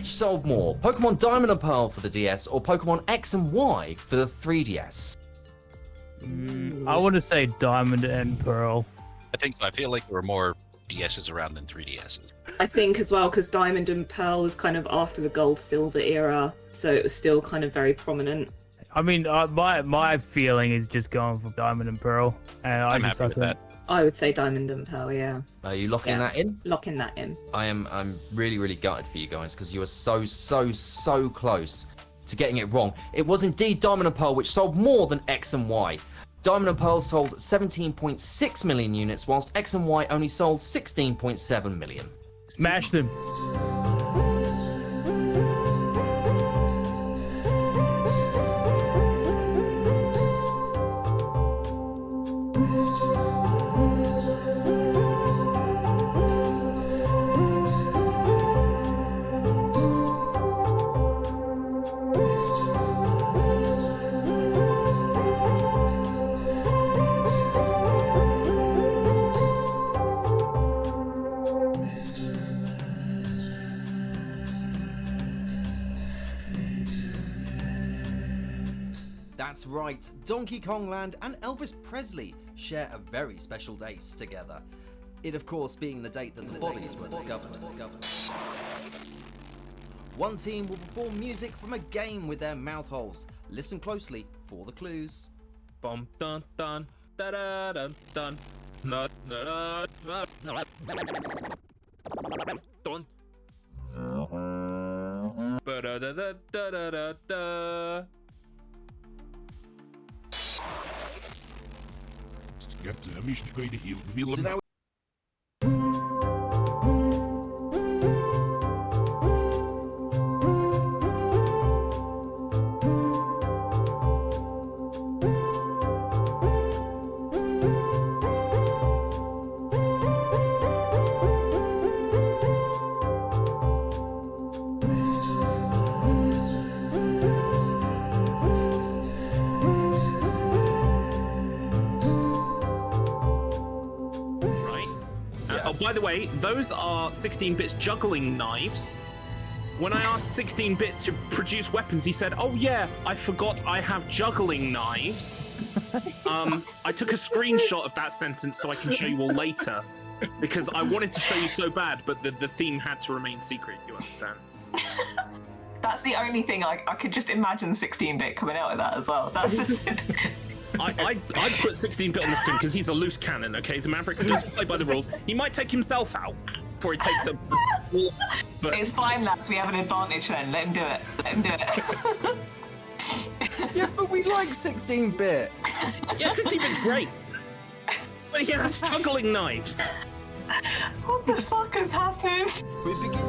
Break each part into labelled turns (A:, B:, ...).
A: Which sold more, Pokemon Diamond and Pearl for the DS or Pokemon X and Y for the 3DS?
B: I want to say Diamond and Pearl.
C: I think so. I feel like there were more DSs around than 3DSs.
D: I think as well, because Diamond and Pearl was kind of after the Gold Silver era, so it was still kind of very prominent.
B: I mean, my feeling is just going for Diamond and Pearl.
C: I'm happy with that.
D: I would say Diamond and Pearl, yeah.
A: Are you locking that in?
D: Locking that in.
A: I'm really gutted for you guys because you were so close to getting it wrong. It was indeed Diamond and Pearl which sold more than X and Y. Diamond and Pearl sold 17.6 million units, whilst X and Y only sold 16.7 million.
B: Smash them.
A: That's right, Donkey Kong Land and Elvis Presley share a very special date together. It of course being the date that the bodies were discovered. One team will perform music from a game with their mouth holes. Listen closely for the clues.
E: Bum dun dun da da dun dun na na na na dun ba da da da da da da da.
A: So now
E: Oh, by the way, those are 16-bit juggling knives. When I asked 16-bit to produce weapons, he said, "Oh yeah, I forgot I have juggling knives." I took a screenshot of that sentence so I can show you all later, because I wanted to show you so bad, but the theme had to remain secret. You understand?
F: That's the only thing I could just imagine 16-bit coming out of that as well. That's just.
E: I'd put 16-bit on this team because he's a loose cannon, okay? He's a maverick who doesn't play by the rules. He might take himself out before he takes a... But...
F: It's fine, lads. We have an advantage then. Let him do it. Let him do it.
A: yeah, but we like 16-bit.
E: Yeah, 16-bit's great. But he has juggling knives.
F: What the fuck has happened?
A: We begin...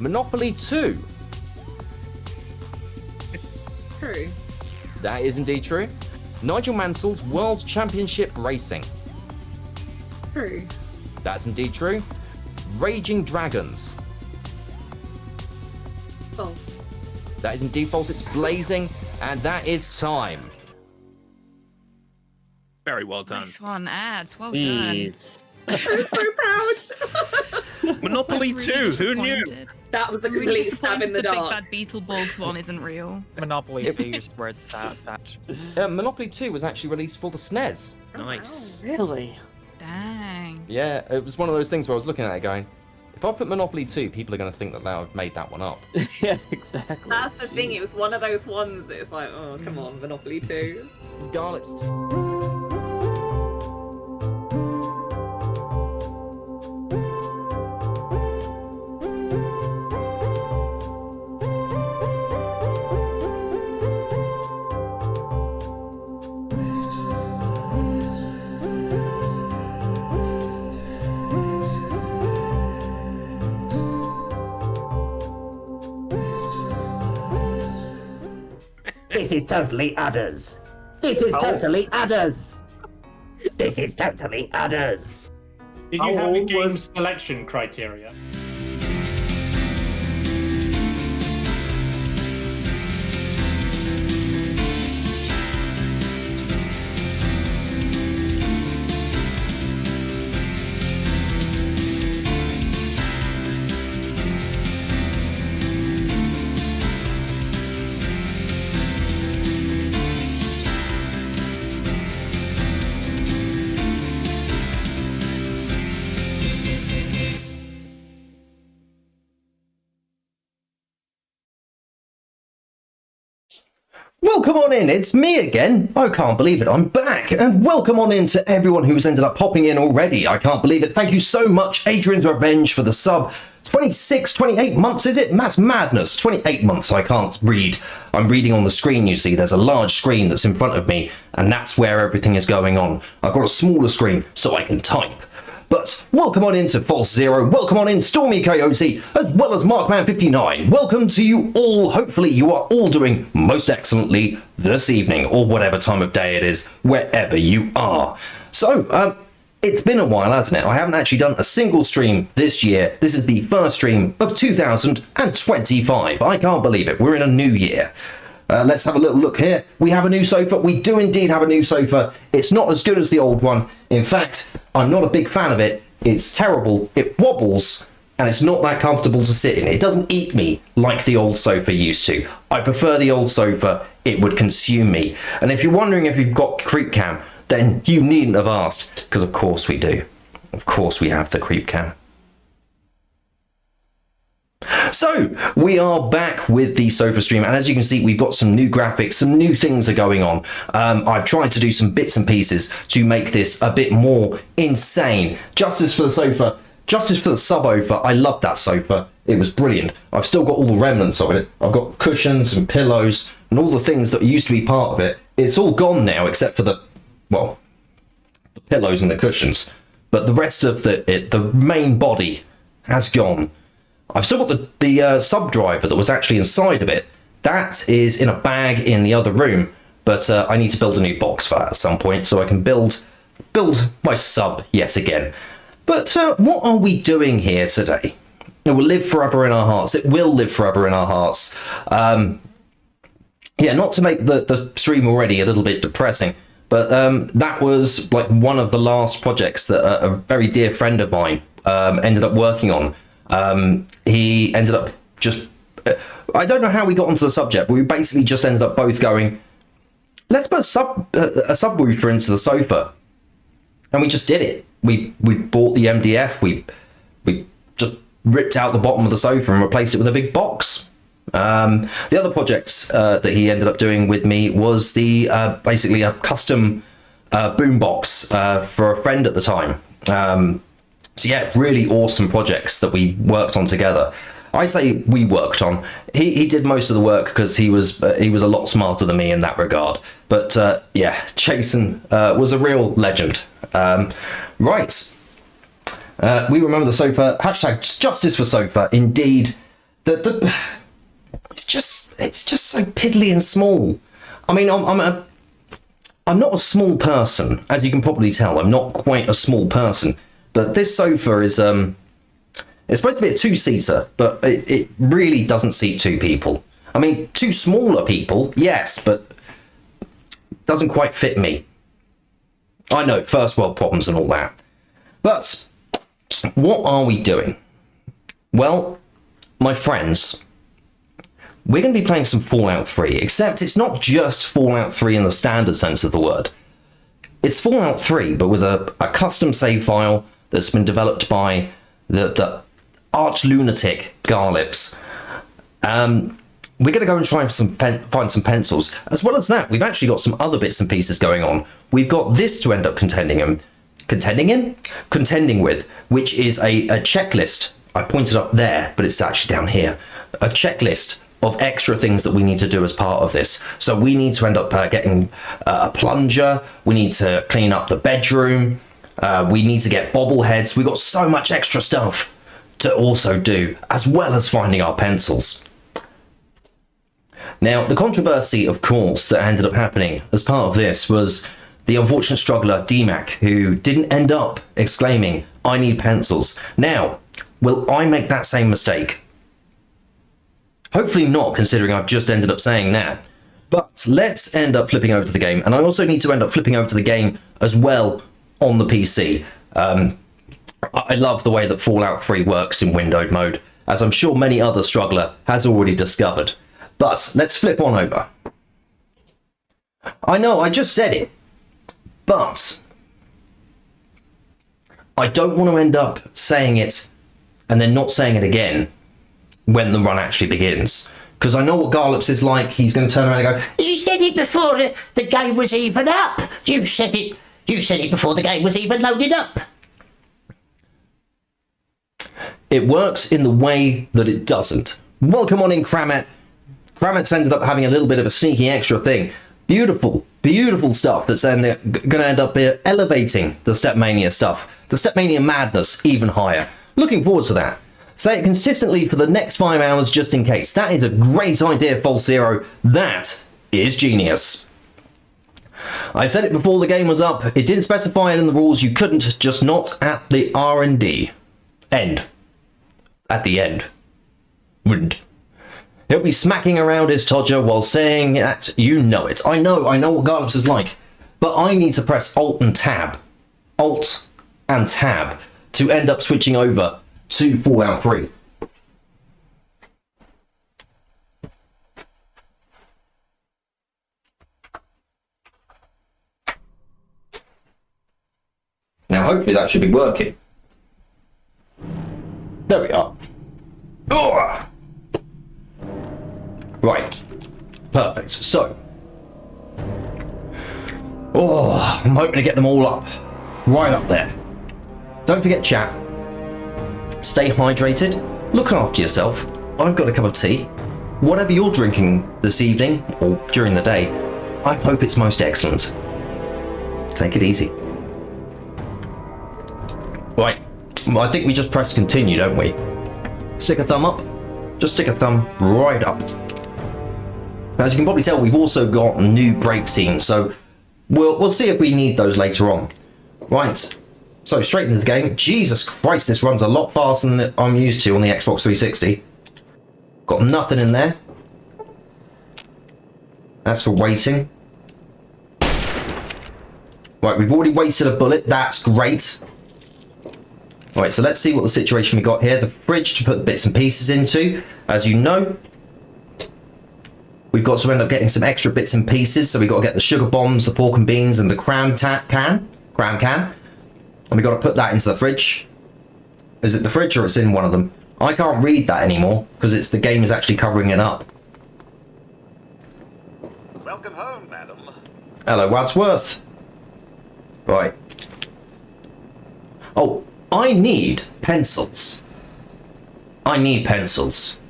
A: Monopoly 2.
D: True.
A: That is indeed true. Nigel Mansell's World Championship Racing.
D: True.
A: That's indeed true. Raging Dragons.
D: False.
A: That is indeed false. It's Blazing, and that is time.
E: Very well done.
G: Nice one, ads. Well
B: Jeez.
D: I'm so proud.
E: Monopoly 2, who knew?
D: That was a
G: I'm really
D: complete stab in
G: disappointed
D: the dark.
G: Big Bad Beetleborgs one isn't real.
H: Monopoly used words that.
A: Monopoly 2 was actually released for the SNES.
E: Nice.
H: Really?
G: Dang.
A: Yeah, it was one of those things where I was looking at it going, if I put Monopoly 2, people are going to think that I've made that one up.
H: Yeah, exactly.
D: That's the thing, it was one of those ones that it's like, oh, come on, Monopoly 2.
A: Garlips.
I: This is totally udders. This is totally udders. This is totally udders.
J: Did you have a game selection criteria?
A: Welcome on in, it's me again. I can't believe it, I'm back. And welcome on in to everyone who's ended up popping in already. I can't believe it. Thank you so much, Adrian's Revenge, for the sub. 26, 28 months, is it? Mass madness. 28 months, I can't read. I'm reading on the screen, you see. There's a large screen that's in front of me, and that's where everything is going on. I've got a smaller screen so I can type. But welcome on into False Zero, welcome on in Stormy Coyote, as well as Markman59. Welcome to you all. Hopefully you are all doing most excellently this evening, or whatever time of day it is, wherever you are. So, it's been a while, hasn't it? I haven't actually done a single stream this year. This is the first stream of 2025. I can't believe it. We're in a new year. Let's have a little look here. We have a new sofa. We do indeed have a new sofa. It's not as good as the old one. In fact, I'm not a big fan of it. It's terrible. It wobbles, and it's not that comfortable to sit in. It doesn't eat me like the old sofa used to. I prefer the old sofa. It would consume me. And if you're wondering if you've got creep cam, then you needn't have asked, because of course we do. Of course we have the creep cam. So, we are back with the sofa stream, and as you can see, we've got some new graphics, some new things are going on. I've tried to do some bits and pieces to make this a bit more insane. Justice for the sofa, justice for the sub-sofa. I love that sofa. It was brilliant. I've still got all the remnants of it. I've got cushions and pillows and all the things that used to be part of it. It's all gone now, except for the pillows and the cushions. But the rest of the main body has gone. I've still got the sub driver that was actually inside of it. That is in a bag in the other room, but I need to build a new box for that at some point so I can build my sub yet again. But what are we doing here today? It will live forever in our hearts. It will live forever in our hearts. Yeah, not to make the stream already a little bit depressing, but that was like one of the last projects that a very dear friend of mine ended up working on. He ended up just, I don't know how we got onto the subject, but we basically just ended up both going, let's put a subwoofer into the sofa. And we just did it. We bought the MDF, we just ripped out the bottom of the sofa and replaced it with a big box. The other projects that he ended up doing with me was the basically a custom boombox for a friend at the time. So yeah, really awesome projects that we worked on together. I say we worked on. He did most of the work because he was a lot smarter than me in that regard. But yeah, Jason was a real legend. Right. We remember the sofa. Hashtag justice for sofa. Indeed. It's just so piddly and small. I mean, I'm not a small person, as you can probably tell. I'm not quite a small person. But this sofa is it's supposed to be a two-seater, but it really doesn't seat two people. I mean, two smaller people, yes, but doesn't quite fit me. I know, first world problems and all that. But what are we doing? Well, my friends, we're going to be playing some Fallout 3, except it's not just Fallout 3 in the standard sense of the word. It's Fallout 3, but with a custom save file that's been developed by the arch lunatic Garlips. We're going to go and try and find some pencils. As well as that, we've actually got some other bits and pieces going on. We've got this to end up contending with, which is a checklist. I pointed up there, but it's actually down here. A checklist of extra things that we need to do as part of this. So we need to end up getting a plunger. We need to clean up the bedroom. We need to get bobbleheads. We've got so much extra stuff to also do, as well as finding our pencils. Now, the controversy, of course, that ended up happening as part of this was the unfortunate struggler DMAC, who didn't end up exclaiming, "I need pencils." Now, will I make that same mistake? Hopefully not, considering I've just ended up saying that. But let's end up flipping over to the game, and I also need to end up flipping over to the game as well on the PC. I love the way that Fallout 3 works in windowed mode, as I'm sure many other struggler has already discovered. But let's flip on over. I know, I just said it, but I don't want to end up saying it and then not saying it again when the run actually begins. Because I know what Garlops is like. He's going to turn around and go, "You said it before the game was even up. You said it before the game was even loaded up." It works in the way that it doesn't. Welcome on in, Kramet. Kramet's ended up having a little bit of a sneaky extra thing. Beautiful, beautiful stuff that's going to end up elevating the Stepmania stuff, the Stepmania madness even higher. Looking forward to that. Say it consistently for the next 5 hours just in case. That is a great idea, False Zero. That is genius. I said it before the game was up. It didn't specify it in the rules. You couldn't, just not at the R&D. End. At the end. Wouldn't. He'll be smacking around his Todger while saying that you know it. I know what Garlops is like. But I need to press Alt and Tab. Alt and Tab to end up switching over to Fallout 3. Now hopefully that should be working. There we are. Ugh. Right. Perfect. So. Oh, I'm hoping to get them all up. Right up there. Don't forget chat. Stay hydrated. Look after yourself. I've got a cup of tea. Whatever you're drinking this evening or during the day, I hope it's most excellent. Take it easy. Right. I think we just press continue, don't we? Stick a thumb up. Just stick a thumb right up. As you can probably tell, we've also got new break scenes, so we'll see if we need those later on. Right. So straight into the game. Jesus Christ, this runs a lot faster than I'm used to on the Xbox 360. Got nothing in there. That's for waiting. Right, we've already wasted a bullet. That's great. Right, so let's see what the situation we got here. The fridge to put bits and pieces into. As you know, we've got to end up getting some extra bits and pieces. So we've got to get the sugar bombs, the pork and beans, and the cram can. And we've got to put that into the fridge. Is it the fridge or it's in one of them? I can't read that anymore because the game is actually covering it up.
K: Welcome home, madam.
A: Hello, Wadsworth. Right. Oh, I need pencils. I need pencils.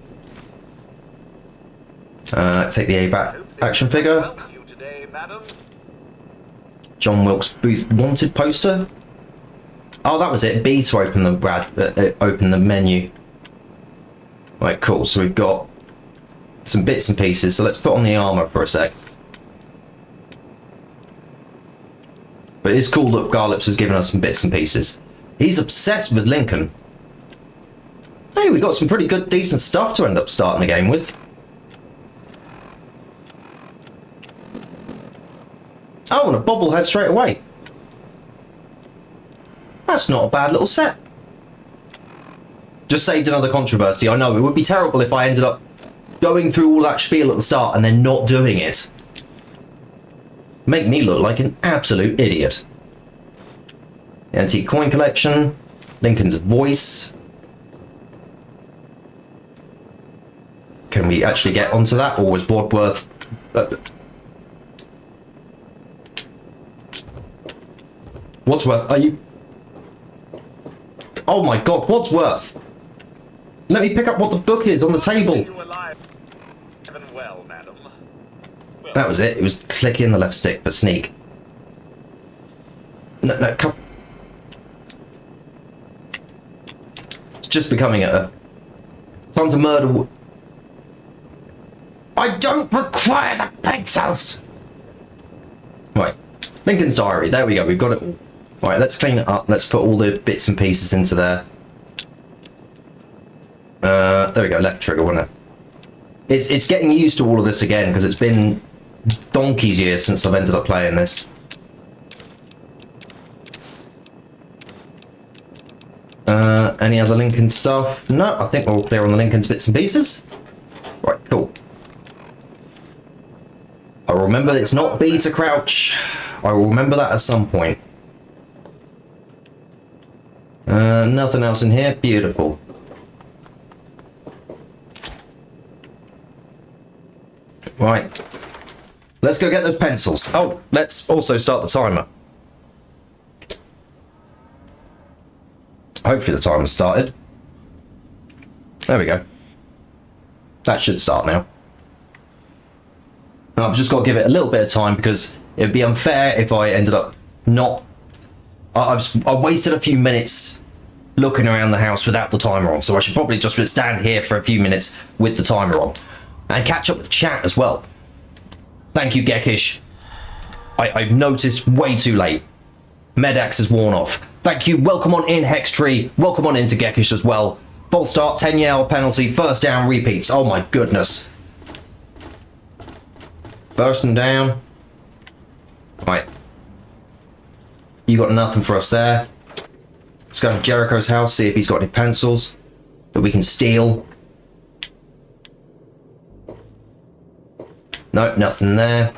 A: Take the A-back action figure. John Wilkes Booth wanted poster. Oh, that was it. B to open the open the menu. Right, cool. So we've got some bits and pieces. So let's put on the armor for a sec. But it is cool that Garlops has given us some bits and pieces. He's obsessed with Lincoln. Hey, we got some pretty good, decent stuff to end up starting the game with. Oh, and a bobblehead straight away. That's not a bad little set. Just saved another controversy. I know, it would be terrible if I ended up going through all that spiel at the start and then not doing it. Make me look like an absolute idiot. Antique coin collection. Lincoln's voice. Can we actually get onto that, or was Wadsworth... Wadsworth, are you... Oh my god, Wadsworth! Let me pick up what the book is on the table. That was it. It was clicking the left stick for sneak. No, come. It's just becoming a... Time to murder... I don't require the pixels! Right. Lincoln's Diary. There we go. We've got it. Right, let's clean it up. Let's put all the bits and pieces into there. There we go. Left trigger, wasn't it? It's getting used to all of this again because it's been donkey's years since I've ended up playing this. Any other Lincoln stuff? No, I think we're all clear on the Lincoln's bits and pieces. Right, cool. I will remember it's not B to crouch. I will remember that at some point. Nothing else in here. Beautiful. Right. Let's go get those pencils. Oh, let's also start the timer. Hopefully the timer's started. There we go. That should start now. And I've just got to give it a little bit of time because it would be unfair if I ended up not... I wasted a few minutes looking around the house without the timer on, so I should probably just stand here for a few minutes with the timer on. And catch up with chat as well. Thank you, Gekish. I've noticed way too late. Medax has worn off. Thank you. Welcome on in, Hextree. Welcome on into Gekish as well. False start, 10-yard penalty, first down repeats. Oh my goodness. Bursting down. Right. You got nothing for us there. Let's go to Jericho's house, see if he's got any pencils that we can steal. No, nothing there.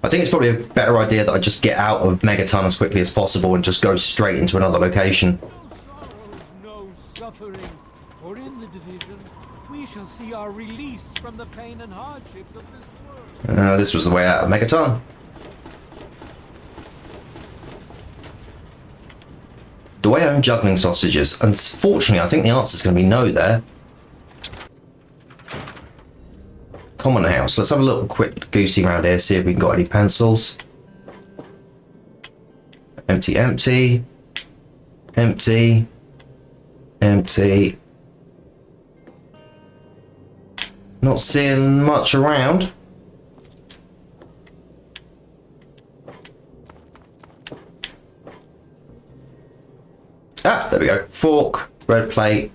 A: I think it's probably a better idea that I just get out of Megaton as quickly as possible and just go straight into another location.
K: No suffering, for in the division we shall see our release from the pain and hardships of this world.
A: This was the way out of Megaton. Do I own juggling sausages? Unfortunately, I think the answer is going to be no there. Common house. Let's have a little quick goosey around here, see if we can got any pencils. Empty, empty. Empty. Empty. Not seeing much around. Ah, there we go. Fork, red plate.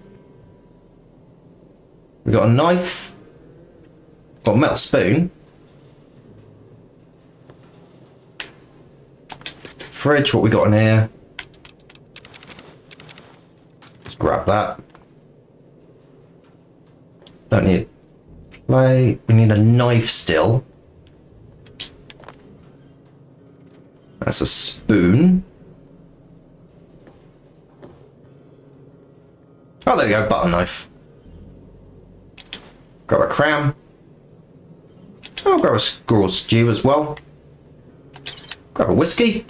A: We got a knife. Got a metal spoon. Fridge, what we got in here? Let's grab that. Don't need plate. We need a knife still. That's a spoon. Oh, there we go, butter knife. Grab a cram. I'll grab a squirrel stew as well. Grab a whiskey.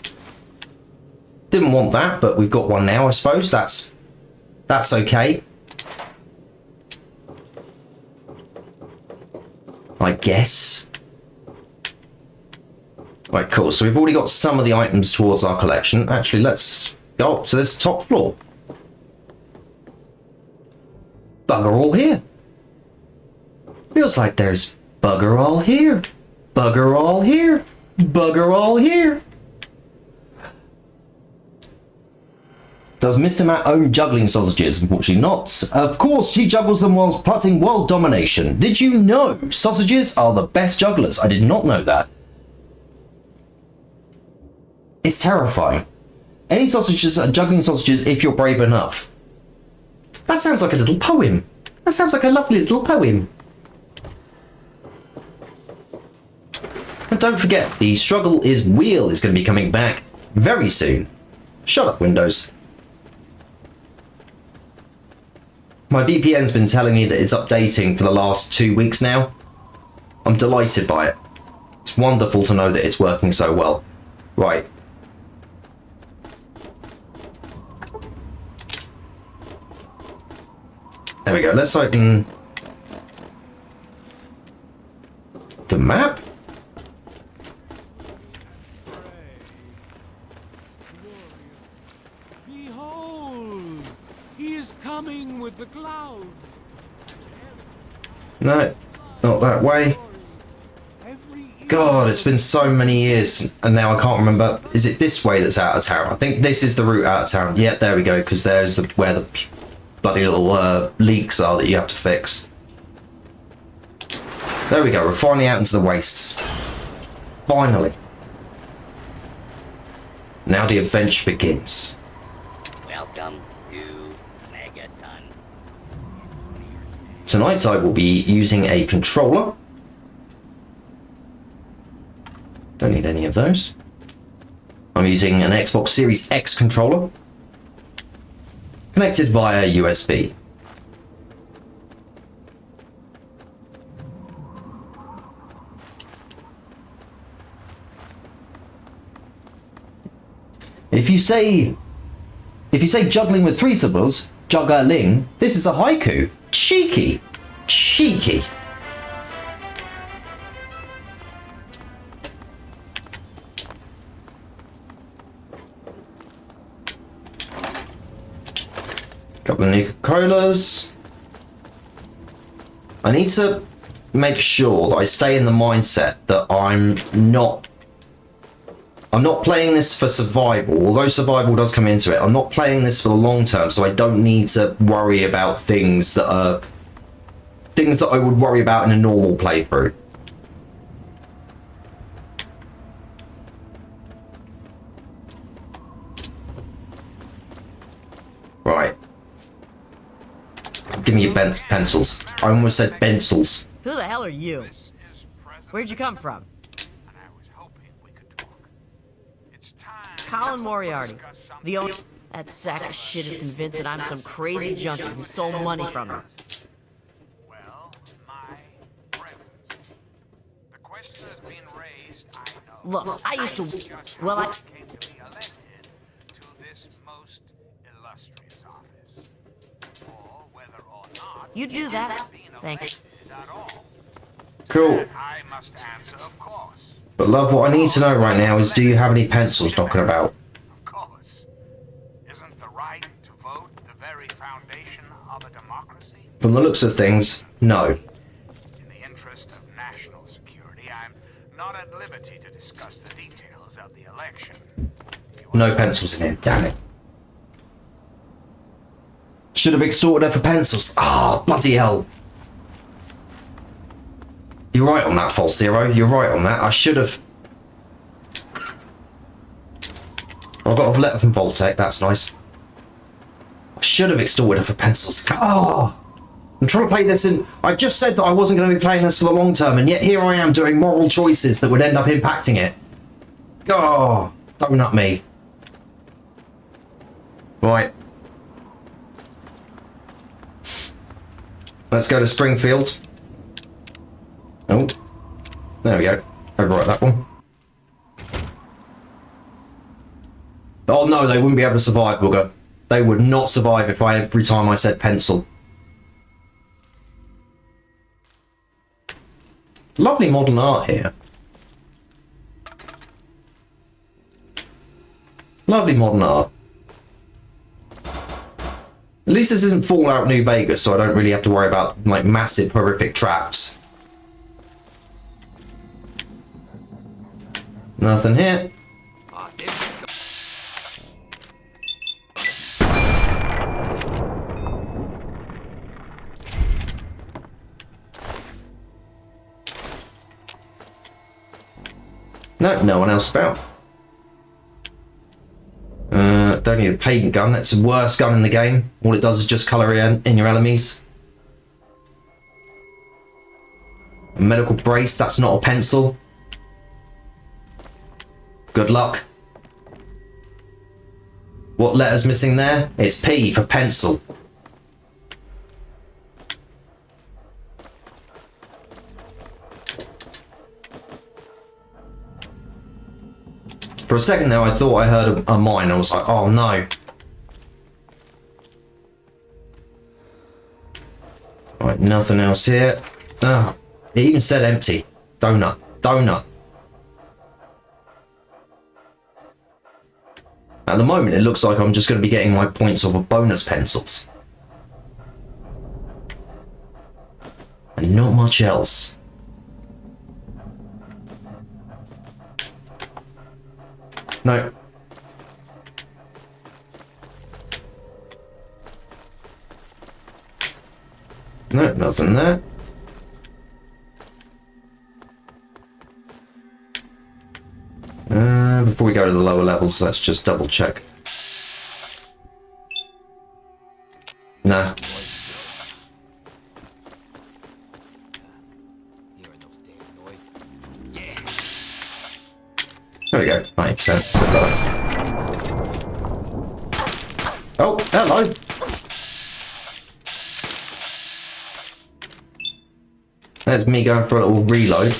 A: Didn't want that, but we've got one now, I suppose. That's okay. I guess. Right, cool. So we've already got some of the items towards our collection. Actually, let's go up to this top floor. Bugger all here. Feels like there's bugger all here. Bugger all here. Bugger all here. Does Mr. Matt own juggling sausages? Unfortunately not. Of course, he juggles them whilst plotting world domination. Did you know sausages are the best jugglers? I did not know that. It's terrifying. Any sausages are juggling sausages if you're brave enough. That sounds like a little poem. That sounds like a lovely little poem. And don't forget, the Struggle is Real is going to be coming back very soon. Shut up, Windows. My VPN's been telling me that it's updating for the last 2 weeks now. I'm delighted by it. It's wonderful to know that it's working so well. Right. There we go. Let's open the map.
K: Behold, is coming with the clouds.
A: No, not that way. God, it's been so many years, and now I can't remember. Is it this way that's out of town? I think this is the route out of town. Yeah, there we go, because there's where the bloody little leaks are that you have to fix. There we go, we're finally out into the wastes. Finally. Now the adventure begins.
I: Welcome to Megaton.
A: Tonight I will be using a controller. Don't need any of those. I'm using an Xbox Series X controller, connected via USB. If you say juggling with three syllables, juggling, this is a haiku. Cheeky. Cheeky. Couple of Nuka-Colas. I need to make sure that I stay in the mindset that I'm not playing this for survival, although survival does come into it. I'm not playing this for the long term, so I don't need to worry about things that I would worry about in a normal playthrough. Right. Give me your pencils. I almost said pencils.
L: Who the hell are you? Where'd you come from? Colin Moriarty. The only... That sack of shit is convinced that I'm some crazy junkie who stole money from him. Look, I used to... Well, I... You do that. Thank you.
A: Cool. But love, what I need to know right now is, do you have any pencils knocking about?
M: Of course. Isn't the right to vote the very foundation of a democracy?
A: From the looks of things, no.
M: In the interest of national security, I'm not at liberty to discuss the details of the election.
A: No pencils in here, damn it. Should have extorted her for pencils. Ah, oh, bloody hell. You're right on that, False Zero. You're right on that. I should have... I got a letter from Voltec. That's nice. I should have extorted her for pencils. Oh, I'm trying to play this in... I just said that I wasn't going to be playing this for the long term, and yet here I am doing moral choices that would end up impacting it. Oh, donut me. Right. Let's go to Springfield. Oh, there we go. Overwrite that one. Oh no, they wouldn't be able to survive, Booger. They would not survive if every time I said pencil. Lovely modern art here. Lovely modern art. At least this isn't Fallout New Vegas, so I don't really have to worry about, like, massive, horrific traps. Nothing here. No, no one else about. Don't need a paint gun. That's the worst gun in the game. All it does is just colour in your enemies. A medical brace. That's not a pencil. Good luck. What letter's missing there? It's P for pencil. For a second there, I thought I heard a mine. I was like, oh no. Right, nothing else here. Oh, it even said empty. Donut. Donut. At the moment, it looks like I'm just going to be getting my points off of bonus pencils. and not much else. No. No, nothing there. Before we go to the lower levels, let's just double check. Nah. There we go. 90%. It's a bit better. Oh, hello. There's me going for a little reload.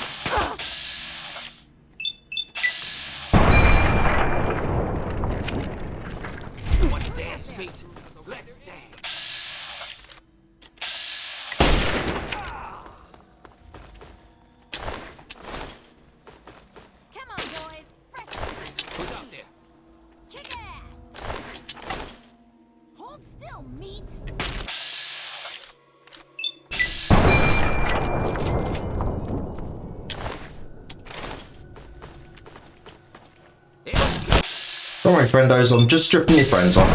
A: Don't worry, friendos, I'm just stripping your friends off.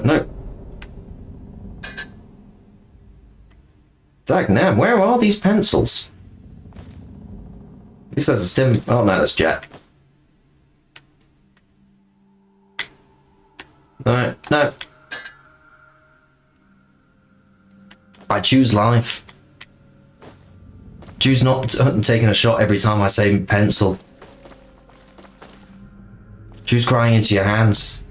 A: No. Dagnam, where are these pencils? He says it's Tim. Oh no, that's Jet. No, no. I choose life. Choose not taking a shot every time I say pencil. Choose crying into your hands.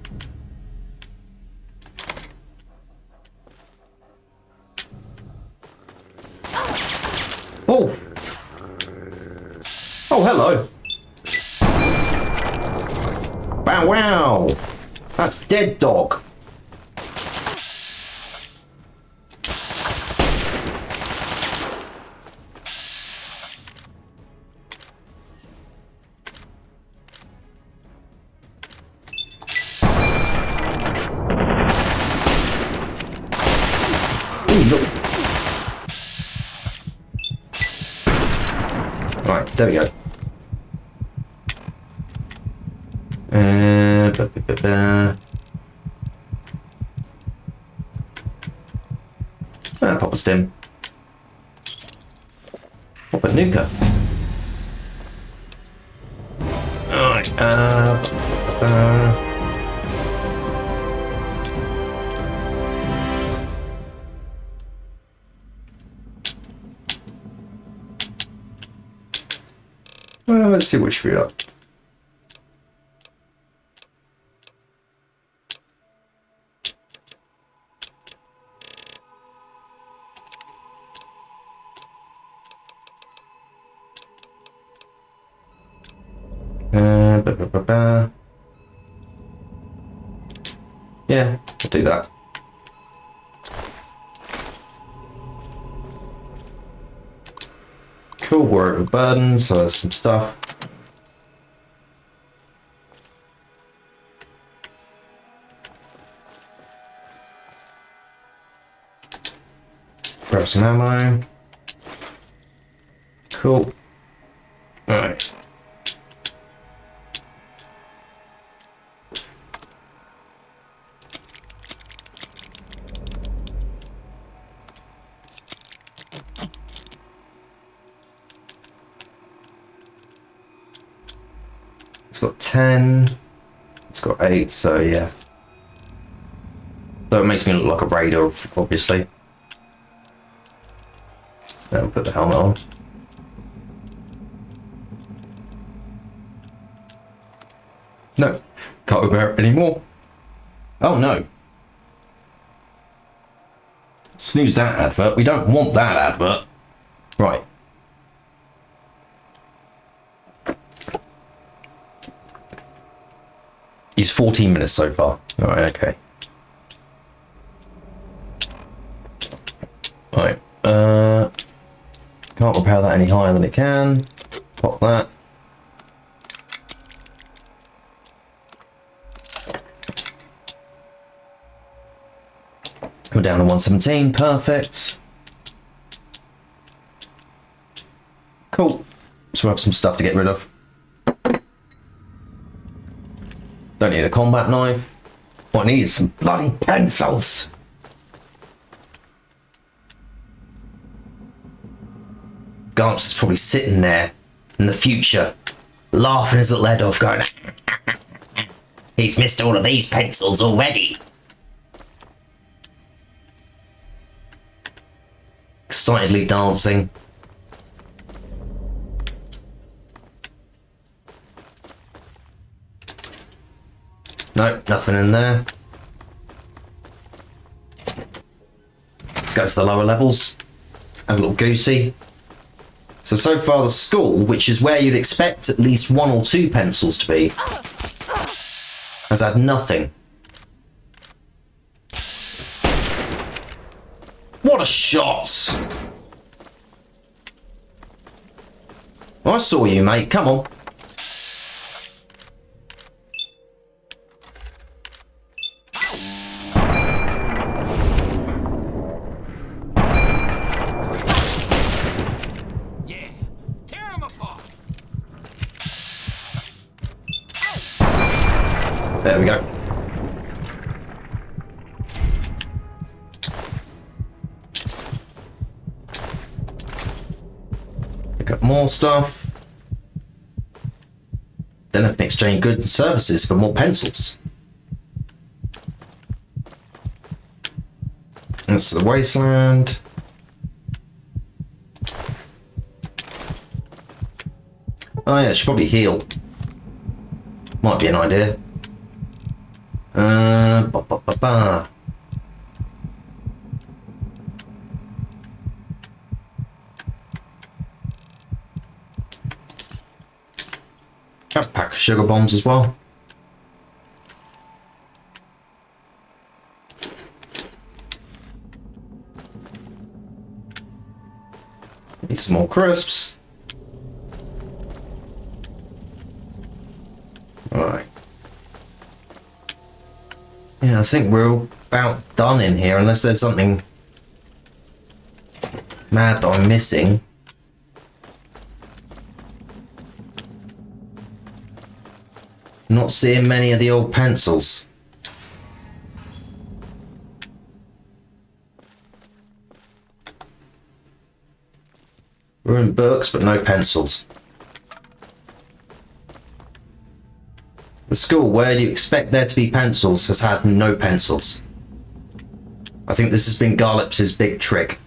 A: Oh! Oh, hello! Wow, wow! That's dead dog. Ooh, look. Right, there we go. Pop a stem. Pop a nuka. Alright, let's see which we got. Yeah, I'll do that. Cool, we're overburdened, so there's some stuff. Grab some ammo. Cool. Alright. It's got 10. It's got 8, so yeah. So it makes me look like a raider, obviously. Then put the helmet on. No, can't wear it anymore. Oh no. Snooze that advert. We don't want that advert. Right. It's 14 minutes so far. All right, okay. Right. Can't repair that any higher than it can. Pop that. We're down to 117. Perfect. Cool. So we have some stuff to get rid of. Don't need a combat knife. What I need is some bloody pencils. Gantz is probably sitting there in the future, laughing his little head off, going, he's missed all of these pencils already. Excitedly dancing. Nope, nothing in there. Let's go to the lower levels. Have a little goosey. So far the school, which is where you'd expect at least 1 or 2 pencils to be, has had nothing. What a shot! I saw you, mate. Come on. There we go. Pick up more stuff. Then I can exchange goods and services for more pencils. That's to the wasteland. Oh yeah, I should probably heal. Might be an idea. Got a pack of sugar bombs as well. Need some more crisps. Alright. Yeah, I think we're all about done in here, unless there's something mad that I'm missing. Not seeing many of the old pencils. We're in books, but no pencils. The school, where do you expect there to be pencils, has had no pencils. I think this has been Garlip's big trick.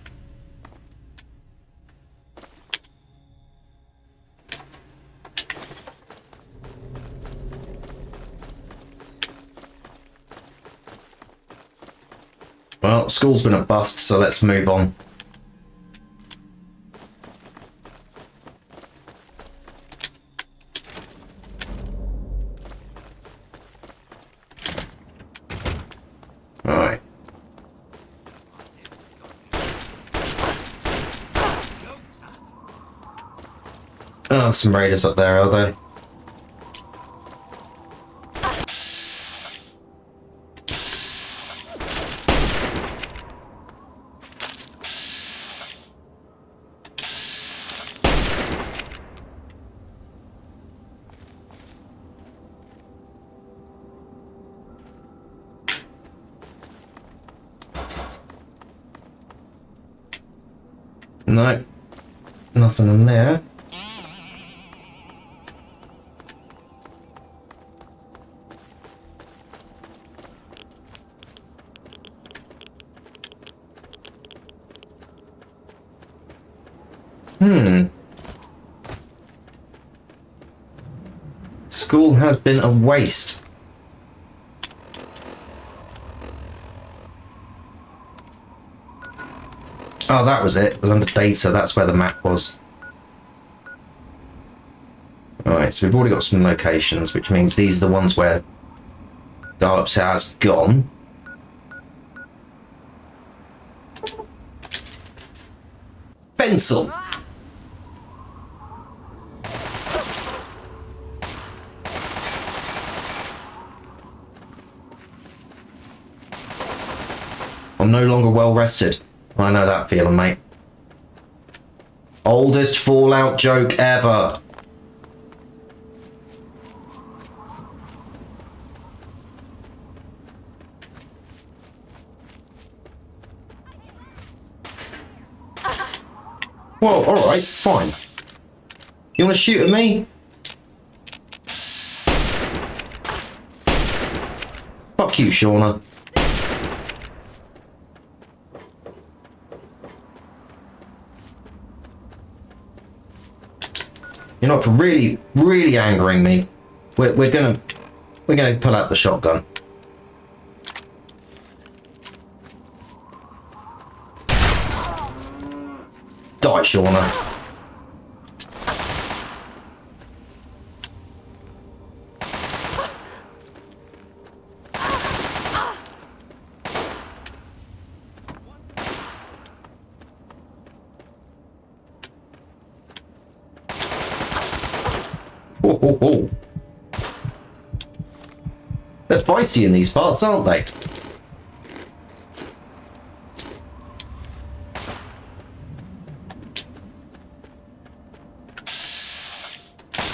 A: Well, school's been a bust, so let's move on. Alright. Oh, some raiders up there, are they? No, nothing in there. School has been a waste. Oh, that was it. It was under data. That's where the map was. Alright, so we've already got some locations, which means these are the ones where Dollops has gone. Pencil. I'm no longer well rested. I know that feeling, mate. Oldest Fallout joke ever. Well, alright, fine. You wanna shoot at me? Fuck you, Shauna. You're not for really, really angering me. We're gonna pull out the shotgun. Die, Shauna. Ho, ho, ho. They're feisty in these parts, aren't they?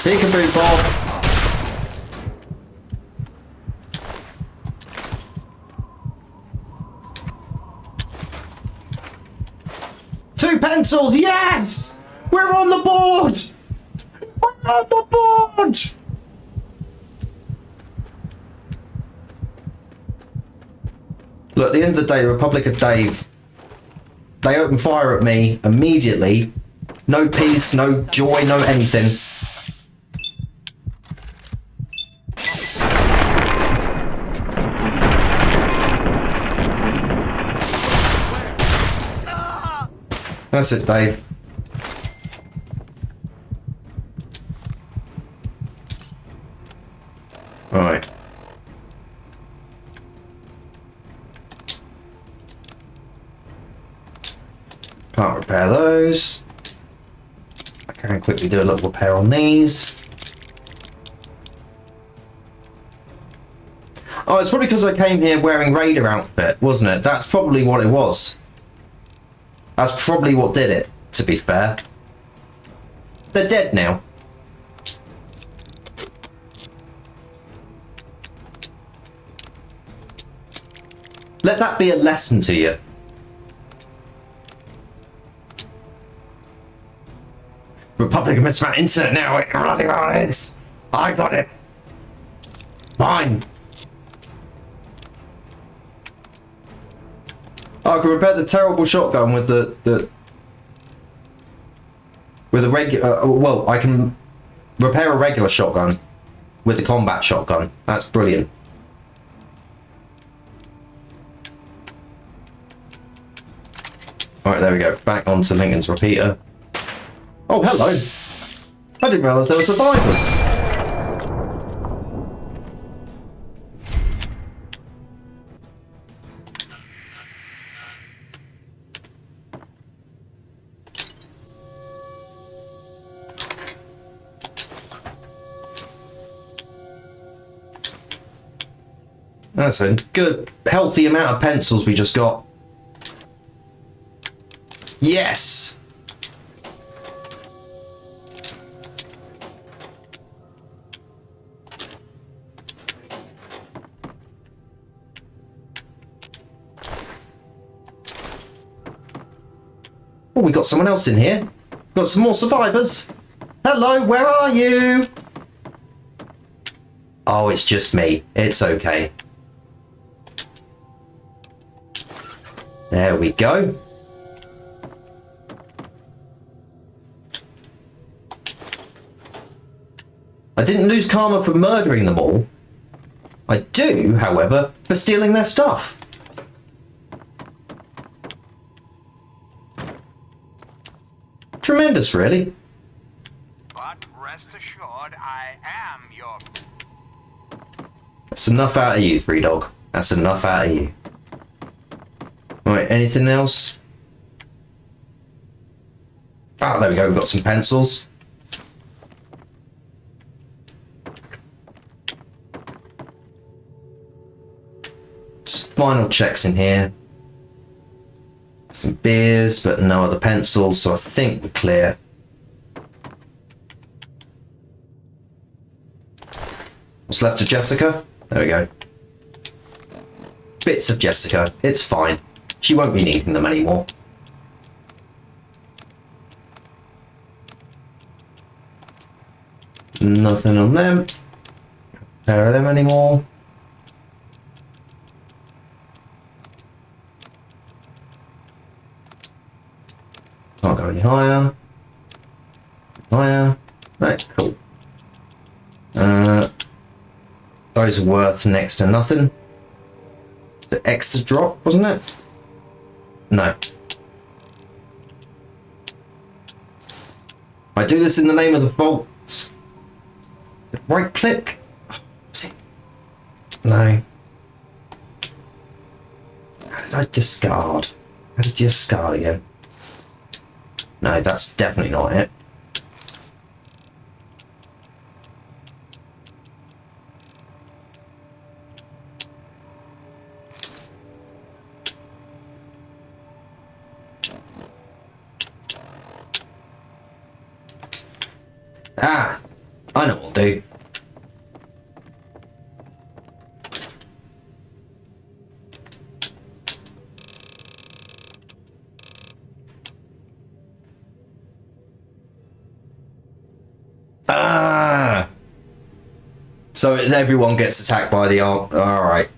A: Peekaboo, Bob. Two pencils, yes! We're on the board! We're on the board! Look, at the end of the day, the Republic of Dave, they open fire at me immediately. No peace, no joy, no anything. That's it, Dave. Right. Can't repair those. I can quickly do a little repair on these. Oh, it's probably because I came here wearing Raider outfit, wasn't it? That's probably what it was. That's probably what did it, to be fair. They're dead now. Let that be a lesson to you. Republic of Misfit Internet now, it bloody well is. I got it. Fine. Oh, I can repair the terrible shotgun with the with a regular. Well, I can repair a regular shotgun with the combat shotgun. That's brilliant. All right, there we go. Back onto Lincoln's repeater. Oh, hello. I didn't realise there were survivors. That's a good, healthy amount of pencils we just got. Yes! Oh, we got someone else in here. Got some more survivors. Hello, where are you? Oh, it's just me. It's okay. There we go. I didn't lose karma for murdering them all. I do, however, for stealing their stuff. Tremendous, really.
M: But rest assured, I am your...
A: That's enough out of you, Three Dog. That's enough out of you. Right, anything else? Ah, there we go. We've got some pencils. Just final checks in here. Some beers, but no other pencils, so I think we're clear. What's left of Jessica? There we go. Bits of Jessica. It's fine. She won't be needing them anymore. Nothing on them. Pair of them anymore. Can't go any higher. Higher. Right, cool. Those are worth next to nothing. The extra drop, wasn't it? No. I do this in the name of the vaults. Right click. No. How did I discard? How did you discard again? No, that's definitely not it. Ah, I know what I'll do. Ah! So it's everyone gets attacked by the arm. Alright.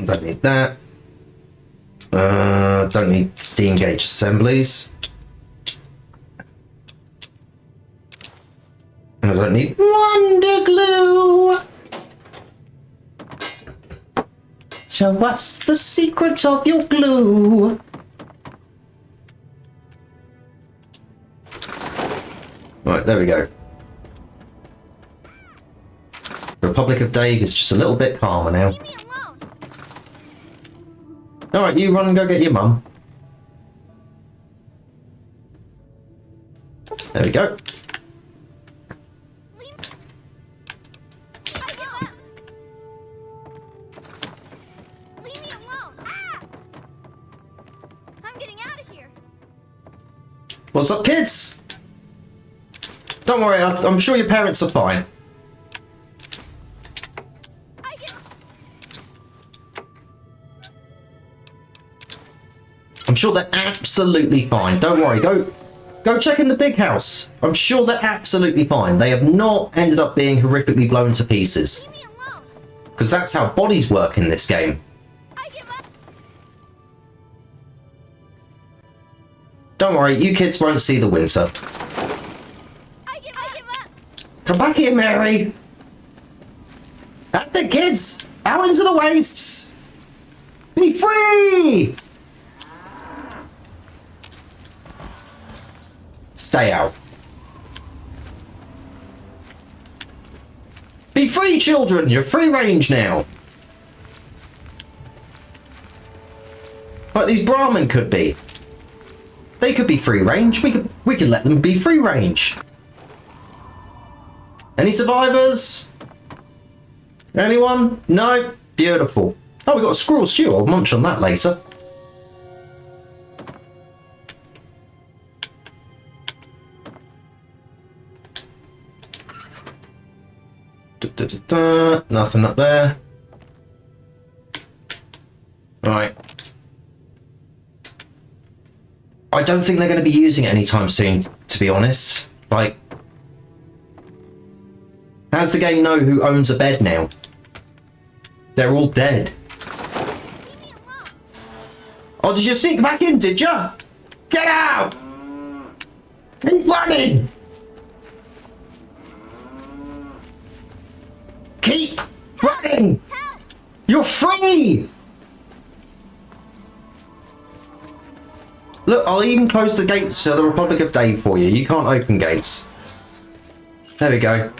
A: Don't need that. Don't need steam gauge assemblies. I don't need Wonder Glue. Show us the secret of your glue. Right, there we go. The Republic of Dave is just a little bit calmer now. Alright, you run and go get your mum. There we go.
N: Leave me alone. Ah! I'm getting out of here.
A: What's up, kids? Don't worry, I'm sure your parents are fine. I'm sure they're absolutely fine. Don't worry. Go check in the big house. I'm sure they're absolutely fine. They have not ended up being horrifically blown to pieces. Because that's how bodies work in this game. Don't worry, you kids won't see the winter. Come back here, Mary. That's the kids. Out into the wastes. Be free. Stay out. Be free, children! You're free range now. Like these Brahmin could be. They could be free range. We could let them be free range. Any survivors? Anyone? No? Beautiful. Oh, we got a squirrel stew. I'll munch on that later. Nothing up there. Right. I don't think they're going to be using it anytime soon, to be honest. Like, how does the game know who owns a bed now? They're all dead. Oh, did you sneak back in, did you? Get out!
I: Keep running! Keep running! You're free! Look, I'll even close the gates to the Republic of Dave for you. You can't open gates. There we go.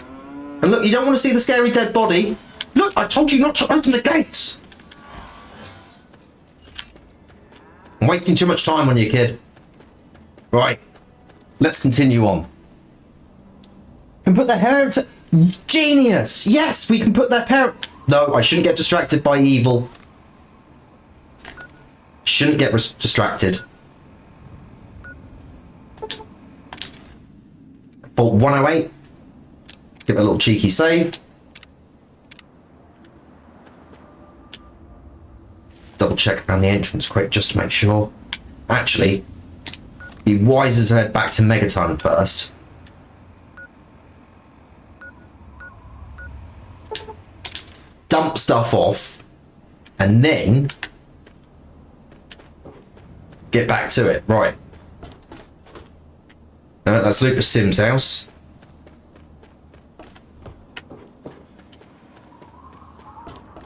I: And look, you don't want to see the scary dead body. Look, I told you not to open the gates! I'm wasting too much time on you, kid. Right. Let's continue on. Can put their hair into... Genius! Yes, we can put their parent... No, I shouldn't get distracted by evil. Shouldn't get distracted. Vault 108. Give it a little cheeky save. Double check around the entrance quick just to make sure. Actually, be wiser to head back to Megaton first. Dump stuff off, and then get back to it. Right. That's Lucas Sims' house.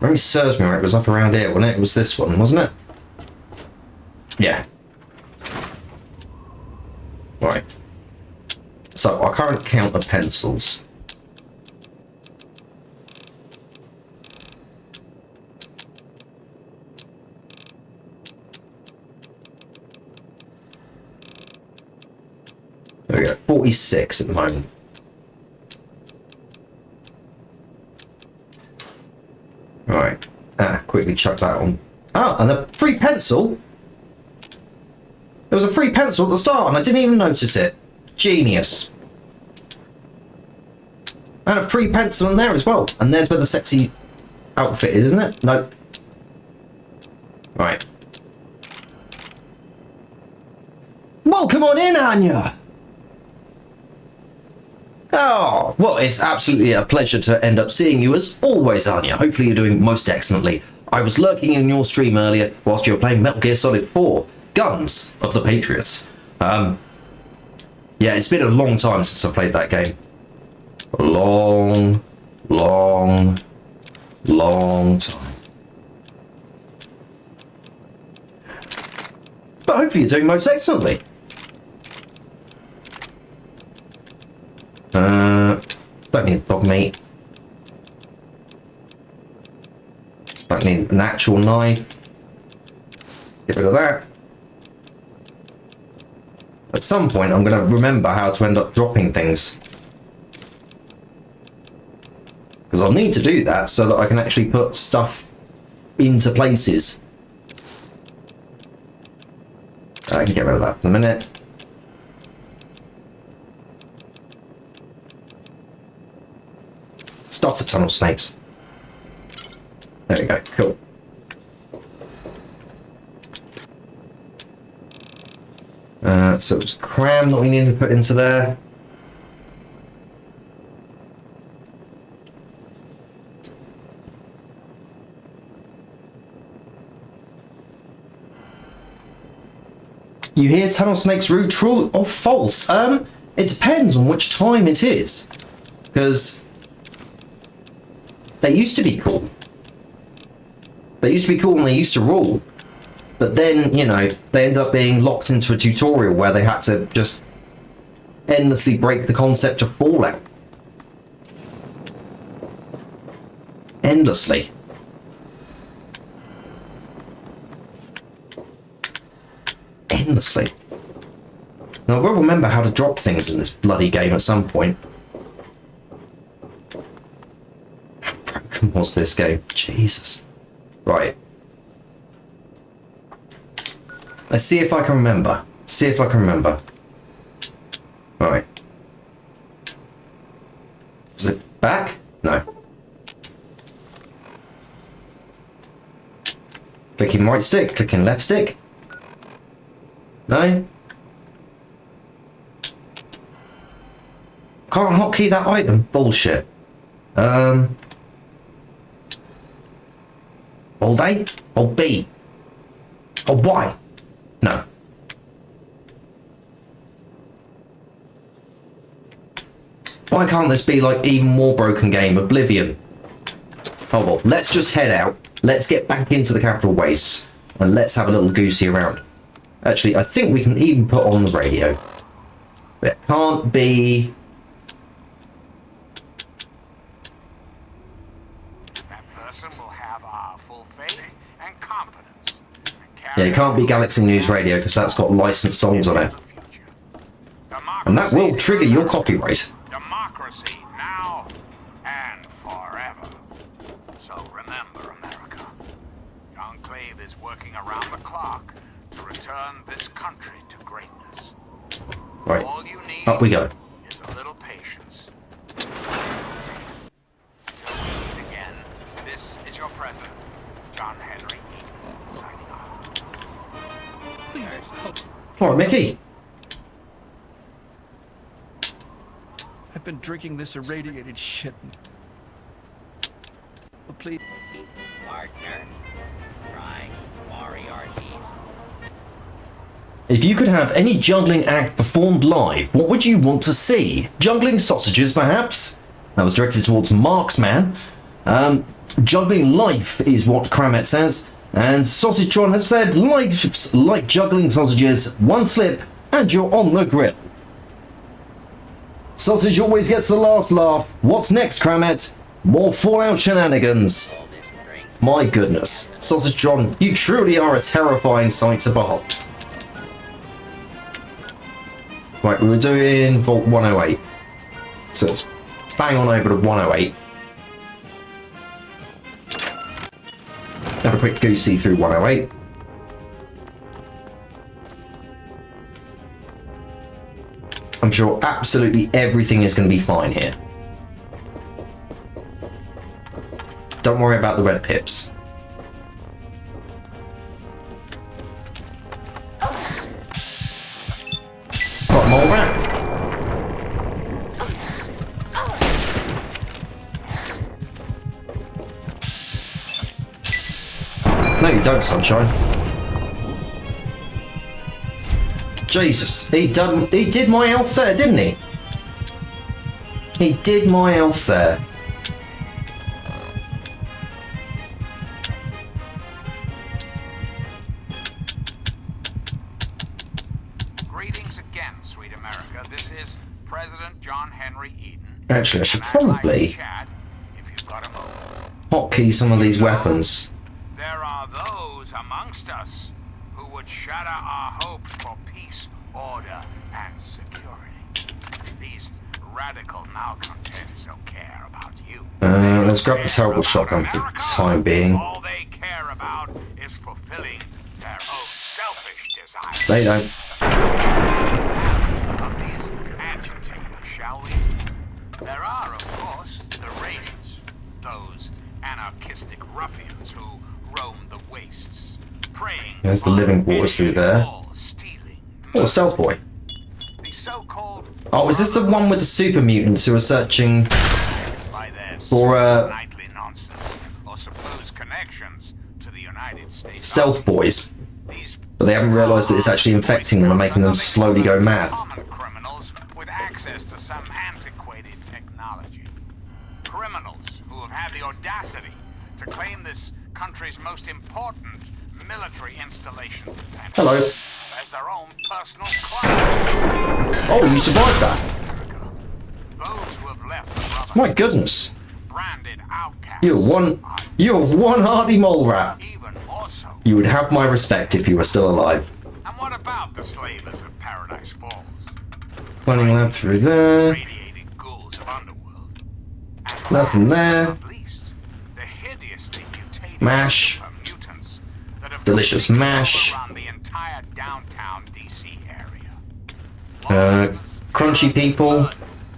I: Memory serves me right, it was up around here, wasn't it? It was this one, wasn't it? Yeah. Right. So, our current count of pencils. There we go, 46 at the moment. Right, quickly chuck that on. Oh, and a free pencil. There was a free pencil at the start and I didn't even notice it. Genius. And a free pencil in there as well. And there's where the sexy outfit is, isn't it? No. Right. Welcome on in, Anya. Oh, well, it's absolutely a pleasure to end up seeing you as always, Anya. Hopefully you're doing most excellently. I was lurking in your stream earlier whilst you were playing Metal Gear Solid 4, Guns of the Patriots. Yeah, it's been a long time since I played that game. A long, long, long time. But hopefully you're doing most excellently. Don't need dog meat. Don't need an actual knife. Get rid of that. At some point, I'm going to remember how to end up dropping things. Because I'll need to do that so that I can actually put stuff into places. I can get rid of that for the minute. Stop the tunnel snakes. There we go, cool. So it's cram that we need to put into there. You hear tunnel snakes rude, true or false? It depends on which time it is. Because they used to be cool. They used to be cool and they used to rule. But then, you know, they ended up being locked into a tutorial where they had to just endlessly break the concept of Fallout. Endlessly. Endlessly. Now, I will remember how to drop things in this bloody game at some point. How broken was this game? Jesus. Right. Let's see if I can remember. See if I can remember. Alright. Is it back? No. Clicking right stick, clicking left stick. No. Can't hotkey that item. Bullshit. Hold A? Hold B? Hold Y? No. Why can't this be like even more broken game? Oblivion. Oh well, let's just head out. Let's get back into the capital wastes and let's have a little goosey around. Actually, I think we can even put on the radio. It can't be...
M: That person will have our full faith and confidence.
I: Yeah, it can't be Galaxy News Radio because that's got licensed songs on it. And that will trigger your copyright.
M: Democracy now and forever. So remember, America, the Enclave is working around the clock to return this country to greatness.
I: Right,
M: All you need
I: up we go.
M: is a little patience. Till we meet again, this is your president, John Henry Eaton, signing off.
K: Please help.
I: Alright, Mickey.
K: I've been drinking this irradiated shit. Oh, please.
L: Partner, trying Moriarty's.
I: If you could have any juggling act performed live, what would you want to see? Juggling sausages, perhaps? That was directed towards Marksman. Juggling life is what Kramet says. And Sausagetron has said, life's like juggling sausages, one slip and you're on the grill. Sausage always gets the last laugh. What's next, Kramet? More Fallout shenanigans. My goodness. Sausagetron, you truly are a terrifying sight to behold. Right, we were doing Vault 108. So let's bang on over to 108. Have a quick goosey through 108. I'm sure absolutely everything is going to be fine here. Don't worry about the red pips. Got more rat. No, you don't, Sunshine. Jesus, he did my health there, didn't he? He did my health there.
M: Greetings again, sweet America. This is President John Henry Eaton.
I: Actually, I should probably hotkey some of these weapons.
M: There are those amongst us who would shatter our hopes for peace, order, and security. These radical malcontents don't care about you.
I: Let's grab the terrible shotgun for the time being.
M: All they care about is fulfilling their own selfish desires.
I: They don't.
M: Of these agitators, shall we? There are, of course, the Raiders, those anarchistic ruffians who roam the wastes, preying.
I: There's the living quarters through there. Oh, stealth boy. Oh, is this the one with the super mutants who are searching for stealth boys? But they haven't realised that it's actually infecting them and making them slowly go mad.
M: Criminals with access to some antiquated technology. Criminals who have had the audacity to claim this country's most important military installation.
I: Hello.
M: As their own personal club.
I: Oh, you survived that.
M: Those who have left
I: My goodness.
M: branded outcasts.
I: You're one hardy mole rat. You would have my respect if you were still alive.
M: And what about the slavers of Paradise Falls?
I: Running lab through there.
M: Ghouls of Underworld.
I: Nothing there.
M: The hideously mutated
I: Mash.
M: mutants that have
I: Delicious mash.
M: around the entire downtown DC area.
I: Crunchy people.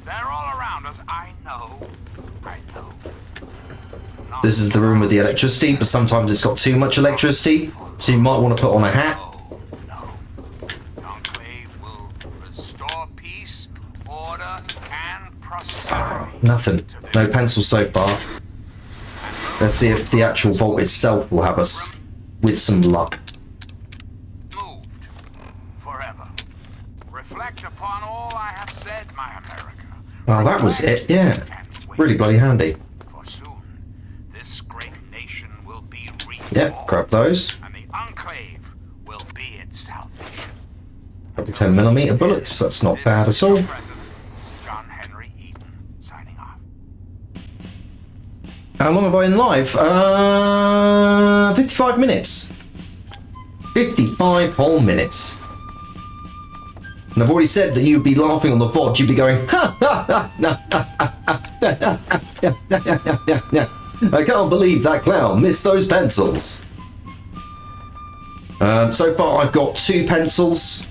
M: They're all around us. I know.
I: This is the room with the electricity, but sometimes it's got too much electricity, so you might want to put on a hat.
M: Restore peace, order, and prosperity.
I: Nothing. No pencils so far. Let's see if the actual vault itself will have us with some luck.
M: Forever. Reflect upon all I have said, my America.
I: Oh, that was it. Yeah, really bloody handy.
M: For soon, this great nation will be
I: Yeah, grab those.
M: and the Enclave will be its salvation.
I: Couple 10mm bullets. That's not bad at all.
M: John Henry Eden, signing off.
I: How long have I been live? 55 minutes. 55 whole minutes. And I've already said that you'd be laughing on the VOD. You'd be going, ha ha ha, ha, ha, ha, ha. I can't believe that clown missed those pencils. So far, I've got 2 pencils.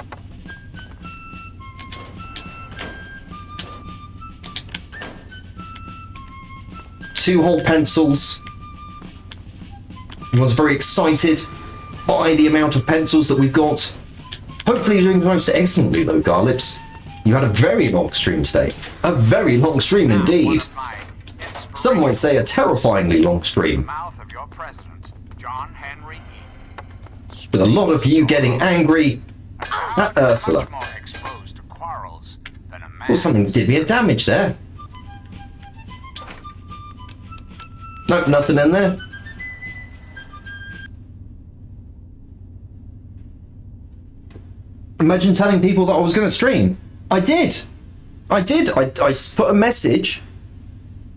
I: Two whole pencils. Everyone's very excited by the amount of pencils that we've got. Hopefully you're doing most excellently though, Garlips. You had a very long stream today. A very long stream indeed. Some might say a terrifyingly long stream. With a lot of you getting angry at Ursula. Thought something did me a damage there. Nope, nothing in there. Imagine telling people that I was going to stream. I did. I put a message.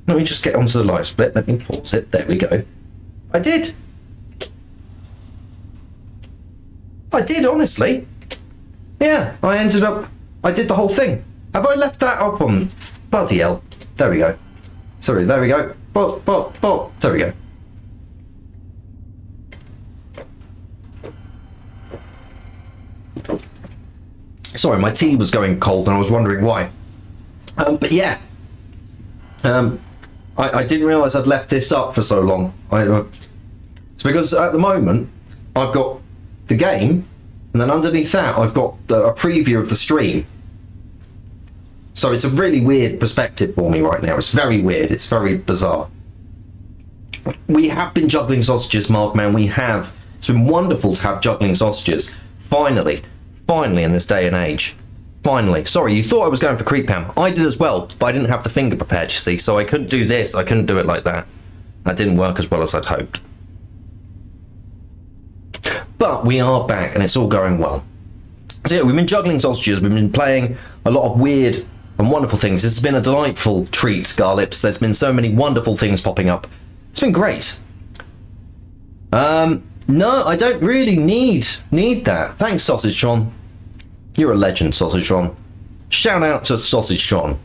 I: Let me just get onto the live split. Let me pause it. There we go. I did. I did, honestly. Yeah, I ended up... I did the whole thing. Have I left that up on... Bloody hell. There we go. Sorry, there we go. There we go. Sorry, my tea was going cold and I was wondering why. But yeah. I didn't realise I'd left this up for so long. It's because at the moment, I've got the game, and then underneath that, I've got a preview of the stream. So it's a really weird perspective for me right now. It's very weird. It's very bizarre. We have been juggling sausages, Markman. We have. It's been wonderful to have juggling sausages. Finally in this day and age. Finally. Sorry, you thought I was going for creep ham. I did as well, but I didn't have the finger prepared, you see, so I couldn't do this. I couldn't do it like that. That didn't work as well as I'd hoped. But we are back and it's all going well. So yeah, we've been juggling sausages. We've been playing a lot of weird and wonderful things. This has been a delightful treat, Garlips. There's been so many wonderful things popping up. It's been great. No, I don't really need that. Thanks, Sausage Tron. You're a legend, Sausage Tron. Shout out to Sausage Tron.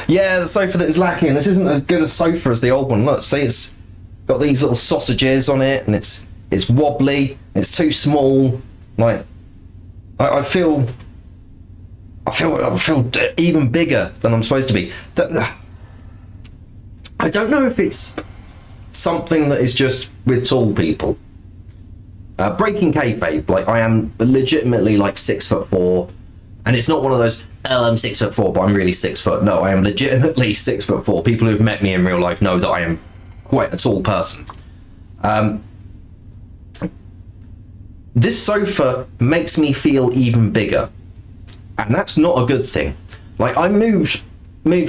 I: Yeah, the sofa that is lacking. This isn't as good a sofa as the old one. Look, see, it's got these little sausages on it, and it's wobbly. It's too small. Like, I feel even bigger than I'm supposed to be. I don't know if it's something that is just with tall people. Breaking kayfabe, like I am legitimately like 6'4", and it's not one of those, oh, I'm 6'4", but I'm really 6 foot. No, I am legitimately 6'4". People who've met me in real life know that I am quite a tall person. This sofa makes me feel even bigger, and that's not a good thing. Like, I moved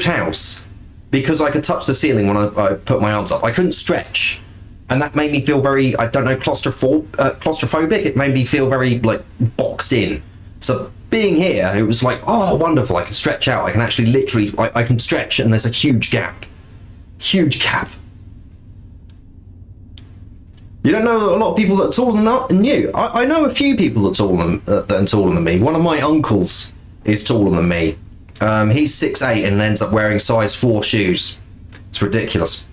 I: house because I could touch the ceiling when I put my arms up. I couldn't stretch, and that made me feel very, I don't know, claustrophobic. It made me feel very, like, boxed in. So being here, it was like, oh, wonderful, I can stretch out. I can actually literally, I can stretch, and there's a huge gap. Huge gap. You don't know that a lot of people that are taller than you. I know a few people that are taller than me. One of my uncles is taller than me. He's 6'8" and ends up wearing size 4 shoes. It's ridiculous.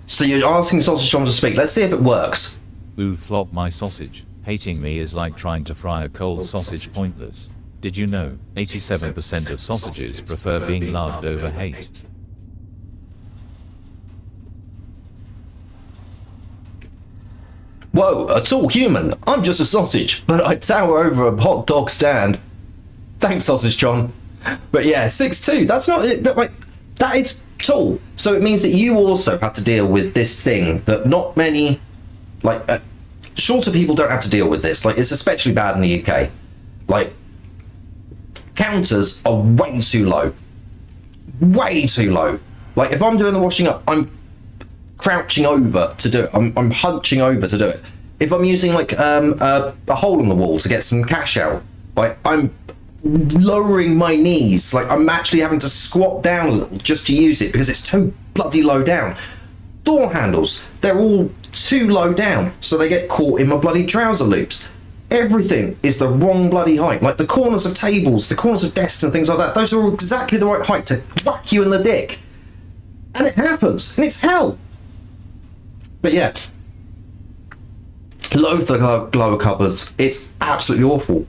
I: So you're asking Sausage John to speak. Let's see if it works.
O: Ooh, flop my sausage. Hating me is like trying to fry a cold sausage, pointless. Did you know 87% of sausages prefer being loved over hate?
I: Whoa, a tall human. I'm just a sausage, but I tower over a hot dog stand. Thanks, Sausage John. But yeah, 6'2". That's not it. But like, that is tall. So it means that you also have to deal with this thing that not many, like, shorter people don't have to deal with this. Like, it's especially bad in the UK. Like, counters are way too low. Way too low. Like, if I'm doing the washing up, I'm crouching over to do it. I'm hunching over to do it. If I'm using, like, a hole in the wall to get some cash out, like, I'm lowering my knees. Like, I'm actually having to squat down a little just to use it because it's too bloody low down. Door handles, they're all too low down, so they get caught in my bloody trouser loops. Everything is the wrong bloody height. Like, the corners of tables, the corners of desks and things like that, those are all exactly the right height to whack you in the dick. And it happens, and it's hell. But yeah, loathe the lower cupboards. It's absolutely awful.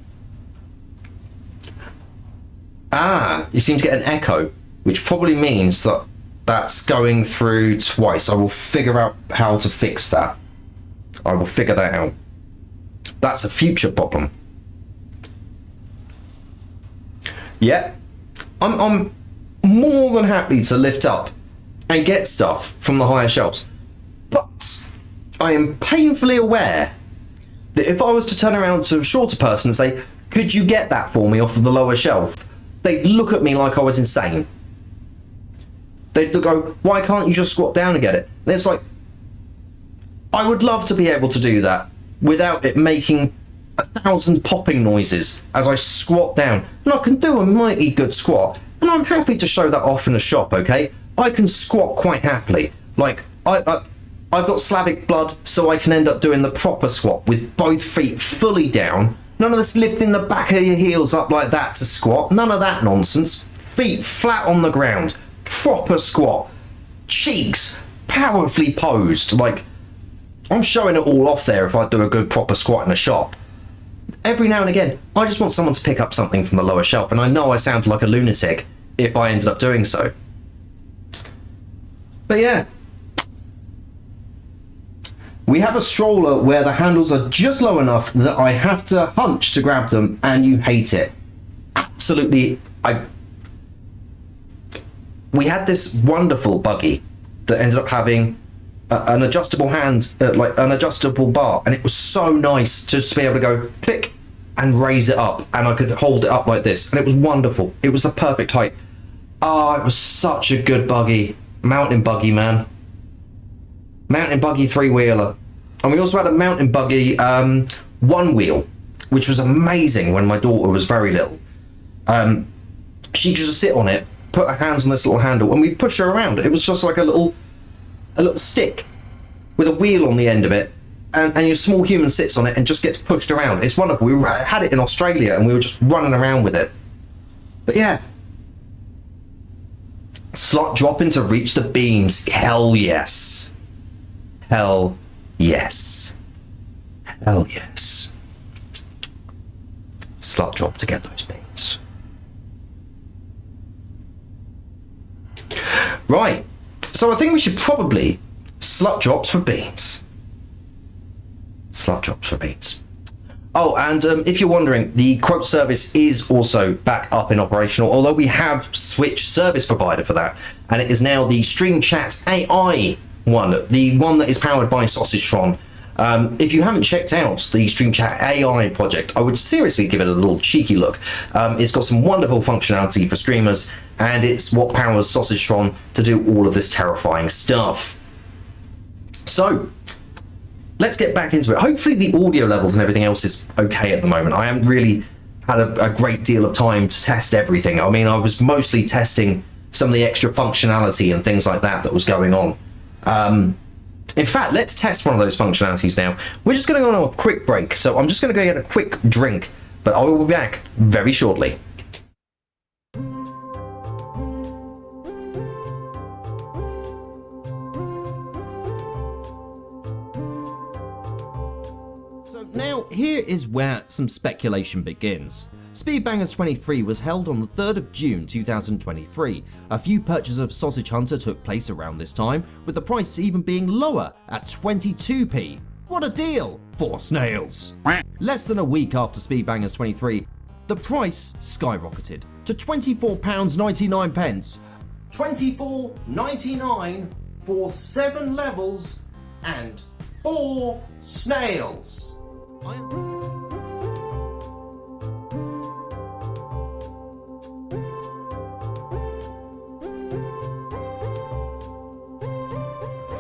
I: Ah, you seem to get an echo, which probably means that that's going through twice. I will figure out how to fix that. I will figure that out. That's a future problem. Yeah, I'm more than happy to lift up and get stuff from the higher shelves. But I am painfully aware that if I was to turn around to a shorter person and say, could you get that for me off of the lower shelf? They'd look at me like I was insane. They'd go, why can't you just squat down and get it? And it's like, I would love to be able to do that without it making 1,000 popping noises as I squat down. And I can do a mighty good squat. And I'm happy to show that off in a shop, okay? I can squat quite happily. Like, I've got Slavic blood, so I can end up doing the proper squat with both feet fully down. None of this lifting the back of your heels up like that to squat. None of that nonsense. Feet flat on the ground. Proper squat. Cheeks powerfully posed. Like, I'm showing it all off there if I do a good proper squat in a shop. Every now and again, I just want someone to pick up something from the lower shelf, and I know I sound like a lunatic if I ended up doing so. But yeah. We have a stroller where the handles are just low enough that I have to hunch to grab them, and you hate it. Absolutely. We had this wonderful buggy that ended up having an adjustable like an adjustable bar, and it was so nice to just be able to go click and raise it up, and I could hold it up like this, and it was wonderful. It was the perfect height. Ah, it was such a good buggy. Mountain buggy, man. Mountain buggy 3-wheeler. And we also had a mountain buggy 1-wheel, which was amazing when my daughter was very little. She could just sit on it, put her hands on this little handle, and we'd push her around. It was just like a little stick with a wheel on the end of it, and your small human sits on it and just gets pushed around. It's wonderful. We had it in Australia, and we were just running around with it. But yeah. Slot dropping to reach the beams. Hell yes. Hell yes. Hell yes. Slot drop to get those beans. Right. So I think we should probably slut drops for beans. Slut drops for beans. Oh, and if you're wondering, the quote service is also back up in operational, although we have switched service provider for that, and it is now the Stream Chat AI one, the one that is powered by Sausagetron. If you haven't checked out the Stream Chat AI project, I would seriously give it a little cheeky look. It's got some wonderful functionality for streamers, and it's what powers Sausagetron to do all of this terrifying stuff. So, let's get back into it. Hopefully the audio levels and everything else is okay at the moment. I haven't really had a great deal of time to test everything. I mean, I was mostly testing some of the extra functionality and things like that was going on. In fact, let's test one of those functionalities now. We're just going to go on a quick break, so I'm just going to go get a quick drink, but I will be back very shortly.
A: Now, here is where some speculation begins. Speedbangers 23 was held on the 3rd of June 2023. A few purchases of Sausage Hunter took place around this time, with the price even being lower at 22p. What a deal! 4 snails! Less than a week after Speedbangers 23, the price skyrocketed to £24.99. £24.99 for 7 levels and
I: 4 snails.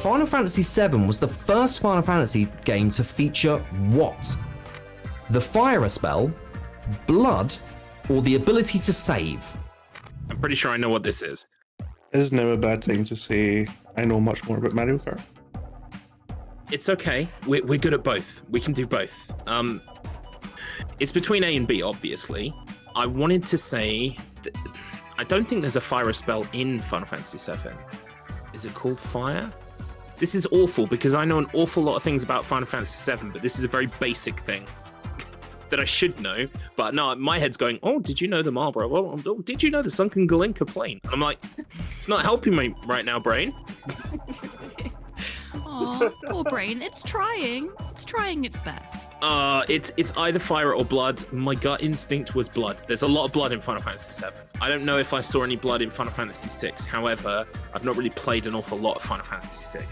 A: Final Fantasy VII was the first Final Fantasy game to feature what? The fire spell, blood, or the ability to save?
E: I'm pretty sure I know what this is.
P: It's never a bad thing to say I know much more about Mario Kart.
E: It's okay. We're good at both. We can do both. It's between A and B, obviously. I wanted to say that I don't think there's a fire spell in Final Fantasy VII. Is it called fire? This is awful because I know an awful lot of things about Final Fantasy VII, but this is a very basic thing that I should know. But no, my head's going, oh, did you know the Marlboro? Oh, did you know the Sunken Galinka Plain? And I'm like, it's not helping me right now, brain.
G: Oh, poor brain. It's trying. It's trying its best.
E: It's either fire or blood. My gut instinct was blood. There's a lot of blood in Final Fantasy VII. I don't know if I saw any blood in Final Fantasy VI. However, I've not really played an awful lot of Final Fantasy VI.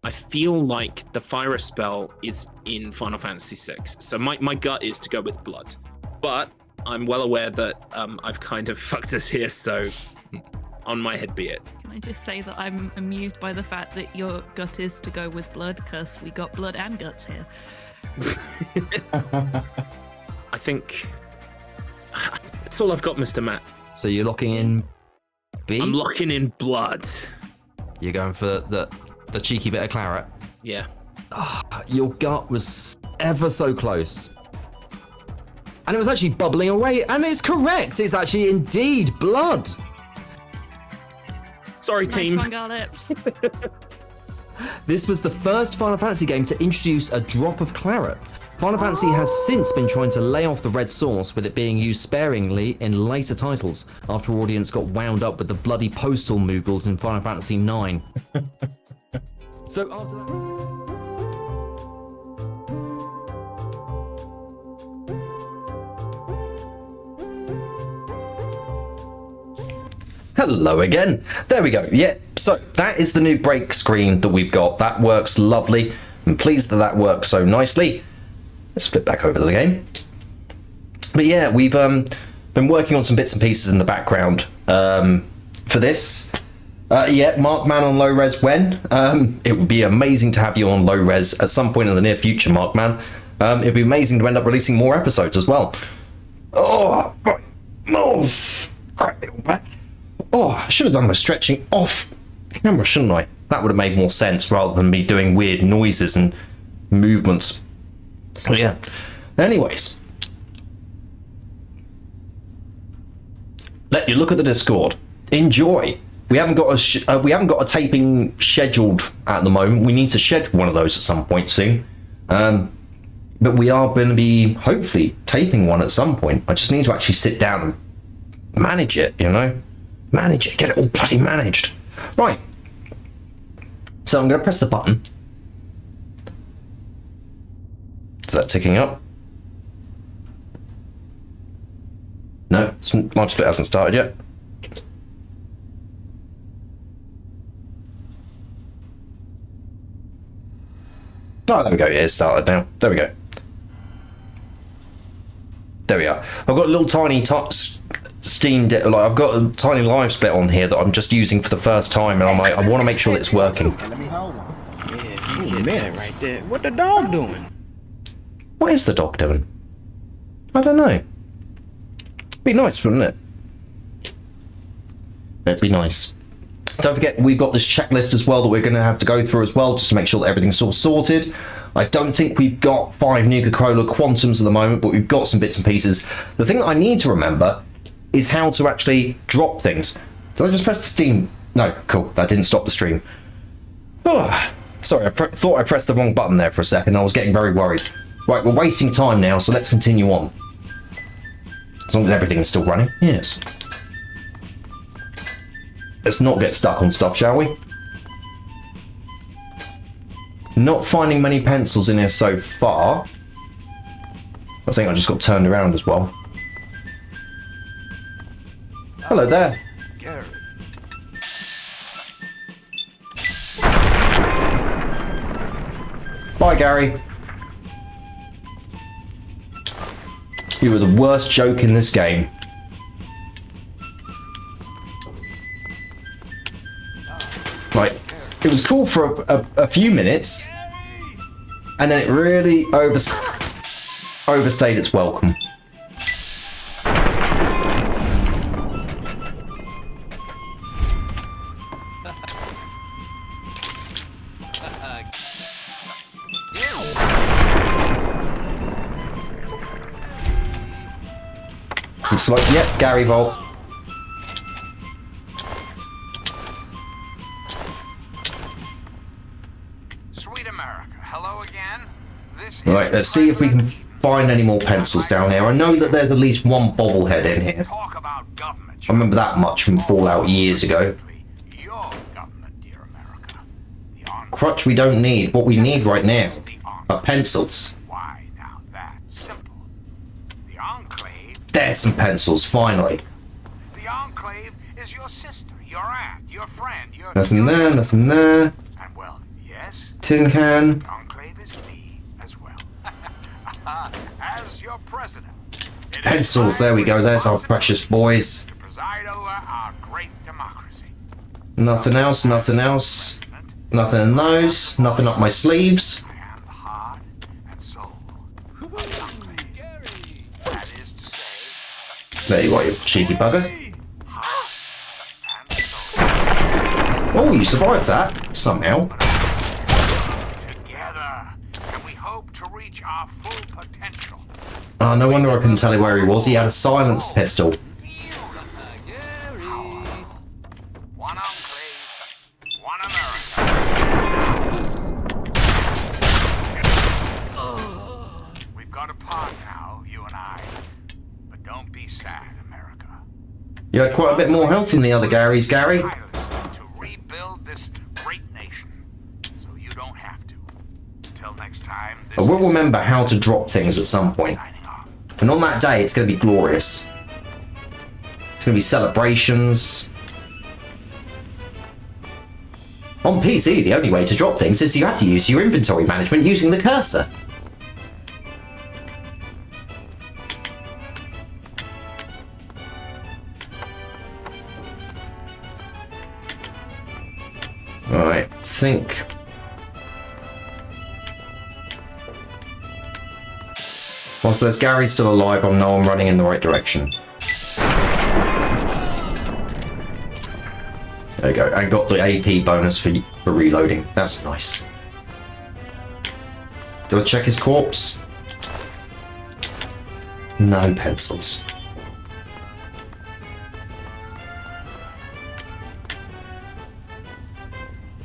E: I feel like the fire spell is in Final Fantasy VI. So my gut is to go with blood. But I'm well aware that I've kind of fucked us here, so on my head be it.
G: Can I just say that I'm amused by the fact that your gut is to go with blood, because we got blood and guts here.
E: I think that's all I've got, Mr. Matt.
A: So you're locking in B?
E: I'm locking in blood.
A: You're going for the cheeky bit of claret?
E: Yeah.
A: Your gut was ever so close. And it was actually bubbling away, and it's correct. It's actually indeed blood.
E: Sorry, team.
G: Nice one, Garlips.
A: This was the first Final Fantasy game to introduce a drop of claret. Final Fantasy has since been trying to lay off the red sauce, with it being used sparingly in later titles, after audience got wound up with the bloody postal moogles in Final Fantasy IX. So after that...
I: Hello again. There we go. Yeah, so that is the new break screen that we've got. That works lovely. I'm pleased that that works so nicely. Let's flip back over to the game. But yeah, we've been working on some bits and pieces in the background for this. Yeah, Markman on low res when? It would be amazing to have you on low res at some point in the near future, Markman. It'd be amazing to end up releasing more episodes as well. Oh, right. Oh, crap, it all back. Oh, I should have done my stretching off camera, shouldn't I? That would have made more sense rather than me doing weird noises and movements. But yeah. Anyways. Let you look at the Discord. Enjoy. We haven't got a taping scheduled at the moment. We need to schedule one of those at some point soon. But we are going to be hopefully taping one at some point. I just need to actually sit down and manage it, you know? Manage it, get it all bloody managed. Right. So I'm going to press the button. Is that ticking up? No, live split hasn't started yet. Oh, there we go. Yeah, it's started now. There we go. There we are. I've got a little tiny Steam, like I've got a tiny live split on here that I'm just using for the first time, and I'm like, I want to make sure that it's working.
Q: Let me hold one. Yeah, man, right there. What the dog doing?
I: What is the dog doing? I don't know. Be nice, wouldn't it? It'd be nice. Don't forget, we've got this checklist as well that we're going to have to go through as well, just to make sure that everything's all sorted. I don't think we've got 5 Nuka-Cola Quantums at the moment, but we've got some bits and pieces. The thing that I need to remember is how to actually drop things. Did I just press the Steam? No, cool, that didn't stop the stream. Oh, sorry, I thought I pressed the wrong button there for a second. I was getting very worried. Right, we're wasting time now, so let's continue on. As long as everything is still running. Yes. Let's not get stuck on stuff, shall we? Not finding many pencils in here so far. I think I just got turned around as well. Hello there.
K: Gary.
I: Bye, Gary. You were the worst joke in this game. Like, it was cool for a few minutes, and then it really overstayed its welcome. It's like, yep, Gary Volt.
M: Sweet America, hello again. This is
I: Right, let's see if we can find any more pencils down here. I know that there's at least one bobblehead in here. I remember that much from Fallout years ago. Crutch we don't need. What we need right now are pencils. There's some pencils, finally.
M: The Enclave is your sister, your aunt, your friend, your...
I: Nothing there, nothing there.
M: And well, yes,
I: Tin can.
M: Enclave is me as well. As your president.
I: Pencils, there we go. There's our precious boys.
M: Preside over our great democracy.
I: Nothing else, nothing else. Nothing in those. Nothing up my sleeves. There you are, you cheeky bugger. Oh, you survived that, somehow. Oh, no wonder I couldn't tell you where he was. He had a silenced pistol.
M: We've got a part now, you and I. But don't be sad, America.
I: You had quite a bit more health than the other Garys, Gary.
M: To rebuild this great nation, so you don't have to. Until next time.
I: I will remember how to drop things at some point. And on that day, it's going to be glorious. It's going to be celebrations. On PC, the only way to drop things is you have to use your inventory management using the cursor. Right, think. Whilst there's Gary still alive, I know I'm running in the right direction. There you go, and got the AP bonus for reloading. That's nice. Did I check his corpse? No pencils.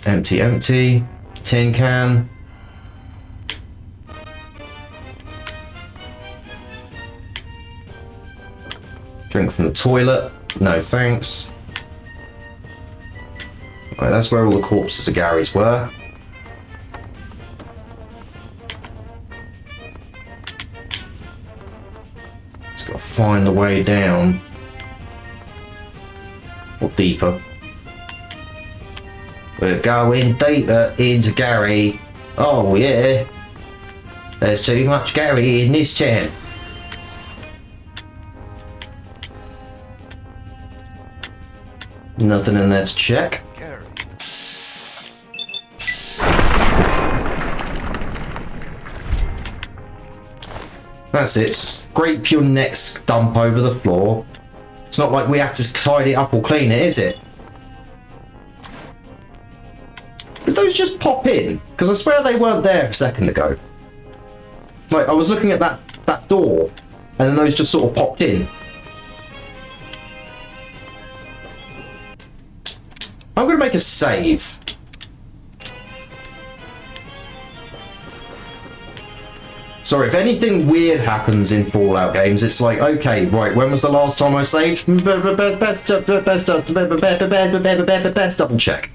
I: Empty, empty. Tin can. Drink from the toilet. No thanks. Right, that's where all the corpses of Gary's were. Just gotta find the way down. Or deeper. We're going deeper into Gary. Oh yeah. There's too much Gary in this chair. Nothing in there to check. That's it. Scrape your next dump over the floor. It's not like we have to tidy it up or clean it, is it? Did those just pop in? Because I swear they weren't there a second ago. Like, I was looking at that door, and then those just sort of popped in. I'm going to make a save. Sorry, if anything weird happens in Fallout games, it's like, okay, right, when was the last time I saved? Best double check.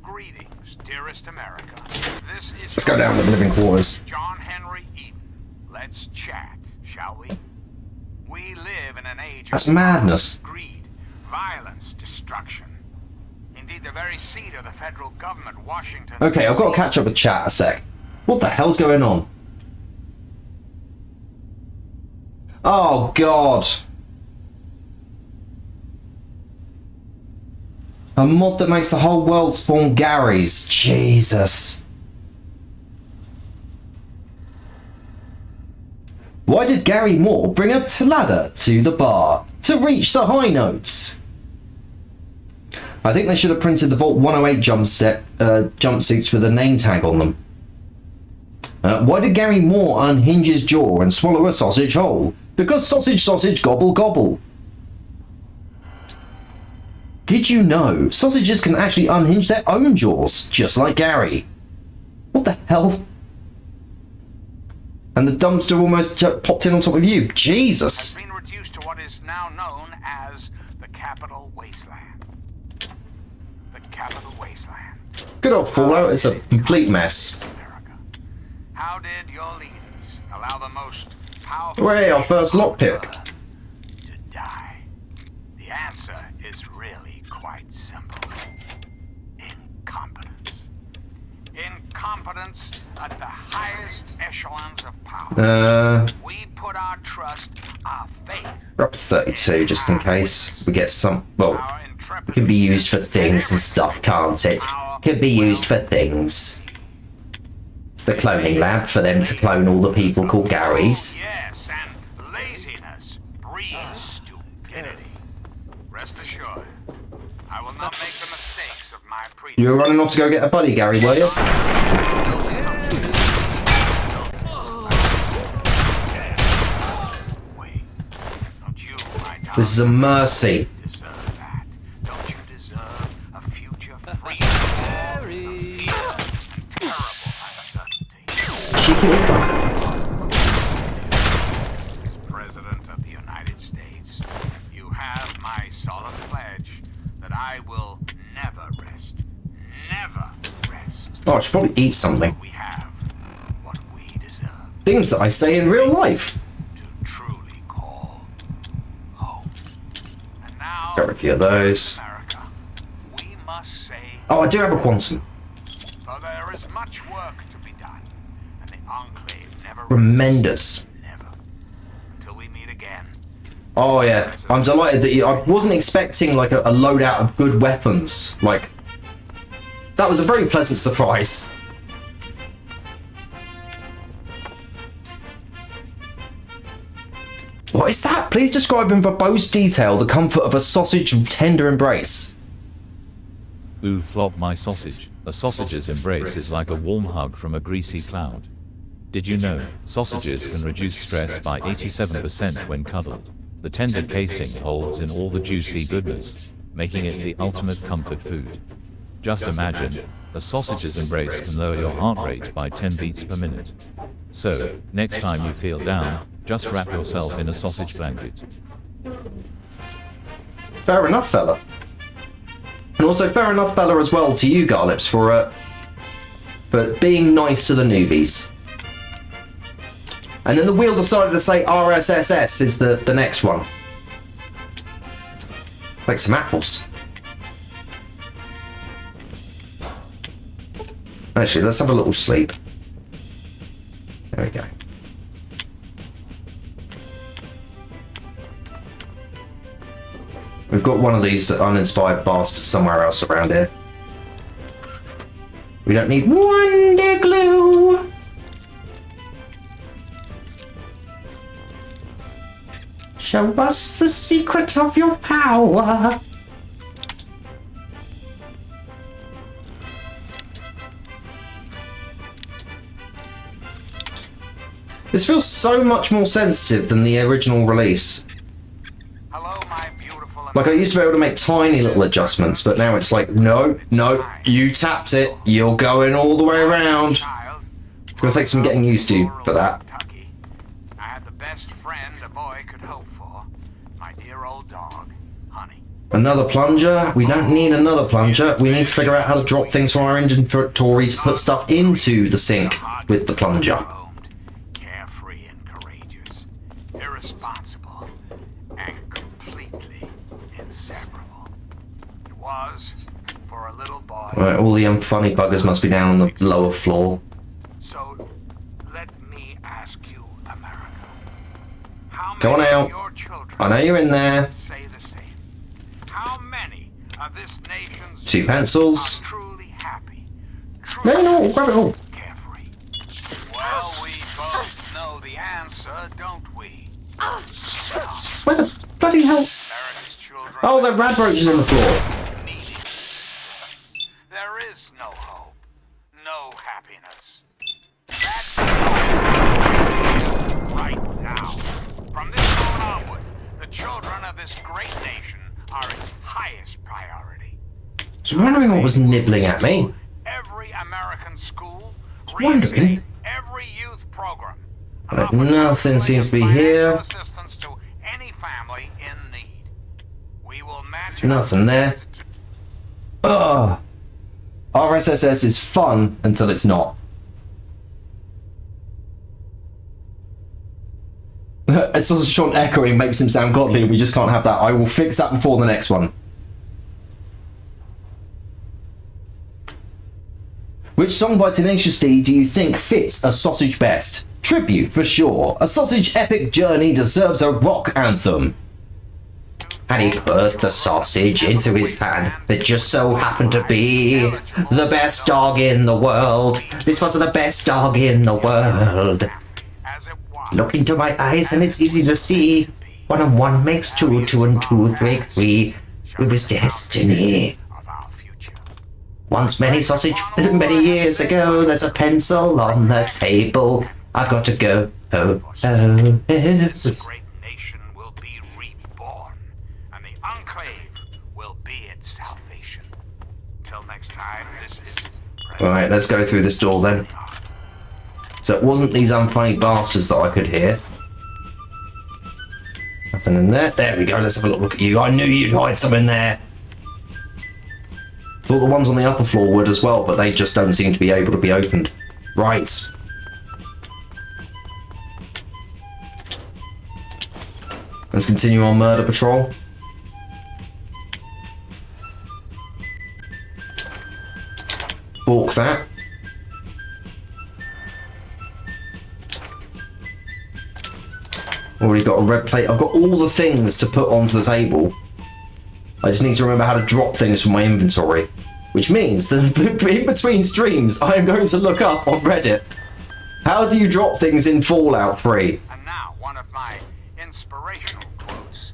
M: Greetings, dearest America. This is
I: Let's go down to the living quarters.
M: John Henry Eden. Let's chat, shall we? We live in an age
I: That's
M: of
I: madness.
M: greed, violence, destruction. Indeed, the very seat of the federal government, Washington.
I: Okay, I've got to catch up with chat a sec. What the hell's going on? Oh, God. A mod that makes the whole world spawn Garys. Jesus. Why did Gary Moore bring a ladder to the bar to reach the high notes? I think they should have printed the Vault 108 jumpsuits with a name tag on them. Why did Gary Moore unhinge his jaw and swallow a sausage whole? Because sausage, gobble, gobble. Did you know sausages can actually unhinge their own jaws, just like Gary? What the hell? And the dumpster almost popped in on top of you. Jesus.
M: Has been reduced to what is now known as the Capital Wasteland. The Capital Wasteland.
I: Good old Fallout is a complete mess.
M: How did your leaders allow the most powerful...
I: Way, our first lockpick.
M: ...to die? The answer is really quite simple. Incompetence. Incompetence at the highest echelons of power. We put our trust, our faith...
I: We're up to 32 just in case we get some... Well, it can be used for things and stuff, can't it? Can be used for things. It's the cloning lab for them to clone all the people called Garys.
M: Yes, and laziness breeds stupidity. Rest assured, I will not make the mistakes of my predecessors.
I: You were running off to go get a buddy, Gary, were you? This is a mercy.
M: Don't you deserve a future free of fear and terrible uncertainty?
I: Cheeky little bugger.
M: As President of the United States, you have my solemn pledge that I will never rest. Never rest.
I: Oh, I should probably eat something.
M: We have what we deserve.
I: Things that I say in real life. Got a few of those. Oh, I do have a quantum.
M: So there is much work to be done, and the Enclave never
I: Tremendous.
M: until we meet again.
I: Oh yeah, I'm delighted that I wasn't expecting like a loadout of good weapons. Like, that was a very pleasant surprise. What is that? Please describe in verbose detail the comfort of a sausage tender embrace.
O: Ooh, flop my sausage. A sausage's embrace is like a warm hug from a greasy cloud. Did you know, sausages can reduce stress by 87% when cuddled? The tender casing holds in all the juicy goodness, making it the ultimate comfort food. Just imagine, a sausage's embrace can lower your heart rate by 10 beats per minute. So, next time you feel down, just wrap yourself in a sausage blanket.
I: Fair enough, fella. And also fair enough, fella, as well to you, Garlips, for being nice to the newbies. And then the wheel decided to say RSSS is the next one. Like some apples. Actually, let's have a little sleep. There we go. We've got one of these uninspired bastards somewhere else around here. We don't need Wonder Glue! Show us the secret of your power! This feels so much more sensitive than the original release. Like, I used to be able to make tiny little adjustments, but now it's like, no, you tapped it, you're going all the way around. It's gonna take some getting used to for that.
M: I had the best friend a boy could hope for. My dear old dog, Honey.
I: Another plunger? We don't need another plunger. We need to figure out how to drop things from our inventory to put stuff into the sink with the plunger.
M: Carefree and courageous, irresponsible, and completely inseparable. It was, for a little boy.
I: Right, all the funny buggers must be down on the lower floor.
M: So ask you, America. How
I: Go on
M: many of
I: out.
M: your children
I: I know you're in there.
M: say the same? How many of this nation's
I: 2
M: youth
I: pencils.
M: are truly happy?
I: No, grab it all.
M: Well, we both know the answer, don't we?
I: Where the bloody hell? Oh, the rad roaches on the floor.
M: There is no hope, no happiness. Right now. From this moment onward, the children of this great nation are its highest priority.
I: I was wondering what was nibbling at me.
M: Every American school,
I: Wondering.
M: every youth program,
I: But nothing seems to be here.
M: assistance to any family in need. We will match
I: Nothing there. Ugh. RSSS is fun until it's not. It's also Sean echoing makes him sound godly. We just can't have that. I will fix that before the next one. Which song by Tenacious D do you think fits a sausage best? Tribute, for sure. A sausage epic journey deserves a rock anthem. And he put the sausage into his hand. It just so happened to be the best dog in the world. This was the best dog in the world. Look into my eyes and it's easy to see. 1 and 1 makes 2, 2 and 2 make 3. It was destiny. Once many sausage, many years ago, there's a pencil on the table. I've got to go. Oh, oh,
M: This great nation will be reborn, and the Enclave will be its salvation. Till next time, this is...
I: Alright, let's go through this door then. So it wasn't these unfunny bastards that I could hear. Nothing in there. There we go, let's have a look at you. I knew you'd hide some in there. Thought the ones on the upper floor would as well, but they just don't seem to be able to be opened. Right. Let's continue our murder patrol. Fork that. Already got a red plate. I've got all the things to put onto the table. I just need to remember how to drop things from my inventory. Which means that in between streams, I am going to look up on Reddit. How do you drop things in Fallout 3?
M: And now, one of my inspirational quotes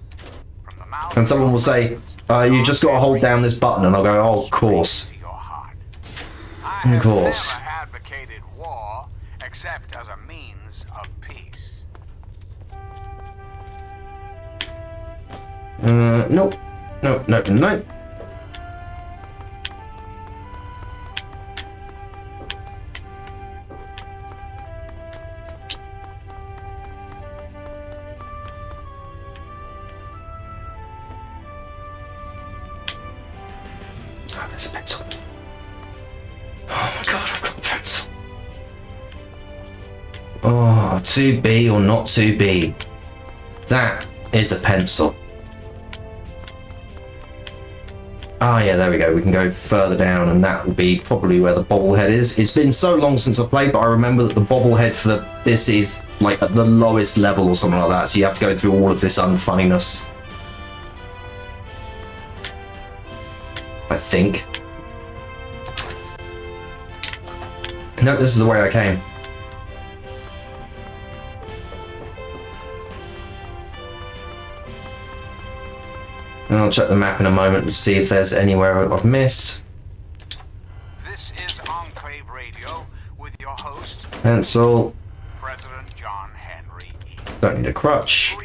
M: from the mouth
I: And someone will say, you just got to hold down this button, and I'll go, oh, of course. Of course.
M: never advocated war except as a means of peace.
I: Nope. Nope, nope, nope. Oh, there's a pencil. Oh my god, I've got a pencil. Oh, 2B or not 2B. That is a pencil. Ah, yeah, there we go. We can go further down, and that will be probably where the bobblehead is. It's been so long since I played, but I remember that the bobblehead for this is like at the lowest level or something like that, so you have to go through all of this unfunniness. I think. No, this is the way I came. And I'll check the map in a moment to see if there's anywhere I've missed.
M: This is Enclave Radio with your host,
I: Pencil.
M: President John Henry E.
I: Don't need a crutch.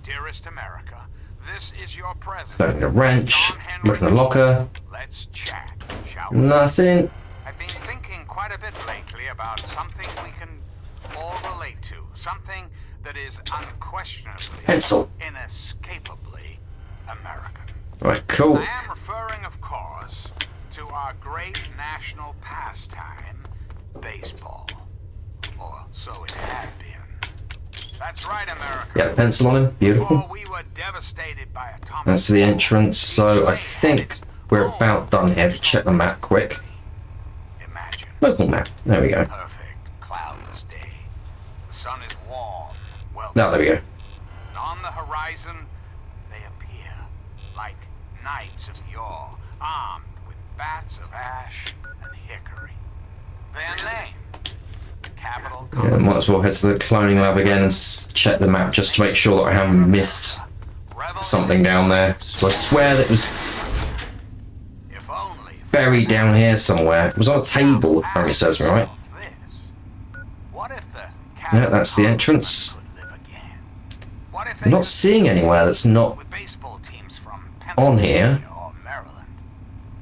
M: Dearest America, this is your president.
I: Don't need a wrench. Look in the locker.
M: Let's chat, shall we?
I: Nothing.
M: I've been thinking quite a bit lately about something we can all relate to. Something that is unquestionably,
I: Pencil.
M: inescapably American.
I: Right, cool.
M: I am referring, of course, to our great national pastime, baseball. Or so it had been. That's right, America.
I: Yeah, pencil on him. Beautiful.
M: We were devastated by atomic
I: That's to the entrance, so I think we're about done here. Check the map quick. Local map. There we go.
M: sun is warm. Well,
I: Now there we go.
M: and on the horizon, they appear like knights of yore, armed with bats of ash and hickory. Their name, the capital.
I: Yeah, might as well head to the cloning lab again and check the map just to make sure that I haven't missed something down there. So I swear that it was buried down here somewhere. It was on a table, apparently says me, right? Yeah, that's the entrance. I'm not seeing anywhere that's not on here.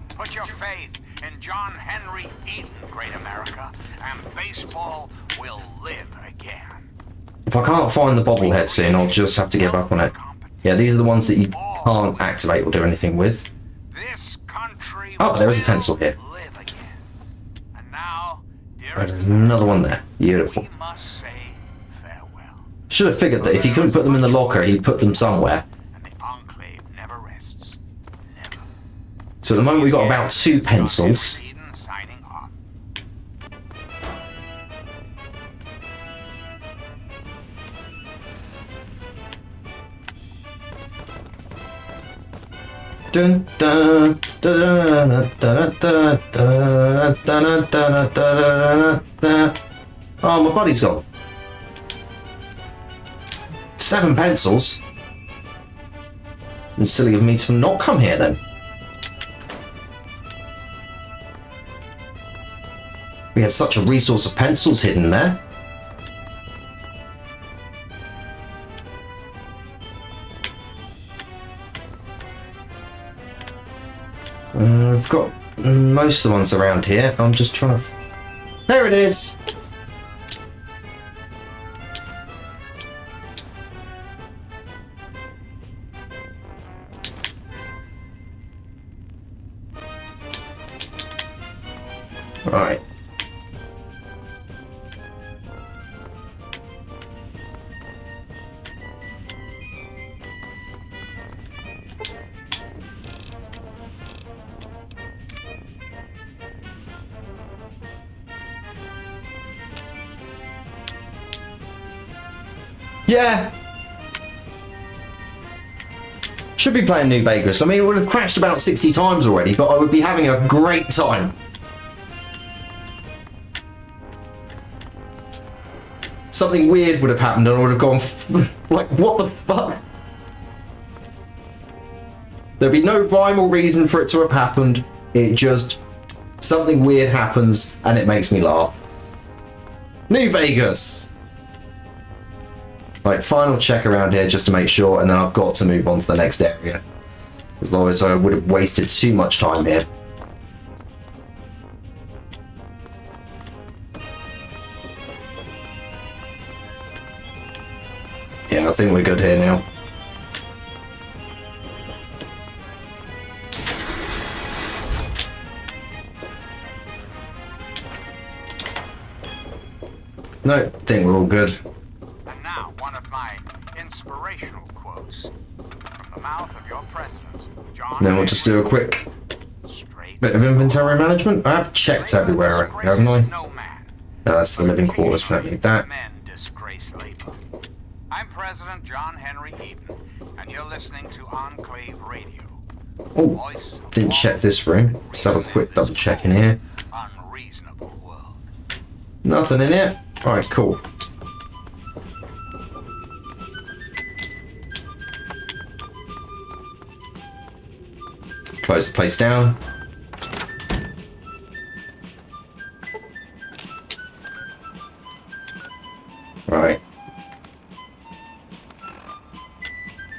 M: Put your faith in John Henry Eden, Great America, and baseball will live again.
I: If I can't find the bobblehead soon, I'll just have to give up on it. Yeah, these are the ones that you can't activate or do anything with. Oh, there is a pencil here. Right, another one there. Beautiful. Should have figured that if he couldn't put them in the locker, he'd put them somewhere. So at the moment we've got about 2 pencils. Dun, dun, dun, dun, dun, dun, dun, dun, dun, dun, dun. Oh, my body's gone. 7 pencils? It's silly of me to not come here then. We had such a resource of pencils hidden there. I've got most of the ones around here. I'm just trying to... There it is! Right. Yeah. Should be playing New Vegas. I mean, it would have crashed about 60 times already, but I would be having a great time. Something weird would have happened and I would have gone, like, what the fuck? There'd be no rhyme or reason for it to have happened. It just, something weird happens and it makes me laugh. New Vegas! Right, final check around here just to make sure, and then I've got to move on to the next area. As long as I would have wasted too much time here. Yeah, I think we're good here now. No, I think we're all good.
M: And now, one of my inspirational quotes from the mouth of your president, John.
I: Then we'll just do a quick bit of inventory management. I have checked everywhere, haven't I? No, that's the living quarters. We don't need that.
M: I'm President John Henry Eden, and you're listening to Enclave Radio.
I: Oh, didn't check this room. Let's have a quick double check in here. Nothing in here. Alright, cool. Close the place down. Right.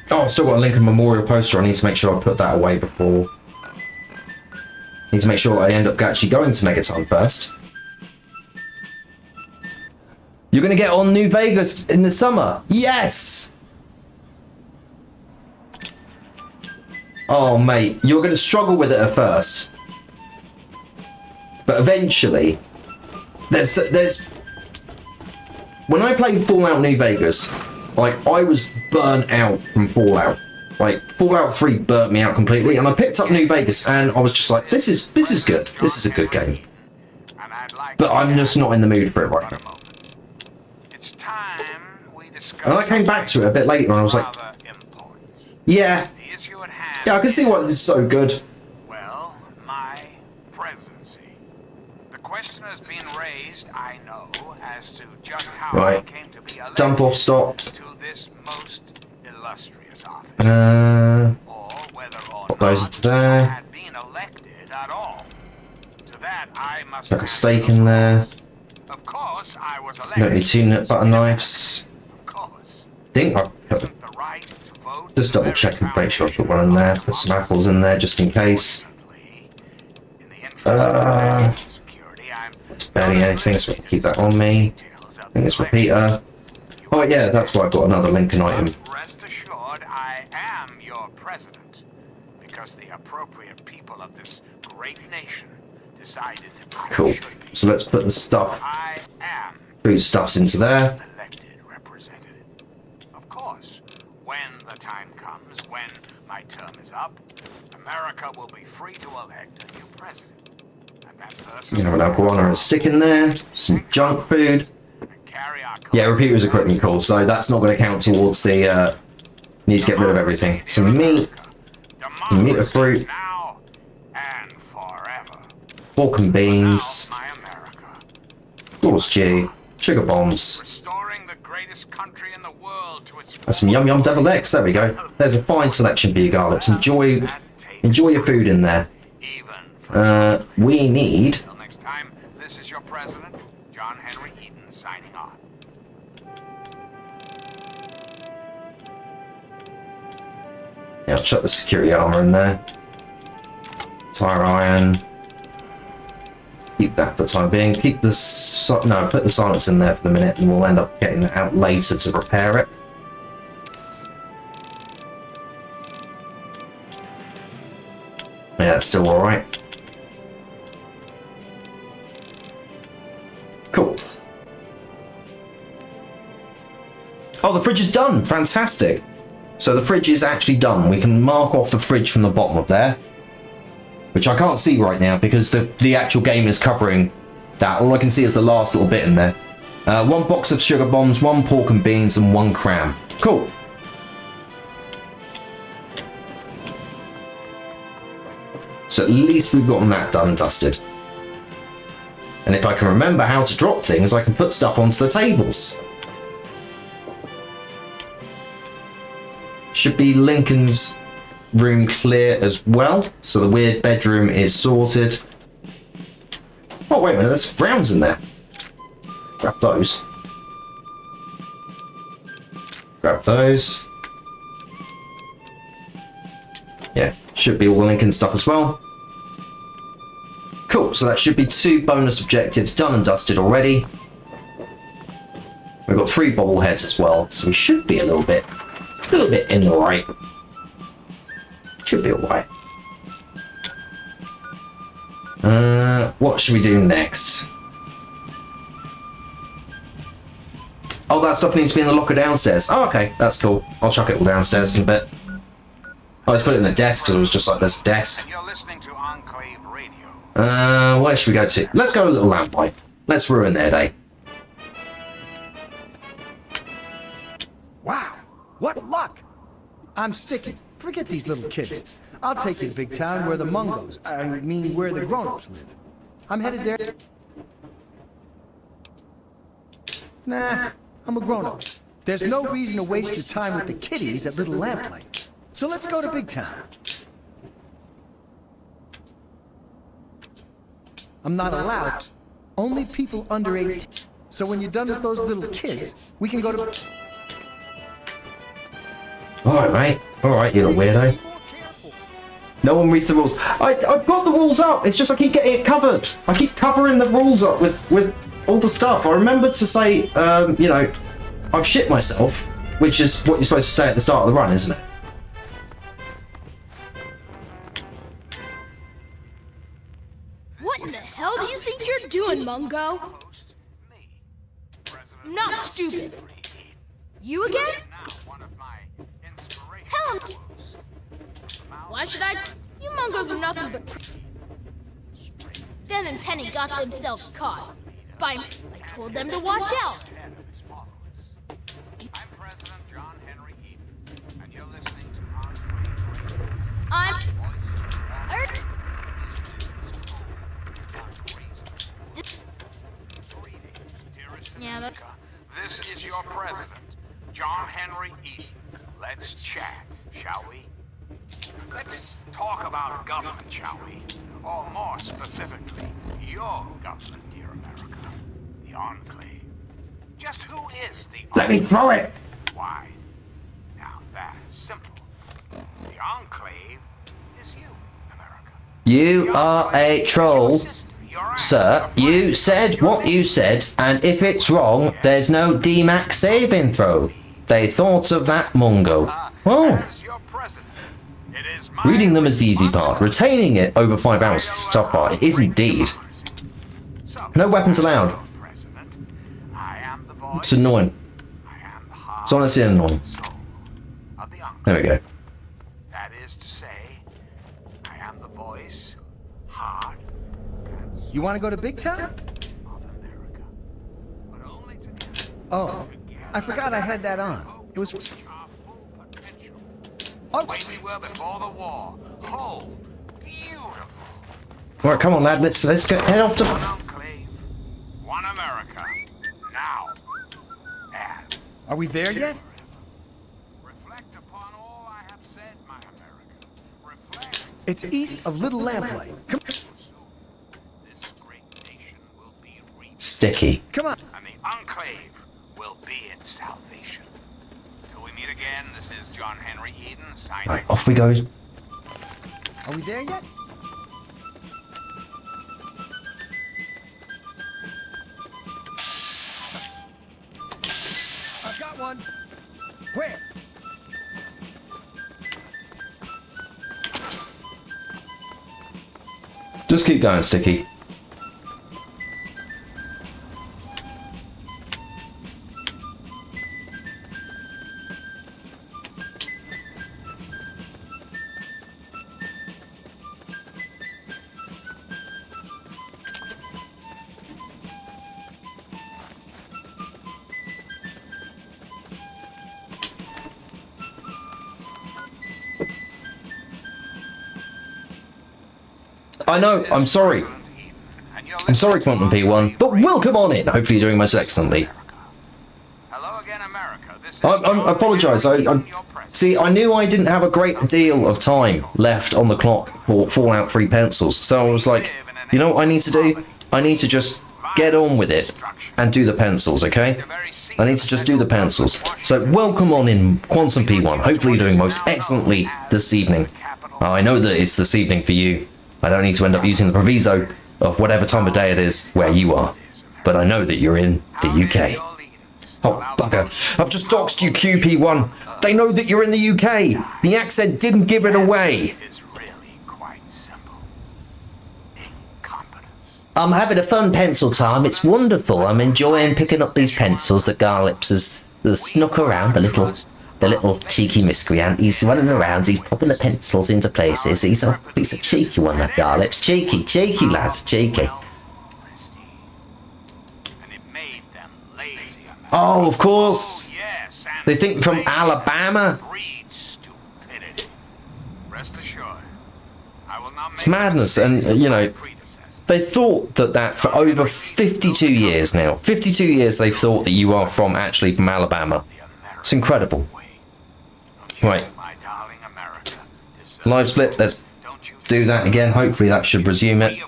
I: Oh, I've still got a Lincoln Memorial poster. I need to make sure I put that away before. Need to make sure I end up actually going to Megaton first. You're going to get on New Vegas in the summer? Yes! Oh, mate, you're going to struggle with it at first. But eventually, there's... When I played Fallout New Vegas, like, I was burnt out from Fallout. Like, Fallout 3 burnt me out completely, and I picked up New Vegas, and I was just like, this is good. This is a good game. But I'm just not in the mood for it right now.
M: time, we discussed
I: And I came back to it a bit later and I was like, yeah. Yeah, I can see why this is so good.
M: well, my presidency. The question has been raised, I know, as to just how I
I: Right.
M: came to be elected
I: Dump off stop.
M: to this most illustrious office,
I: Put those into there.
M: been elected at all. To that, I must
I: Chuck a steak in there.
M: Of course, I was
I: Don't need
M: elected.
I: 2 nut butter knives. I think I put, just double check and make sure I put one in there. Put some apples in there just in case. It's barely anything, so I can keep that on me. I think it's repeater. Oh yeah, that's why I've got another Lincoln item.
M: Rest assured, I am your president, because the appropriate people of this great nation decided I
I: Cool.
M: should be.
I: So let's put the stuff,
M: I am
I: food stuffs into there.
M: elected representative. Of course, when the time comes, when my term is up, America will be free to elect a new president. And that person
I: You know, an iguana and a stick in there. Some junk food. Yeah, repeaters are pretty cool, so that's not going to count towards the, need to get rid of everything. Some meat. Some meat of fruit. Pork and beans. Sauce G. Sugar bombs. And some yum yum deviled eggs. There we go. There's a fine selection for you, Garlips. Enjoy your food in there. We need...
M: next time, this is your president, John Henry Eaton, signing off.
I: Yeah, I'll chuck the security armor in there. Tire iron. Keep that for the time being. Keep the... No, put the silence in there for the minute and we'll end up getting it out later to repair it. Yeah, it's still alright. Cool. Oh, the fridge is done! Fantastic! So the fridge is actually done. We can mark off the fridge from the bottom of there. Which I can't see right now because the actual game is covering that. All I can see is the last little bit in there. 1 box of sugar bombs, 1 pork and beans, and 1 cram. Cool. So at least we've gotten that done and dusted. And if I can remember how to drop things, I can put stuff onto the tables. Should be Lincoln's room clear as well. So the weird bedroom is sorted. Oh, wait a minute, there's rounds in there. Grab those. Grab those. Yeah, should be all the Lincoln stuff as well. Cool, so that should be 2 bonus objectives done and dusted already. We've got 3 bobbleheads as well, so we should be a little bit in the right. Should be alright. What should we do next? Oh, that stuff needs to be in the locker downstairs. Oh, okay, that's cool. I'll chuck it all downstairs in a bit. I just put it in the desk because it was just like this desk.
M: You're listening to Enclave Radio.
I: Where should we go to? Let's go to Little Lamplight. Let's ruin their day.
R: Wow, what luck! I'm sticky. Forget these little kids. I'll take you to big town where the Mungos, I mean where the grown-ups live. I'm headed there. Nah, I'm a grown-up. There's no reason to waste your time with the kiddies at Little Lamplight. So let's go to big town. I'm not allowed. Only people under 18. So when you're done with those little kids, we can go to...
I: Alright, mate. Alright, you little weirdo. No one reads the rules. I've got the rules up. It's just I keep getting it covered. I keep covering the rules up with all the stuff. I remembered to say, you know, I've shit myself, which is what you're supposed to say at the start of the run, isn't it?
N: What in the hell do you think you're doing, Mungo? I'm not stupid. You again? Hell, why should I? You Mungos are nothing but. Them and Penny got themselves caught. I told them to watch out.
M: President, John Henry Eden. Let's chat, shall we? Let's talk about government, shall we? Or more specifically, your government, dear America. The Enclave. Just who is the
I: Let me throw it!
M: Why? Now that's simple. The Enclave is you, America.
I: You are a troll. Sir, you said what you said, and if it's wrong, there's no DMAX saving throw. They thought of that, Mungo. Oh. Reading them is the easy part. Retaining it over 5 hours is the tough part. It is indeed. No weapons allowed. It's annoying. It's honestly annoying. There we go.
M: That is to say, I am the voice, heart.
R: You want to go to Big Town? Oh, I forgot I had that on. It was...
M: Oh. Way we were before the war. Oh, beautiful.
I: Alright, come on, lad. Let's get head off to...
M: One America. Now.
R: Are we there yet? It's east of Little Lamplight. Come
I: Sticky.
R: Come on.
M: And the Enclave will be its salvation. Till we meet again, this is John Henry Eden signing.
I: Right, off we go.
R: Are we there yet? I've got one. Where?
I: Just keep going, Sticky. I know, I'm sorry. I'm sorry, Quantum P1, but welcome on in. Hopefully you're doing most excellently. I apologise. See, I knew I didn't have a great deal of time left on the clock for Fallout 3 pencils, so I was like, you know what I need to do? I need to just get on with it and do the pencils, okay? I need to just do the pencils. So welcome on in, Quantum P1. Hopefully you're doing most excellently this evening. I know that it's this evening for you. I don't need to end up using the proviso of whatever time of day it is where you are. But I know that you're in the UK. Oh, bugger. I've just doxed you, QP1. They know that you're in the UK. The accent didn't give it away. I'm having a fun pencil time. It's wonderful. I'm enjoying picking up these pencils that Garlips has snuck around. The little cheeky miscreant. He's running around. He's popping the pencils into places. He's a cheeky one, that Garlips. Cheeky, lads. Cheeky. Oh, of course. They think from Alabama. It's madness, and you know, they thought that for over 52 years now. 52 years they've thought that you are actually from Alabama. It's incredible. Right. Live split. Let's do that again. Hopefully that should resume it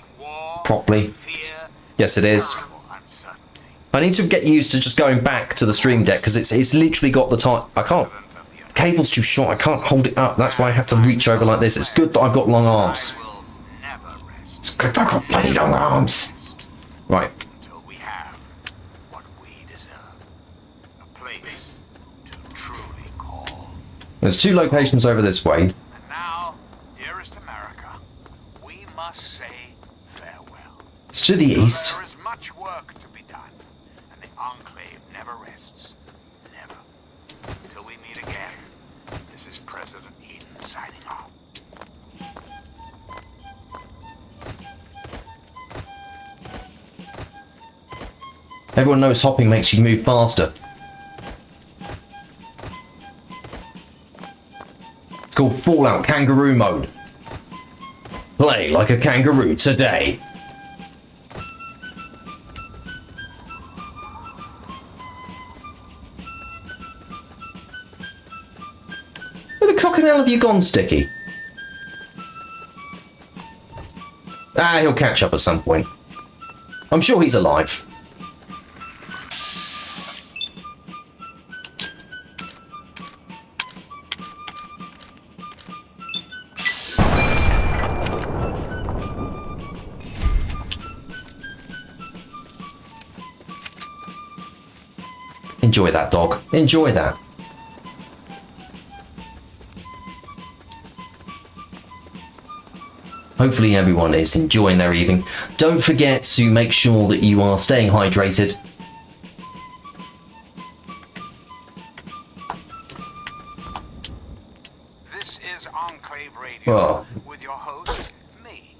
I: properly. Yes, it is. I need to get used to just going back to the stream deck because it's literally got the time. I can't. The cable's too short. I can't hold it up. That's why I have to reach over like this. It's good that I've got long arms. It's good that I've got bloody long arms. Right. There's 2 locations over this way.
M: And now, dearest America, we must say farewell.
I: It's to the east.
M: There is much work to be done, and the Enclave never rests. Never. Until we meet again, this is President Eden signing off.
I: Everyone knows hopping makes you move faster. It's called Fallout Kangaroo Mode. Play like a kangaroo today. the cock and hell have you gone, Sticky? Ah, he'll catch up at some point. I'm sure he's alive. Enjoy that, dog. Enjoy that. Hopefully everyone is enjoying their evening. Don't forget to make sure that you are staying hydrated.
M: This is Enclave Radio
I: Oh.
M: with your host, me,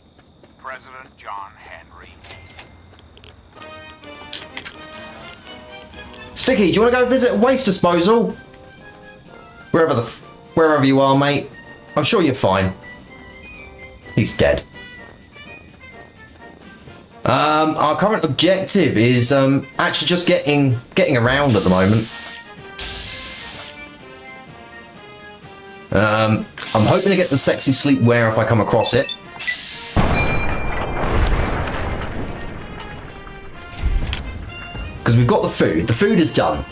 M: President John Henry.
I: Sticky, do you want to go visit a waste disposal? Wherever you are, mate. I'm sure you're fine. He's dead. Our current objective is actually just getting around at the moment. I'm hoping to get the sexy sleepwear if I come across it. Because we've got the food. The food is done.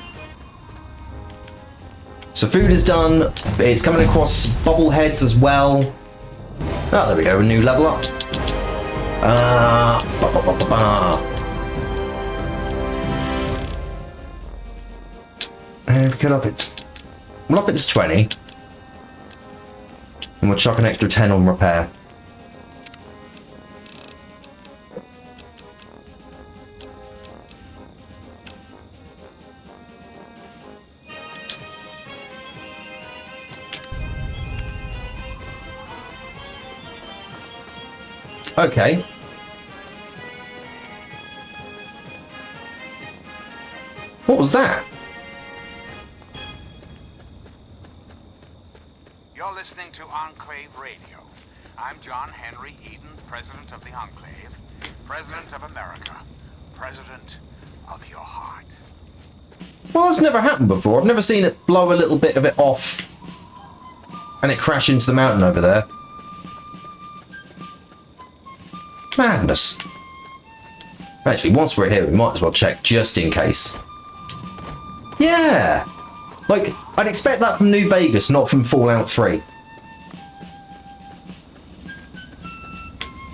I: So food is done. It's coming across bubble heads as well. Oh, there we go. A new level up. And we could up it. We'll up it to 20. And we'll chuck an extra 10 on repair. Okay. What was that?
M: You're listening to Enclave Radio. I'm John Henry Eden, President of the Enclave, President of America, President of your heart.
I: Well, that's never happened before. I've never seen it blow a little bit of it off and it crash into the mountain over there. Madness. Actually, once we're here, we might as well check just in case. Yeah! Like, I'd expect that from New Vegas, not from Fallout 3.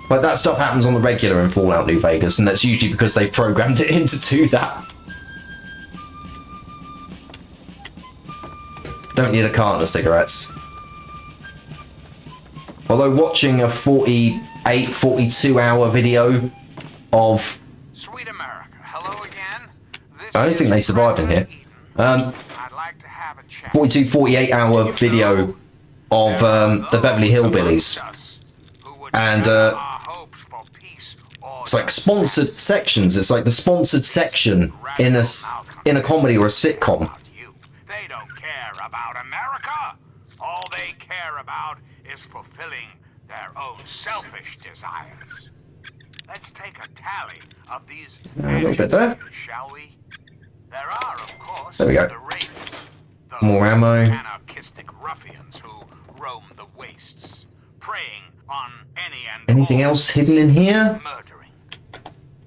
I: Like, that stuff happens on the regular in Fallout New Vegas, and that's usually because they programmed it in to do that. Don't need a carton of cigarettes. Although watching a 48, 42-hour video of...
M: Sweet America, hello again.
I: I don't think they survived in here. 42, 48-hour video of the Beverly Hillbillies. And it's like sponsored sections. It's like the sponsored section in a comedy or a sitcom.
M: They don't care about America. All they care about is fulfilling their own selfish desires. Let's take a tally of these
I: A little bit there.
M: shall we? There are, of course,
I: There we go.
M: the Ravens, those
I: More ammo.
M: anarchistic ruffians who roam the wastes, preying on any and
I: Anything else hidden in here?
M: murdering.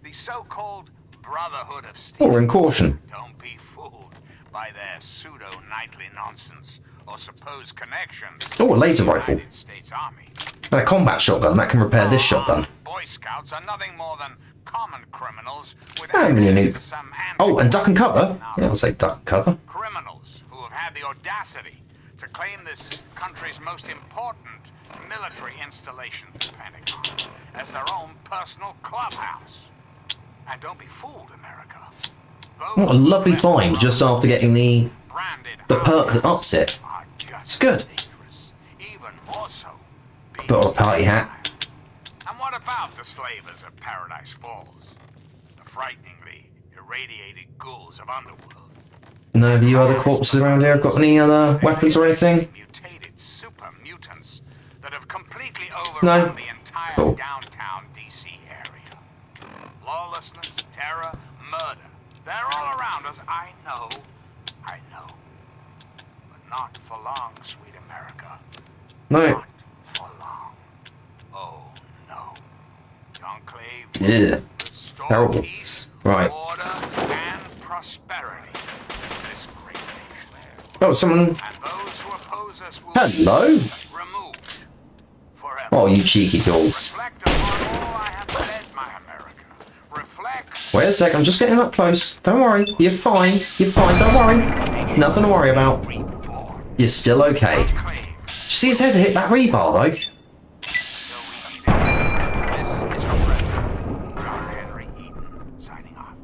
M: The so-called Brotherhood of Steel.
I: Oh, we're in caution.
M: Don't be fooled by their pseudo-nightly nonsense or supposed connections.
I: Oh, a laser rifle.
M: States Army.
I: And a combat shotgun. That can repair this shotgun.
M: Boy Scouts are nothing more than common criminals with
I: Ammunition.
M: access to some
I: Oh, and duck and cover. Yeah, I'll say duck and cover.
M: criminals who have had the audacity to claim this country's most important military installation, the Pentagon, as their own personal clubhouse. And don't be fooled, America.
I: What a lovely find just after getting the perk that ups it. It's good.
M: Even more so.
I: Put on a party hat.
M: And what about the slavers of Paradise Falls? The frighteningly irradiated ghouls of Underworld.
I: None of you other corpses around here got any other weapons or anything?
M: Mutated super mutants that have completely
I: No.
M: overrun the entire
I: Cool.
M: downtown DC area. Lawlessness, terror, murder. They're all around us. I know. But not for long, sweet America. America.
I: No.
M: Oh no. The Enclave
I: Yeah.
M: restore
I: Terrible.
M: peace,
I: Right.
M: order, and prosperity to this great nation.
I: Oh, someone.
M: And those who oppose us will
I: Hello.
M: be removed forever.
I: Oh, you cheeky dolls.
M: Reflect upon all I have said, my America. Reflect.
I: Wait a sec, I'm just getting up close. Don't worry. You're fine. You're fine. Don't worry. Nothing to worry about. You're still okay. Did you see his head hit that rebar, though?
M: This is your president, John Henry Eden, signing off.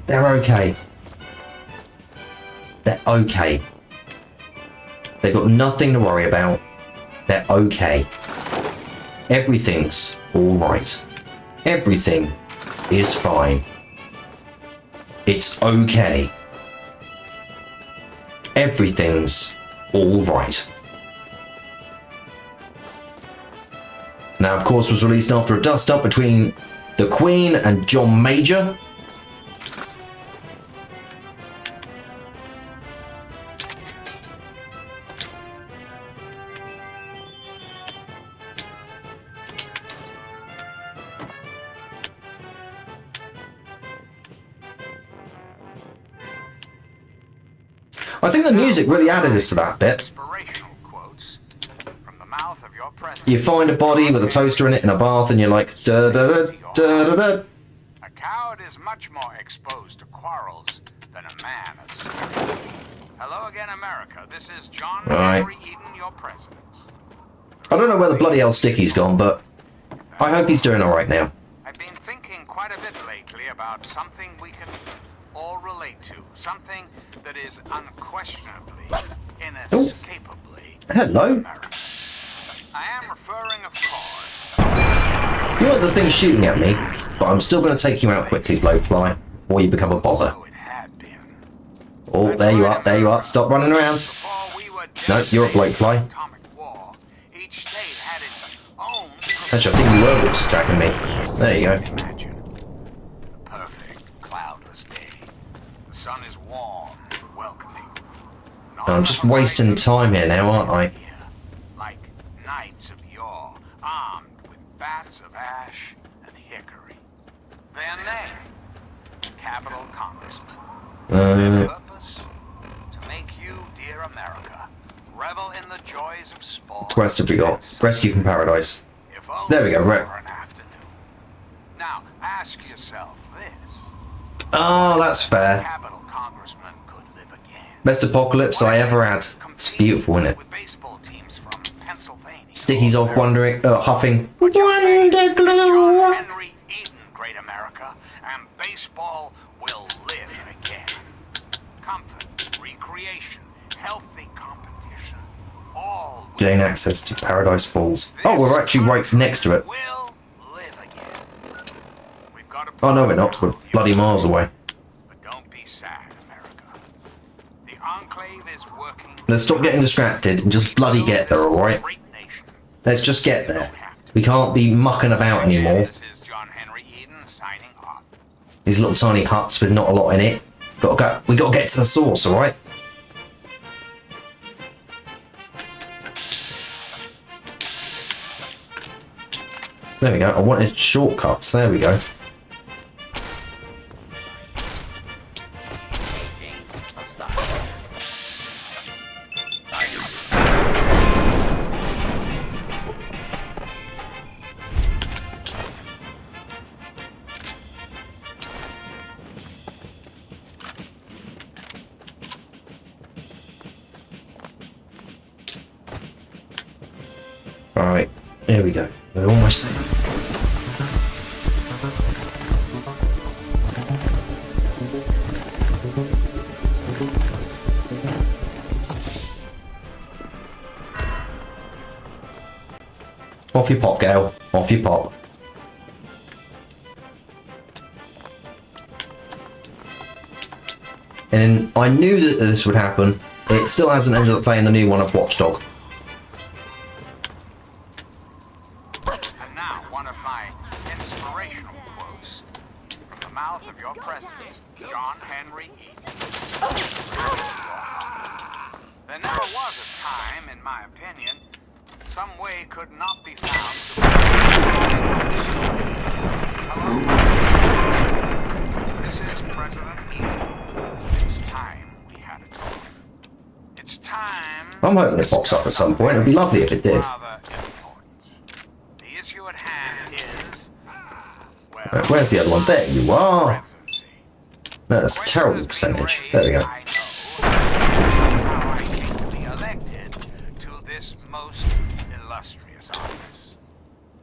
I: They're okay. They're okay. They've got nothing to worry about. They're okay. Everything's alright. Everything is fine. It's okay. Everything's alright. Now, of course, was released after a dust-up between the Queen and John Major. I think the music really added us to that bit. You find a body with a toaster in it in a bath and you're like, da da da da da da.
M: A coward is much more exposed to quarrels than a man of spirit. Hello again, America. This is John Henry Eden, your president.
I: I don't know where the bloody hell Sticky's gone, but I hope he's doing alright now.
M: I've been thinking quite a bit lately about something we can all relate to. Something that is unquestionably, inescapably
I: Hello.
M: American. I am referring, of course.
I: You are the thing shooting at me, but I'm still going to take you out quickly, Blowfly, or you become a bother. Oh, there you are, there you are. Stop running around. No, you're a Blowfly. Actually, I think you were what's attacking me. There you go.
M: The sun is warm, welcoming.
I: I'm just wasting time here now, aren't I?
M: Like knights of yore, armed with bats of ash and hickory. Their name, Capital Congressman. Their purpose, to make you, dear America, revel in the joys of sport.
I: What quest have we got? Rescue from Paradise. There we go, right.
M: Now, ask yourself this.
I: Oh, that's fair.
M: Capital Congressman could live again.
I: Best apocalypse I ever had. It's beautiful, isn't it? Sticky's off wondering, huffing. Wonder glue.
M: Henry Eden, great America, and baseball will live again. Comfort, recreation, healthy competition, all will
I: Gain access to Paradise Falls. Oh, we're actually right next to it.
M: live again. We've got
I: Oh no, we're not. We're bloody miles away.
M: But don't be sad, America. The Enclave is working.
I: Let's stop getting distracted and just bloody get there, alright? Let's just get there. We can't be mucking about anymore.
M: This is John Henry Eden signing off.
I: These little tiny huts with not a lot in it. We gotta get to the source, alright? There we go. I wanted shortcuts. There we go. Alright, here we go. We're almost there. Off you pop, Gale. Off you pop. And I knew that this would happen. It still hasn't ended up playing the new one of Watchdog.
M: And now, one of my inspirational quotes. the mouth of your president, John Henry Eaton. There never was a time, in my opinion, some way could not be found to... Hello? This is President Eaton. It's time we had a talk. It's time...
I: I'm hoping it pops up at some point. It'd be lovely if it did.
M: The issue at hand is...
I: Right, where's the other one? There you are. No, that's a terrible percentage. There we go.
M: Most illustrious office,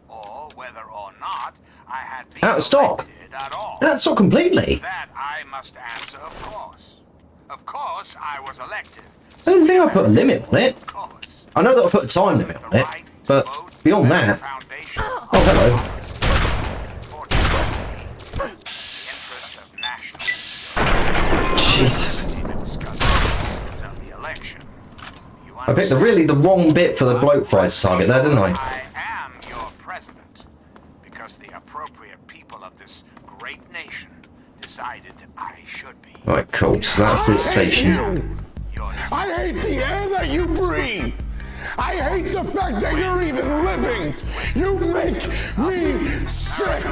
M: or whether or not I had been
I: Out of stock.
M: at all.
I: Out of stock completely.
M: That I must answer, of course. Of course, I was elected.
I: I don't think I put a limit on it. I know that I put a time limit on it, but beyond that. Oh, hello. Jesus. I picked the wrong bit for the bloat fries target there, didn't I?
M: I am your president because the appropriate people of this great nation decided I should be.
I: Right, cool. So that's this station.
S: I hate the air that you breathe. I hate the fact that you're even living. You make me sick.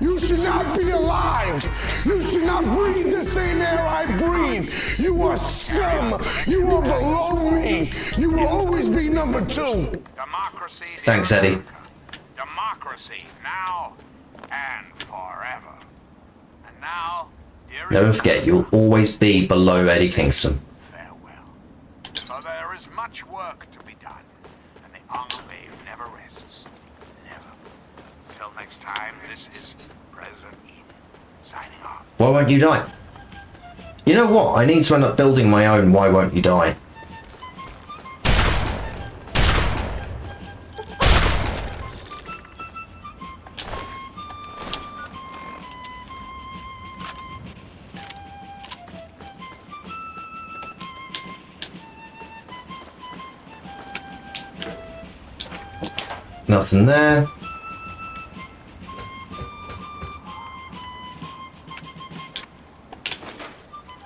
S: You should not be alive. You should not breathe the same air I breathe. You are scum. You are below me. You will always be number 2.
M: Democracy.
I: Thanks, Eddie.
M: Democracy now and forever. And now,
I: Never forget, you'll always be below Eddie Kingston.
M: so there is much work to be done, and the enclave never rests. Never. Until next time, this is President Eaton signing off.
I: Why won't you die? You know what? I need to end up building my own Why Won't You Die. Nothing there.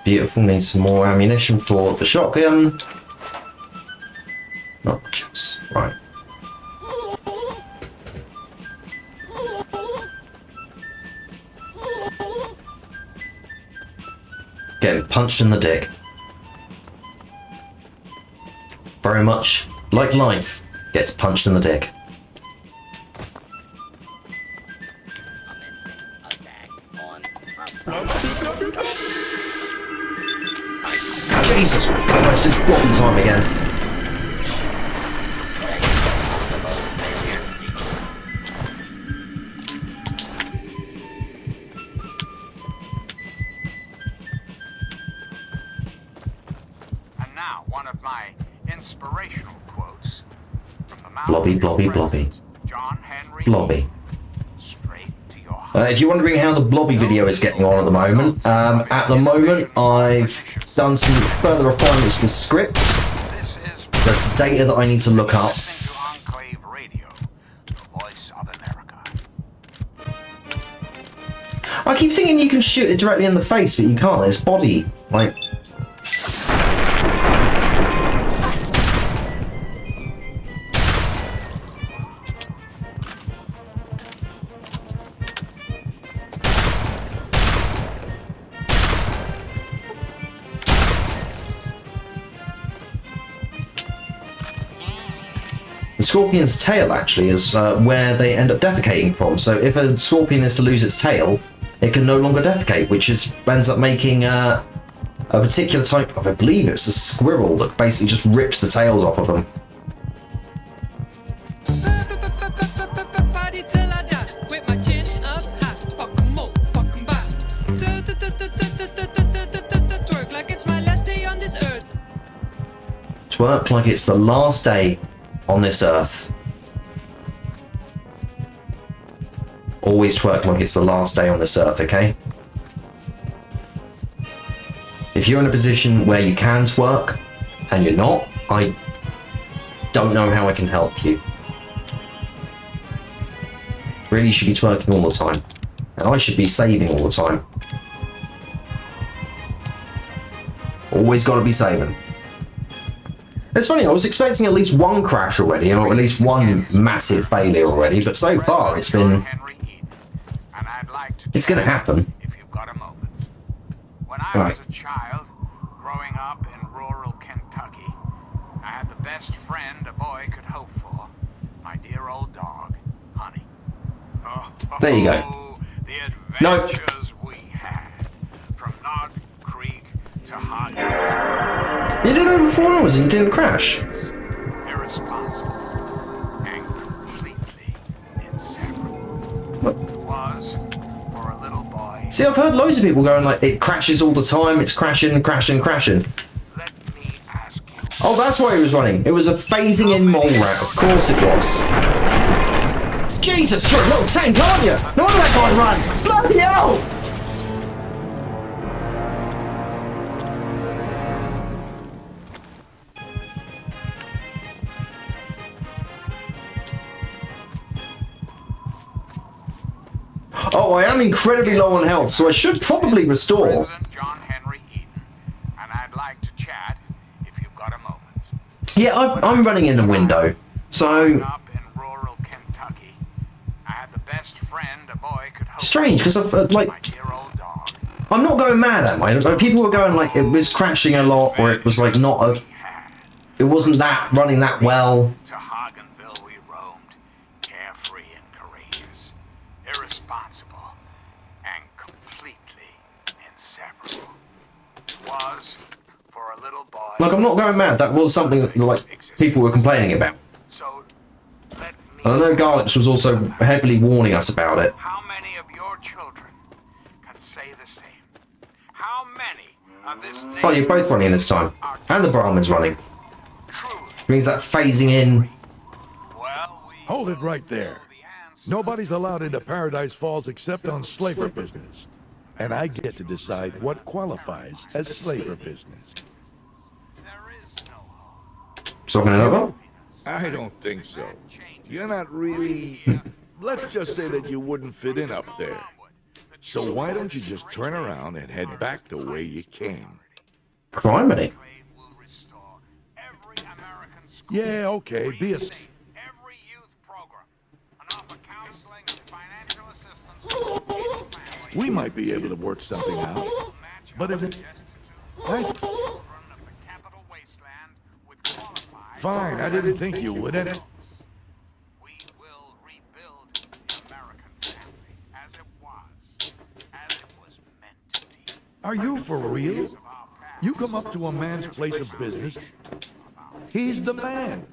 I: Beautiful, need some more ammunition for the shotgun. Not much else. Right. Getting punched in the dick. Very much like life, gets punched in the dick. Jesus, almost just floppy time again.
M: And now, one of my inspirational quotes from the mouth
I: Blobby,
M: of
I: blobby,
M: your
I: blobby.
M: president, John Henry
I: Blobby.
M: Straight to your heart.
I: If you're wondering how the Blobby video is getting on at the moment, I've done some further refinements to the script. There's some data that I need to look up. I keep thinking you can shoot it directly in the face, but you can't. There's body, like... The scorpion's tail, actually, is where they end up defecating from. So if a scorpion is to lose its tail, it can no longer defecate, which ends up making a particular type of, I believe it's a squirrel, that basically just rips the tails off of them. Twerk like it's the last day on this earth. Always twerk like it's the last day on this earth, okay? If you're in a position where you can twerk, and you're not, I don't know how I can help you. Really, you should be twerking all the time. And I should be saving all the time. Always got to be saving. It's funny, I was expecting at least one crash already, or at least one massive failure already, but so far it's been... It's gonna happen.
M: When I was a child, growing up in rural Kentucky, I had the best friend a boy could hope for. My dear old dog, Honey.
I: There you go.
M: The adventures we had. From Nod Creek to Hog.
I: You did over 4 hours and you didn't crash.
M: Irresponsible and completely inseparable. Was for a little boy.
I: See, I've heard loads of people going like, it crashes all the time, it's crashing, crashing, crashing. Oh, that's why he was running. It was a phasing in mole rat. Of course it was. Jesus, you're a little tank, aren't you? No wonder that guy ran. Bloody hell! Oh, I am incredibly low on health, so I should probably restore. Yeah, I'm running in the window, so... Strange, because I've, like... I'm not going mad, am I? Like, people were going, like, it was crashing a lot, or it was, like, not a... It wasn't that, running that well. Like, I'm not going mad. That was something that, like, people were complaining about. And I know Garlics was also heavily warning us about it.
M: How many of your children can say the same? How many of this
I: Oh, you're both running this time. And the Brahmin's running. Which means that phasing in...
T: Hold it right there. Nobody's allowed into Paradise Falls except on slaver business. And I get to decide what qualifies as slaver business.
I: Talking another?
T: I don't think so. You're not really... Let's just say that you wouldn't fit in up there. So why don't you just turn around and head back the way you came?
I: Criminy.
T: Yeah, okay, be a... We might be able to work something out. But if... Fine, I didn't think you would. Are you for real? You come up to a man's place of business. He's the man.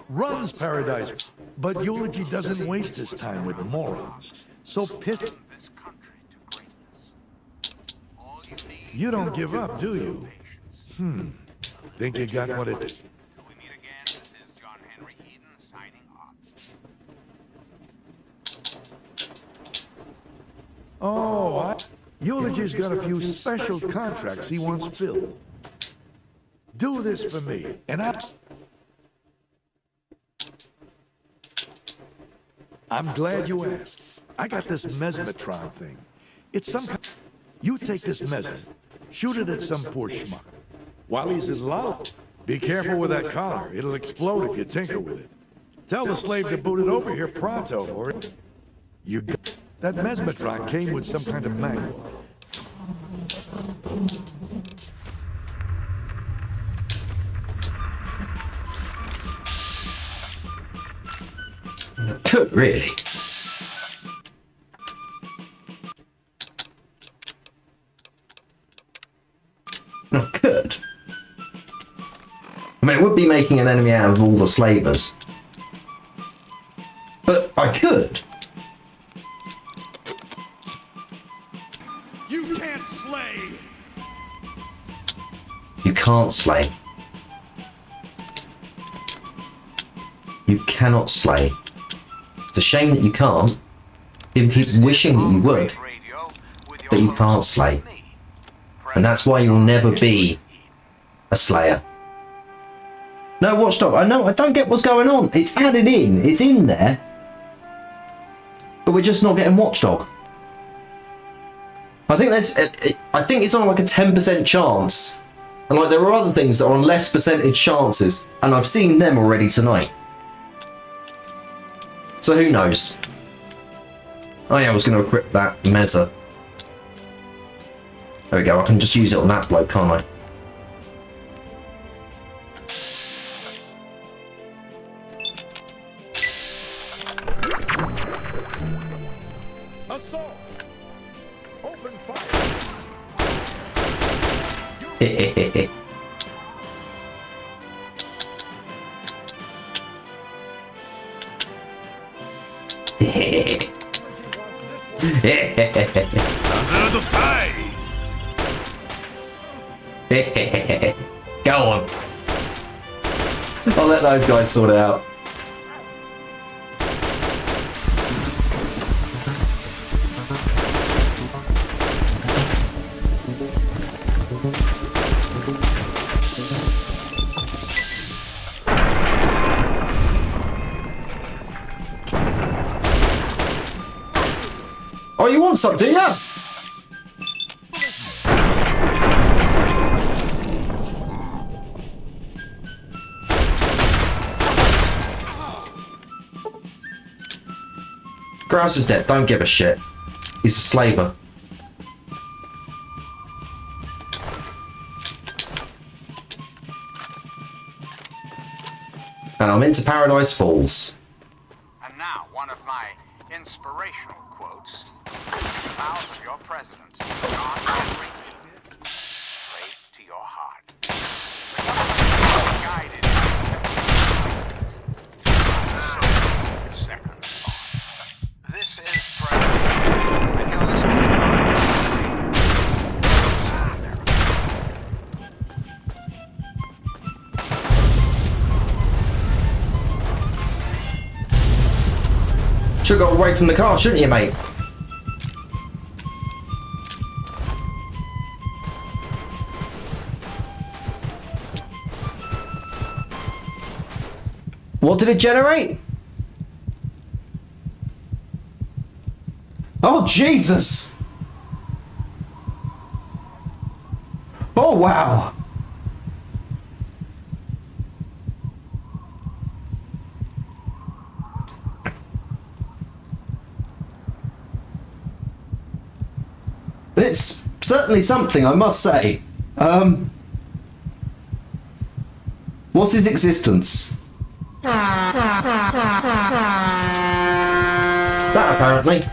T: Runs Paradise. But Eulogy doesn't waste his time with morons. So pissed. You don't give up, do you? Think you got what it... Oh, Eulogy's got a few special contracts he wants filled. Do this for me, and I'm glad you asked. I got this mesmetron thing. It's some kind... You take this mesmer, shoot it at some poor schmuck. While he's in love, be careful with that collar. It'll explode if you tinker with it. Tell the slave to boot it over here pronto, or you got... That mesmetron came with some kind of manual.
I: Could really. No, could. I mean, it would be making an enemy out of all the slavers. But I could.
T: You can't slay!
I: You can't slay. You cannot slay. It's a shame that you can't. People keep wishing that you would, but you can't slay. And that's why you'll never be a slayer. No, Watchdog, I know, I don't get what's going on. It's added in, it's in there. But we're just not getting Watchdog. I think I think it's on like a 10% chance. And like there are other things that are on less percentage chances, and I've seen them already tonight. So who knows? Oh yeah, I was going to equip that Meza. There we go, I can just use it on that bloke, can't I?
S: Assault! Open fire!
I: Go on. I'll let those guys sort it out. Oh, you want something, yeah? Grouse is dead, don't give a shit. He's a slaver. And I'm into Paradise Falls.
M: And now, one of my inspirational quotes. The vows of your president, John Henry, straight to your heart. Guided second thought. This is President, and you're listening
I: Should've got away from the car, shouldn't you, mate? What did it generate? Oh, Jesus! Oh, wow! It's certainly something, I must say. What's his existence? That apparently.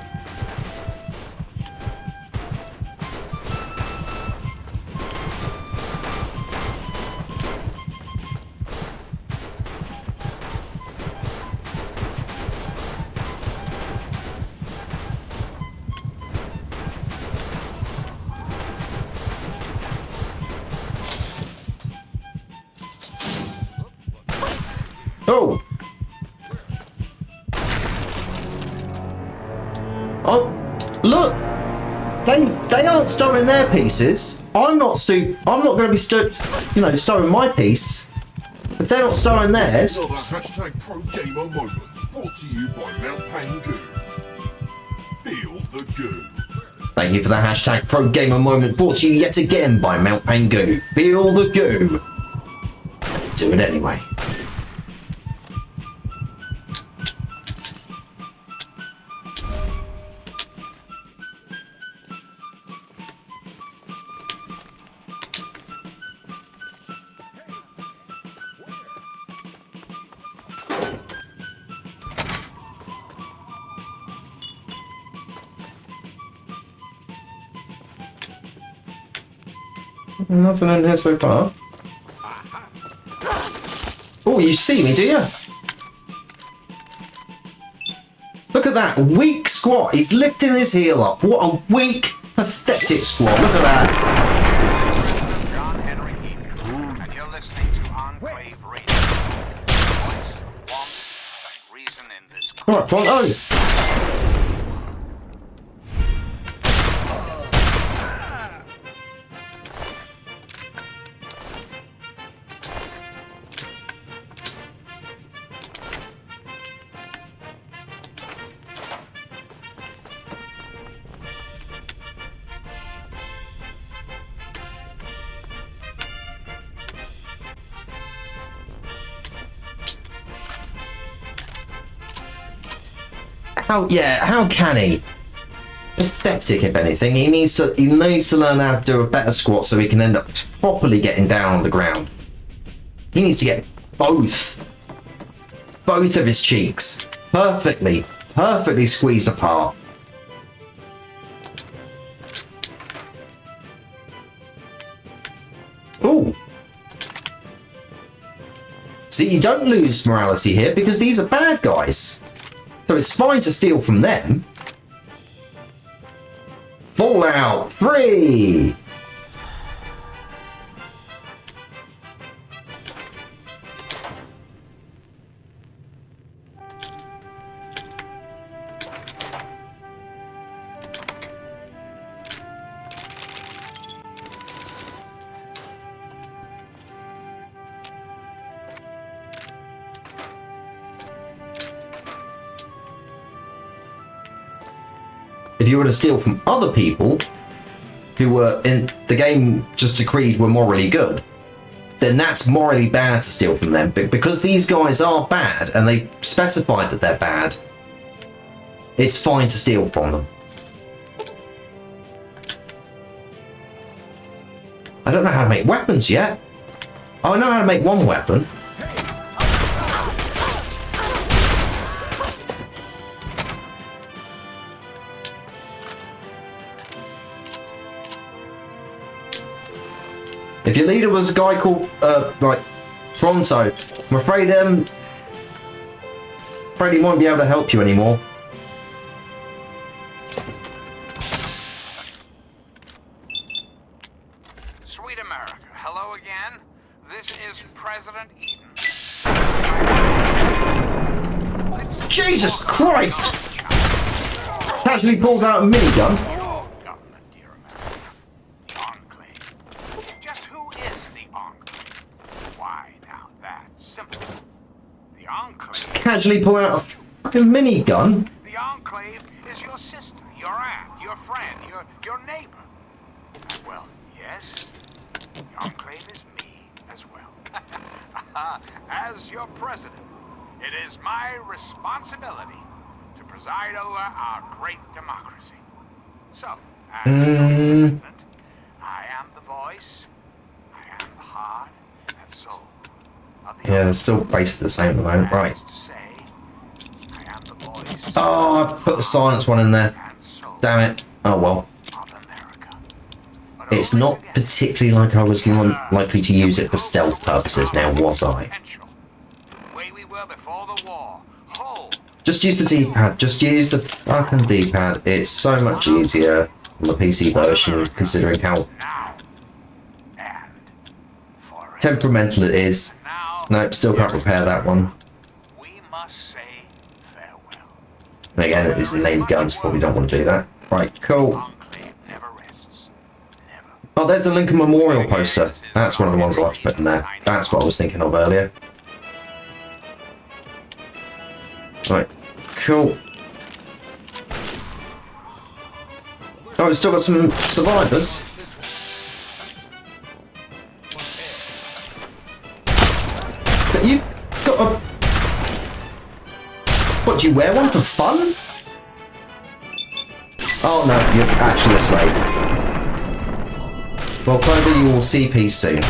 I: Oh! Oh, look! They aren't stowing their pieces. I'm not going to be stowing my piece. If they're not stowing theirs.
U: Hashtag Pro Gamer Moment brought to you by Mount Pain Goo. Feel the goo.
I: Thank you for the hashtag Pro Gamer Moment brought to you yet again by Mount Pain Goo. Feel the goo. Do it anyway. Nothing in here so far. Oh, you see me, do you? Look at that, weak squat. He's lifting his heel up. What a weak, pathetic squat. Look at that.
M: John Henry Eaton, and you're listening to Enclave Radio. Voice, warmth, reason in this.
I: All right, Pronto. How can he? Pathetic, if anything. He needs to learn how to do a better squat so he can end up properly getting down on the ground. He needs to get both of his cheeks perfectly squeezed apart. Ooh. See, you don't lose morality here because these are bad guys. So it's fine to steal from them. Fallout 3! If you were to steal from other people who were in the game just decreed were morally good, then that's morally bad to steal from them. But because these guys are bad and they specified that they're bad, it's fine to steal from them. I don't know how to make weapons yet. Oh, I know how to make one weapon. If your leader was a guy called, Fronto, I'm afraid he won't be able to help you anymore.
M: Sweet America, hello again. This is President Eden.
I: Jesus Christ! Casually pulls out a minigun. Casually pull out a fucking minigun.
M: The Enclave is your sister, your aunt, your friend, your neighbor. Well, yes, the Enclave is me as well. As your president, it is my responsibility to preside over our great democracy. So, as your president, I am the voice, I am the heart and soul of the
I: Yeah, it's still basically the same at the moment. Right. Oh, I put the silence one in there. Damn it. Oh well. It's not particularly like I was likely to use it for stealth purposes now, was I? Just use the D-pad. Just use the fucking D-pad. It's so much easier on the PC version, considering how temperamental it is. Nope, still can't repair that one. Again, it is named guns, probably don't want to do that. Right, cool. Oh, there's the Lincoln Memorial poster. That's one of the ones I've put in there. That's what I was thinking of earlier. Right, cool. Oh, we've still got some survivors. But you've got a... What, do you wear one for fun? Oh no, you're actually a slave. Well, Clover, you will see peace soon.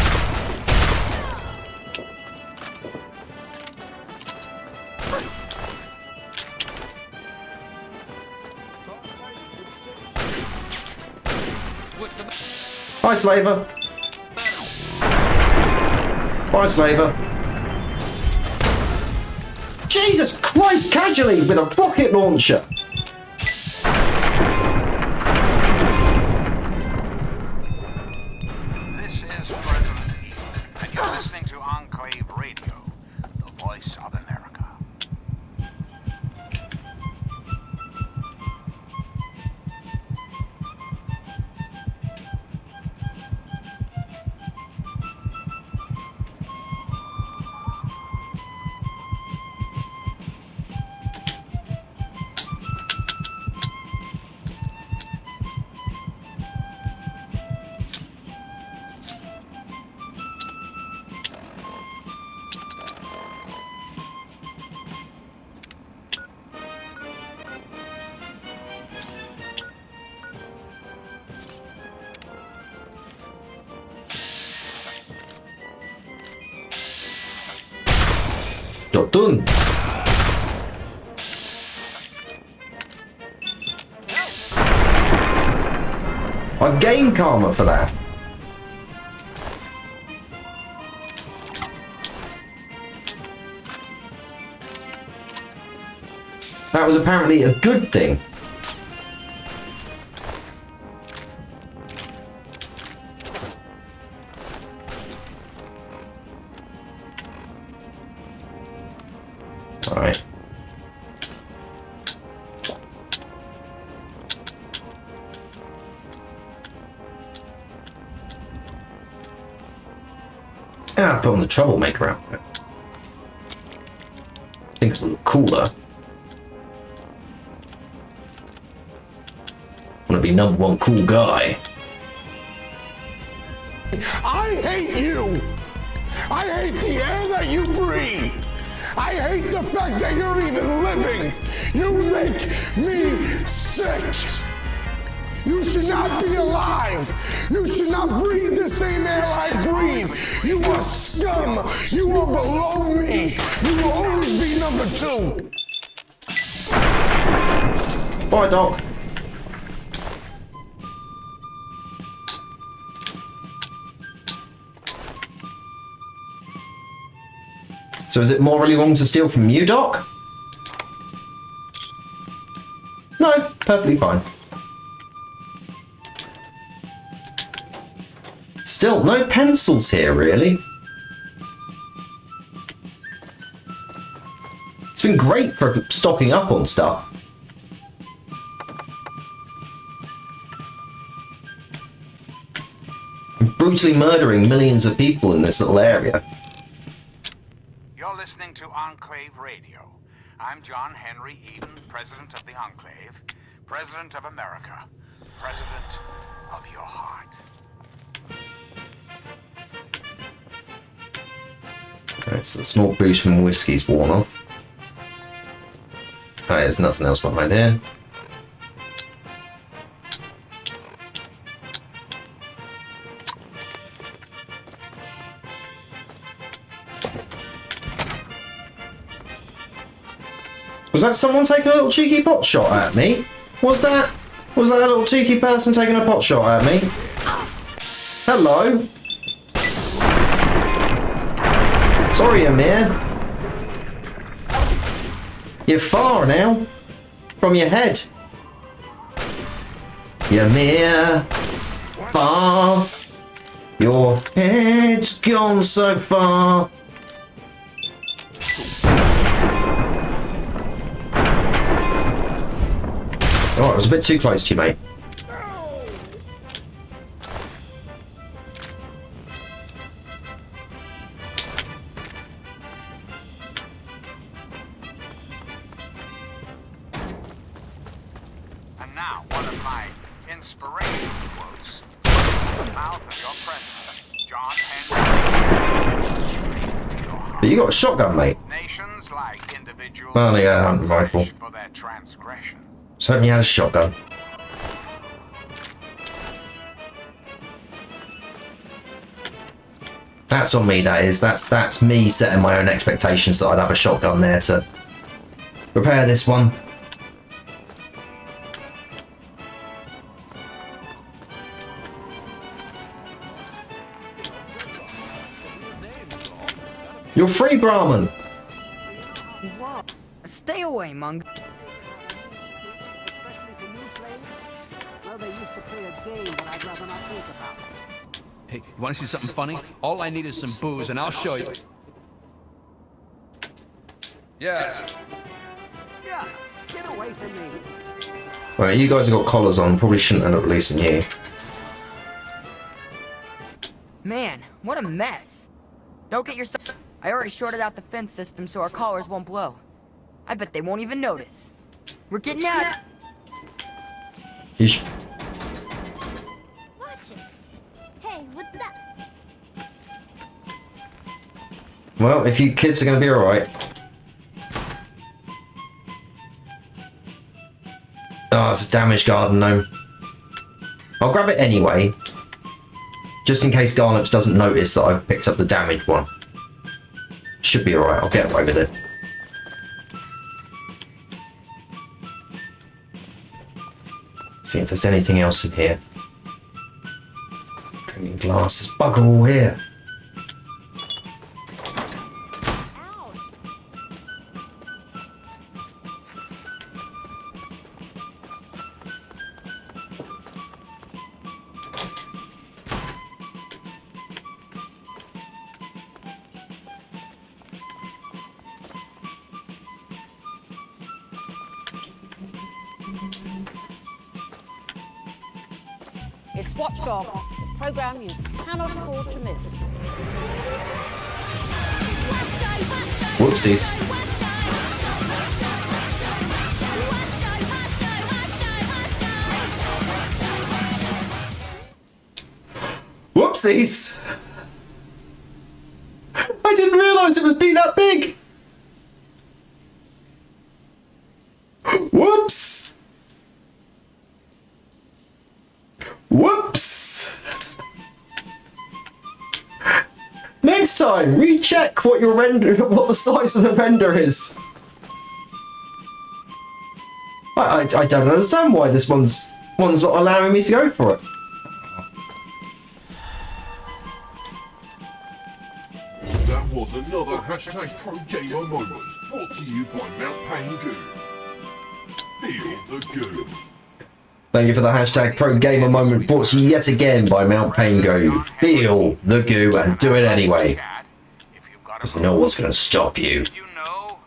I: Bye, slaver. Bye, slaver. Jesus Christ, casually with a rocket launcher!
M: This is President Eden, and you're listening to Enclave Radio, the voice of America.
I: Job done. I gained karma for that. That was apparently a good thing. All right. Ah, put on the troublemaker outfit. I think it's a little cooler. Want to be #1 cool guy.
S: I hate you! I hate the air that you breathe! I hate the fact that you're even living! You make me sick! You should not be alive! You should not breathe the same air I breathe! You are scum! You are below me! You will always be #2!
I: Bye, Doc. So is it morally wrong to steal from you, Doc? No, perfectly fine. Still, no pencils here, really. It's been great for stocking up on stuff. Brutally murdering millions of people in this little area.
M: You're listening to Enclave Radio. I'm John Henry Eden, President of the Enclave, President of America, President of your heart.
I: Alright, so the small boost from whiskey's worn off. Alright, there's nothing else behind here. Was that someone taking a little cheeky pot shot at me? Was that a little cheeky person taking a pot shot at me? Hello? Sorry, Amir. You're far now. From your head. Amir. Far. Your head's gone so far. Oh, it was a bit too close to you, mate.
M: And now, one of my inspirational quotes from the mouth of your president, John Henry.
I: But you got a shotgun, mate.
M: Nations like individuals
I: Oh, yeah, a hunting rifle.
M: for their transgression.
I: Certainly had a shotgun. That's on me, that is. That's me setting my own expectations that I'd have a shotgun there to repair this one. You're free, Brahman!
L: Stay away, Mung.
K: Well, they used to play a game that I'd rather not think about.
C: Hey, you want to see something funny? All I need is some booze, and I'll show you. Yeah.
K: Yeah, get away from me.
I: Right, you guys have got collars on. Probably shouldn't end up releasing you.
L: Man, what a mess. Don't get yourself... I already shorted out the fence system so our collars won't blow. I bet they won't even notice. We're getting out.
I: You
N: Watch it. Hey, what's up?
I: Well, if you kids are going to be alright. Oh, it's a damaged garden gnome. I'll grab it anyway. Just in case Garnops doesn't notice that I've picked up the damaged one. Should be alright, I'll get away with it. See if there's anything else in here. Drinking glass. There's bugger all here.
F: It's Watchdog, the program you cannot afford to miss.
I: Whoopsies. Whoopsies! I didn't realise it would be that big! Whoops! Whoops! Next time, recheck what your render, what the size of the render is. I don't understand why this one's not allowing me to go for it.
U: That was another hashtag Pro Gamer moment brought to you by Mount Pain Goo. Feel the goo.
I: Thank you for the hashtag Pro Gamer moment brought to you yet again by Mount Pain Goo. Feel the goo and do it anyway. Because no one's going to stop you.
M: You know,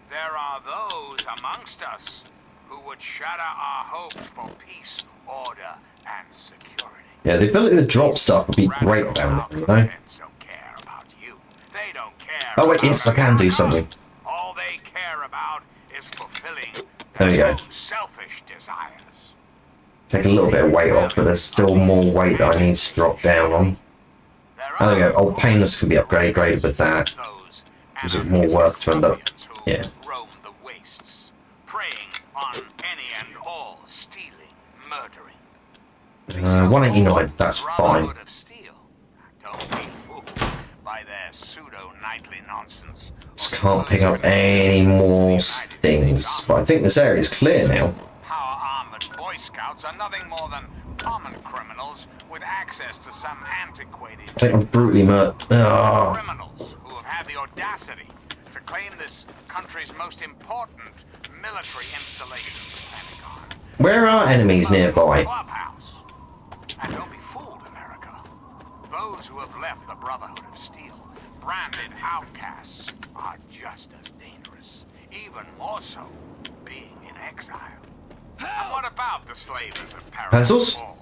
M: there are those amongst us who would shatter our hopes for peace, order, and security.
I: Yeah, the ability to drop stuff would be great about it, you know? Oh wait, yes, I can do something.
M: All they care about is fulfilling
I: There we go.
M: selfish desires.
I: Take a little bit of weight off, but there's still more weight that I need to drop down on. There we go. Old Painless can be upgraded with that. Is it more worth to end up? Yeah.
M: Roam the wastes, preying on any and all, stealing, murdering.
I: 189, that's fine.
M: Don't be fooled by their pseudo-knightly nonsense.
I: Just can't pick up any more things. But I think this area's clear now.
M: Power-armored Boy Scouts are nothing more than common criminals with access to some antiquated
I: I think I'm brutally murdered. Oh.
M: criminals who have had the audacity to claim this country's most important military installation, the Pentagon.
I: Where are enemies nearby?
M: Clubhouse. And don't be fooled, America. Those who have left the Brotherhood of Steel, branded outcasts, are just as dangerous, even more so, being in exile. And what about the slavers of Paradise
I: Pencils?
M: Falls?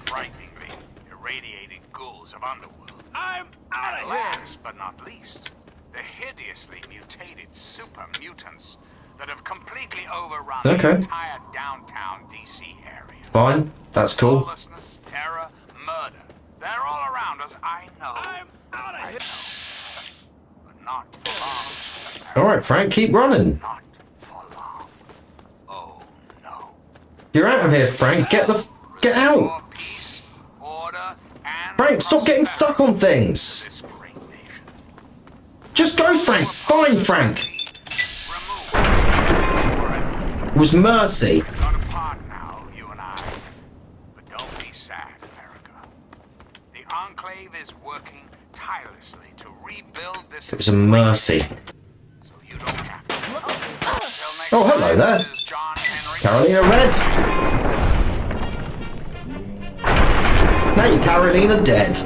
M: Frighteningly irradiated ghouls of underworld.
E: I'm out
M: And
E: of here!
M: last but not least, the hideously mutated super mutants that have completely overrun the
I: Okay.
M: entire downtown DC area.
I: Fine, that's cool.
M: Lawlessness, terror, murder. They're all around us, I know. I'm out of here. But not for long.
I: Alright, Frank, keep running. You're out of here, Frank. Get out. Frank, stop getting stuck on things. Just go, Frank. Fine, Frank. It was mercy.
M: Got apart now, you and I. But don't be sad, America. The Enclave is working tirelessly to rebuild this.
I: It was a mercy. Oh, hello there. Carolina Red. Now you're Carolina dead.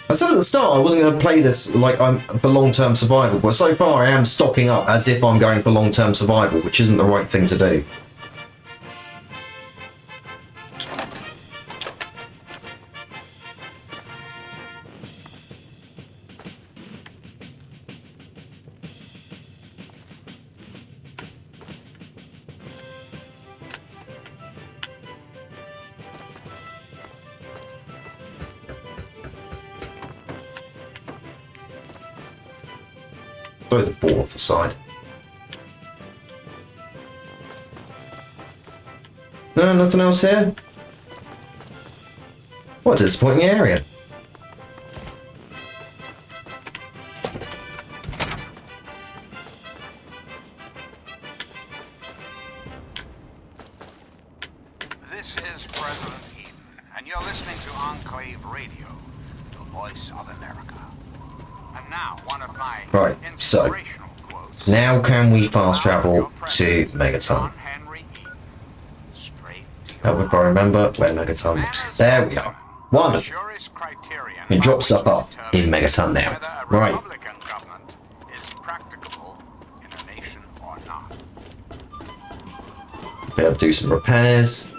I: I said at the start I wasn't going to play this like I'm for long-term survival, but so far I am stocking up as if I'm going for long-term survival, which isn't the right thing to do. Throw the ball off the side. No, nothing else here? What a disappointing area.
M: Enclave Radio, the voice of America. And now, one of my
I: Right, so now can we fast travel to Megaton? If I remember where Megaton was. There we are. Wonderful. We can drop stuff off in Megaton now. Right. Be able to do some repairs.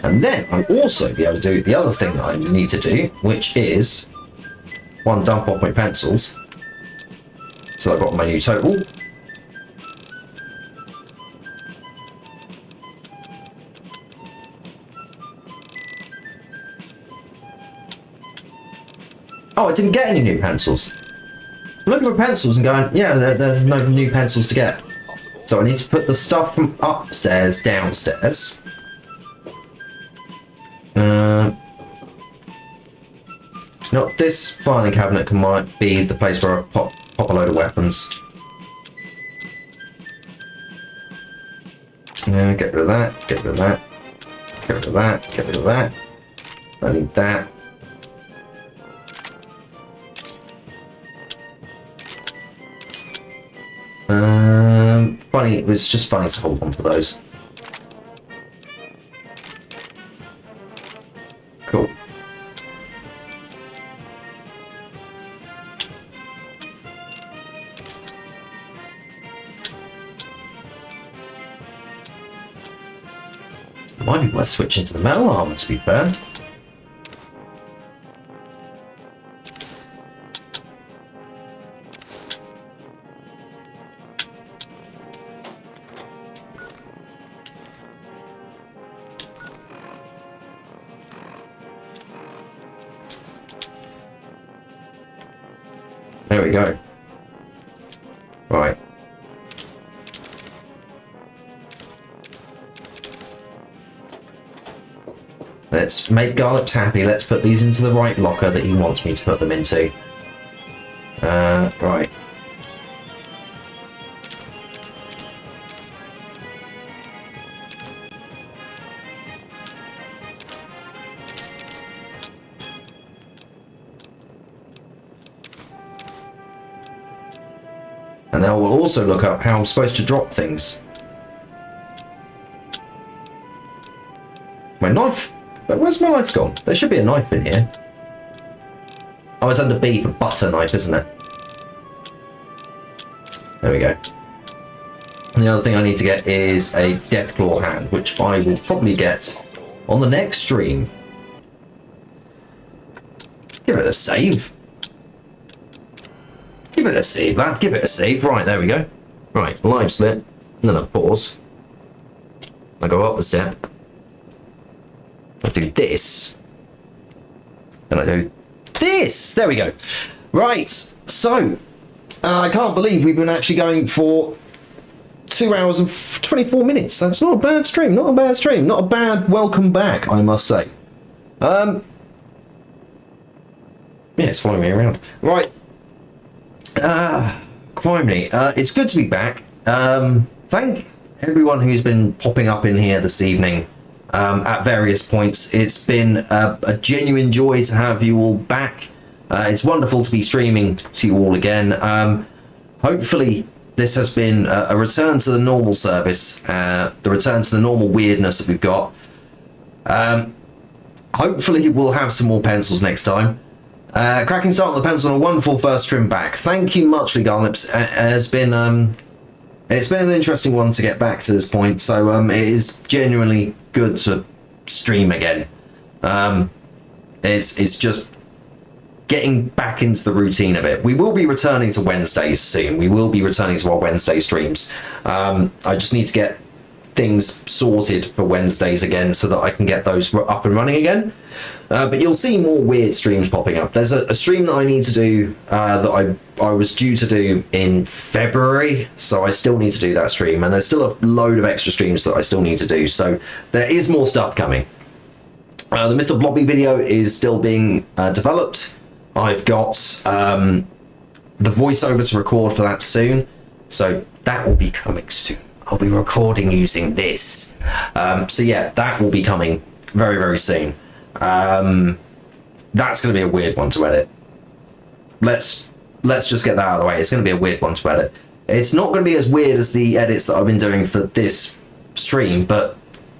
I: And then I'll also be able to do the other thing that I need to do, which is one, dump off my pencils. So I've got my new total. Oh, I didn't get any new pencils. I'm looking for pencils and going, yeah, there's no new pencils to get. So I need to put the stuff from upstairs downstairs. No, this filing cabinet might be the place where I pop a load of weapons. Yeah, get rid of that, get rid of that, get rid of that, get rid of that. I need that. Funny, it was just funny to hold on to those. Cool. Might be worth switching to the metal armor, to be fair. There we go. Right. Let's make Garlips happy. Let's put these into the right locker that he wants me to put them into. Right. And now we'll also look up how I'm supposed to drop things. My knife? Where's my knife gone? There should be a knife in here. Oh, it's under B for butter knife, isn't it? There we go. And the other thing I need to get is a Deathclaw hand, which I will probably get on the next stream. Give it a save. Give it a save, lad. Give it a save. Right, there we go. Right, live split. And then I pause. I go up a step. I do this. And I do this. There we go. Right, so I can't believe we've been actually going for 2 hours and 24 minutes. That's not a bad stream. Not a bad stream. Not a bad welcome back, I must say. Yeah, it's following me around. Right. Criminy. It's good to be back. Thank everyone who's been popping up in here this evening at various points. It's been a genuine joy to have you all back. It's wonderful to be streaming to you all again. Hopefully this has been a return to the normal service, the return to the normal weirdness that we've got. Hopefully we'll have some more pencils next time. Cracking start on the pencil and a wonderful first trim back. Thank you muchly, Garlips. It's been an interesting one to get back to this point, so it is genuinely good to stream again. It's just getting back into the routine of it. We will be returning to Wednesdays soon. We will be returning to our Wednesday streams. I just need to get things sorted for Wednesdays again so that I can get those up and running again. But you'll see more weird streams popping up. There's a stream that I need to do that I was due to do in February, so I still need to do that stream, and there's still a load of extra streams that I still need to do, so there is more stuff coming. The Mr. Blobby video is still being developed. I've got the voiceover to record for that soon, so that will be coming soon. I'll be recording using this. So yeah, that will be coming very, very soon. That's going to be a weird one to edit. Let's just get that out of the way. It's going to be a weird one to edit. It's not going to be as weird as the edits that I've been doing for this stream, but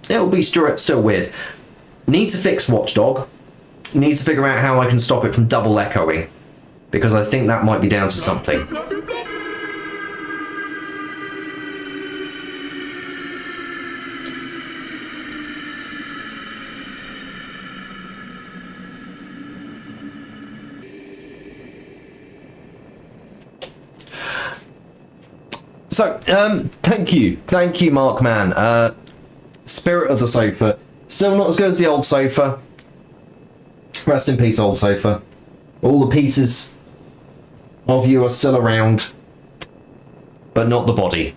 I: it'll be still weird. Need to fix Watchdog. Need to figure out how I can stop it from double echoing, because I think that might be down to something. So, thank you, Markman. Spirit of the sofa, still not as good as the old sofa. Rest in peace, old sofa. All the pieces of you are still around, but not the body.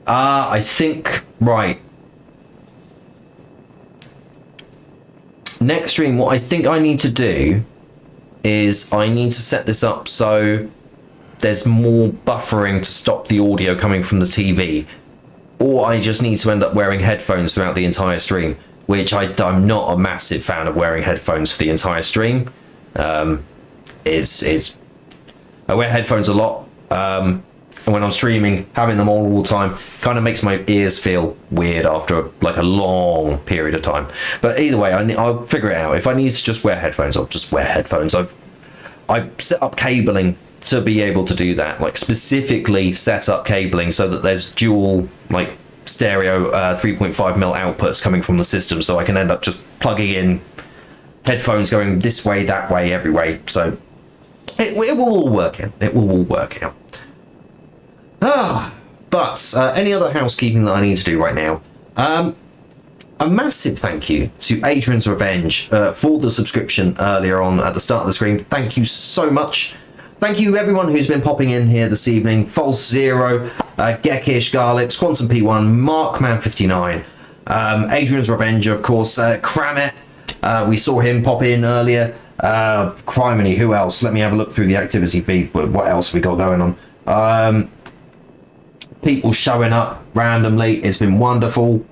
I: I think, right. Next stream, what I think I need to do is I need to set this up so there's more buffering to stop the audio coming from the TV. Or I just need to end up wearing headphones throughout the entire stream, which I'm not a massive fan of wearing headphones for the entire stream. I wear headphones a lot, and when I'm streaming, having them all the time kind of makes my ears feel weird after like a long period of time. But either way, I'll figure it out. If I need to just wear headphones, I'll just wear headphones. I've set up cabling to be able to do that, like specifically set up cabling so that there's dual like stereo 3.5mm outputs coming from the system, so I can end up just plugging in headphones going this way, that way, every way. So it will all work out. It will all work out. But any other housekeeping that I need to do right now? A massive thank you to Adrian's Revenge for the subscription earlier on at the start of the stream. Thank you so much. Thank you everyone who's been popping in here this evening. False Zero, Gekish, Garlics, Quantum P1, Markman59, Adrian's Revenge, of course, Kramet. We saw him pop in earlier. Criminy, who else? Let me have a look through the activity feed. What else we got going on? People showing up randomly. It's been wonderful.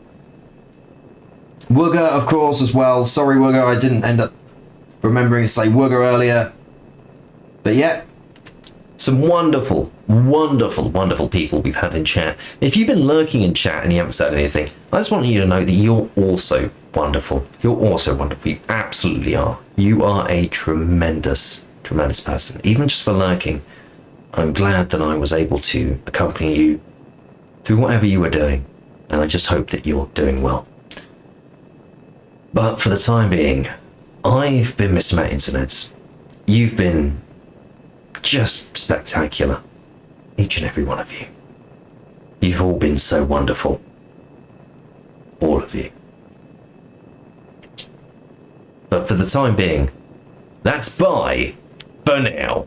I: Wooger, of course, as well. Sorry, Wooger, I didn't end up remembering to say Wooger earlier. But yeah, some wonderful, wonderful, wonderful people we've had in chat. If you've been lurking in chat and you haven't said anything, I just want you to know that you're also wonderful. You're also wonderful. You absolutely are. You are a tremendous, tremendous person. Even just for lurking, I'm glad that I was able to accompany you through whatever you were doing. And I just hope that you're doing well. But for the time being, I've been Mr. Matt Internets. You've been just spectacular. Each and every one of you. You've all been so wonderful. All of you. But for the time being, that's bye for now.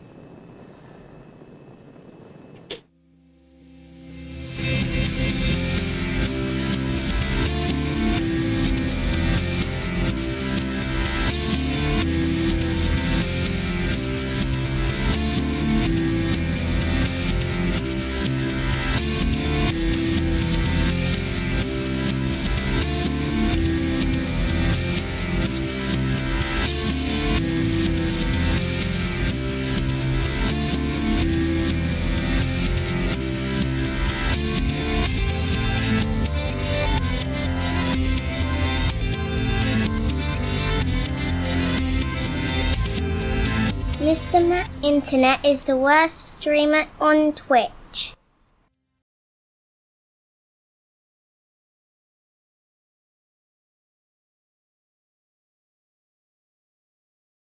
B: Mr. Matt Internet is the worst streamer on Twitch.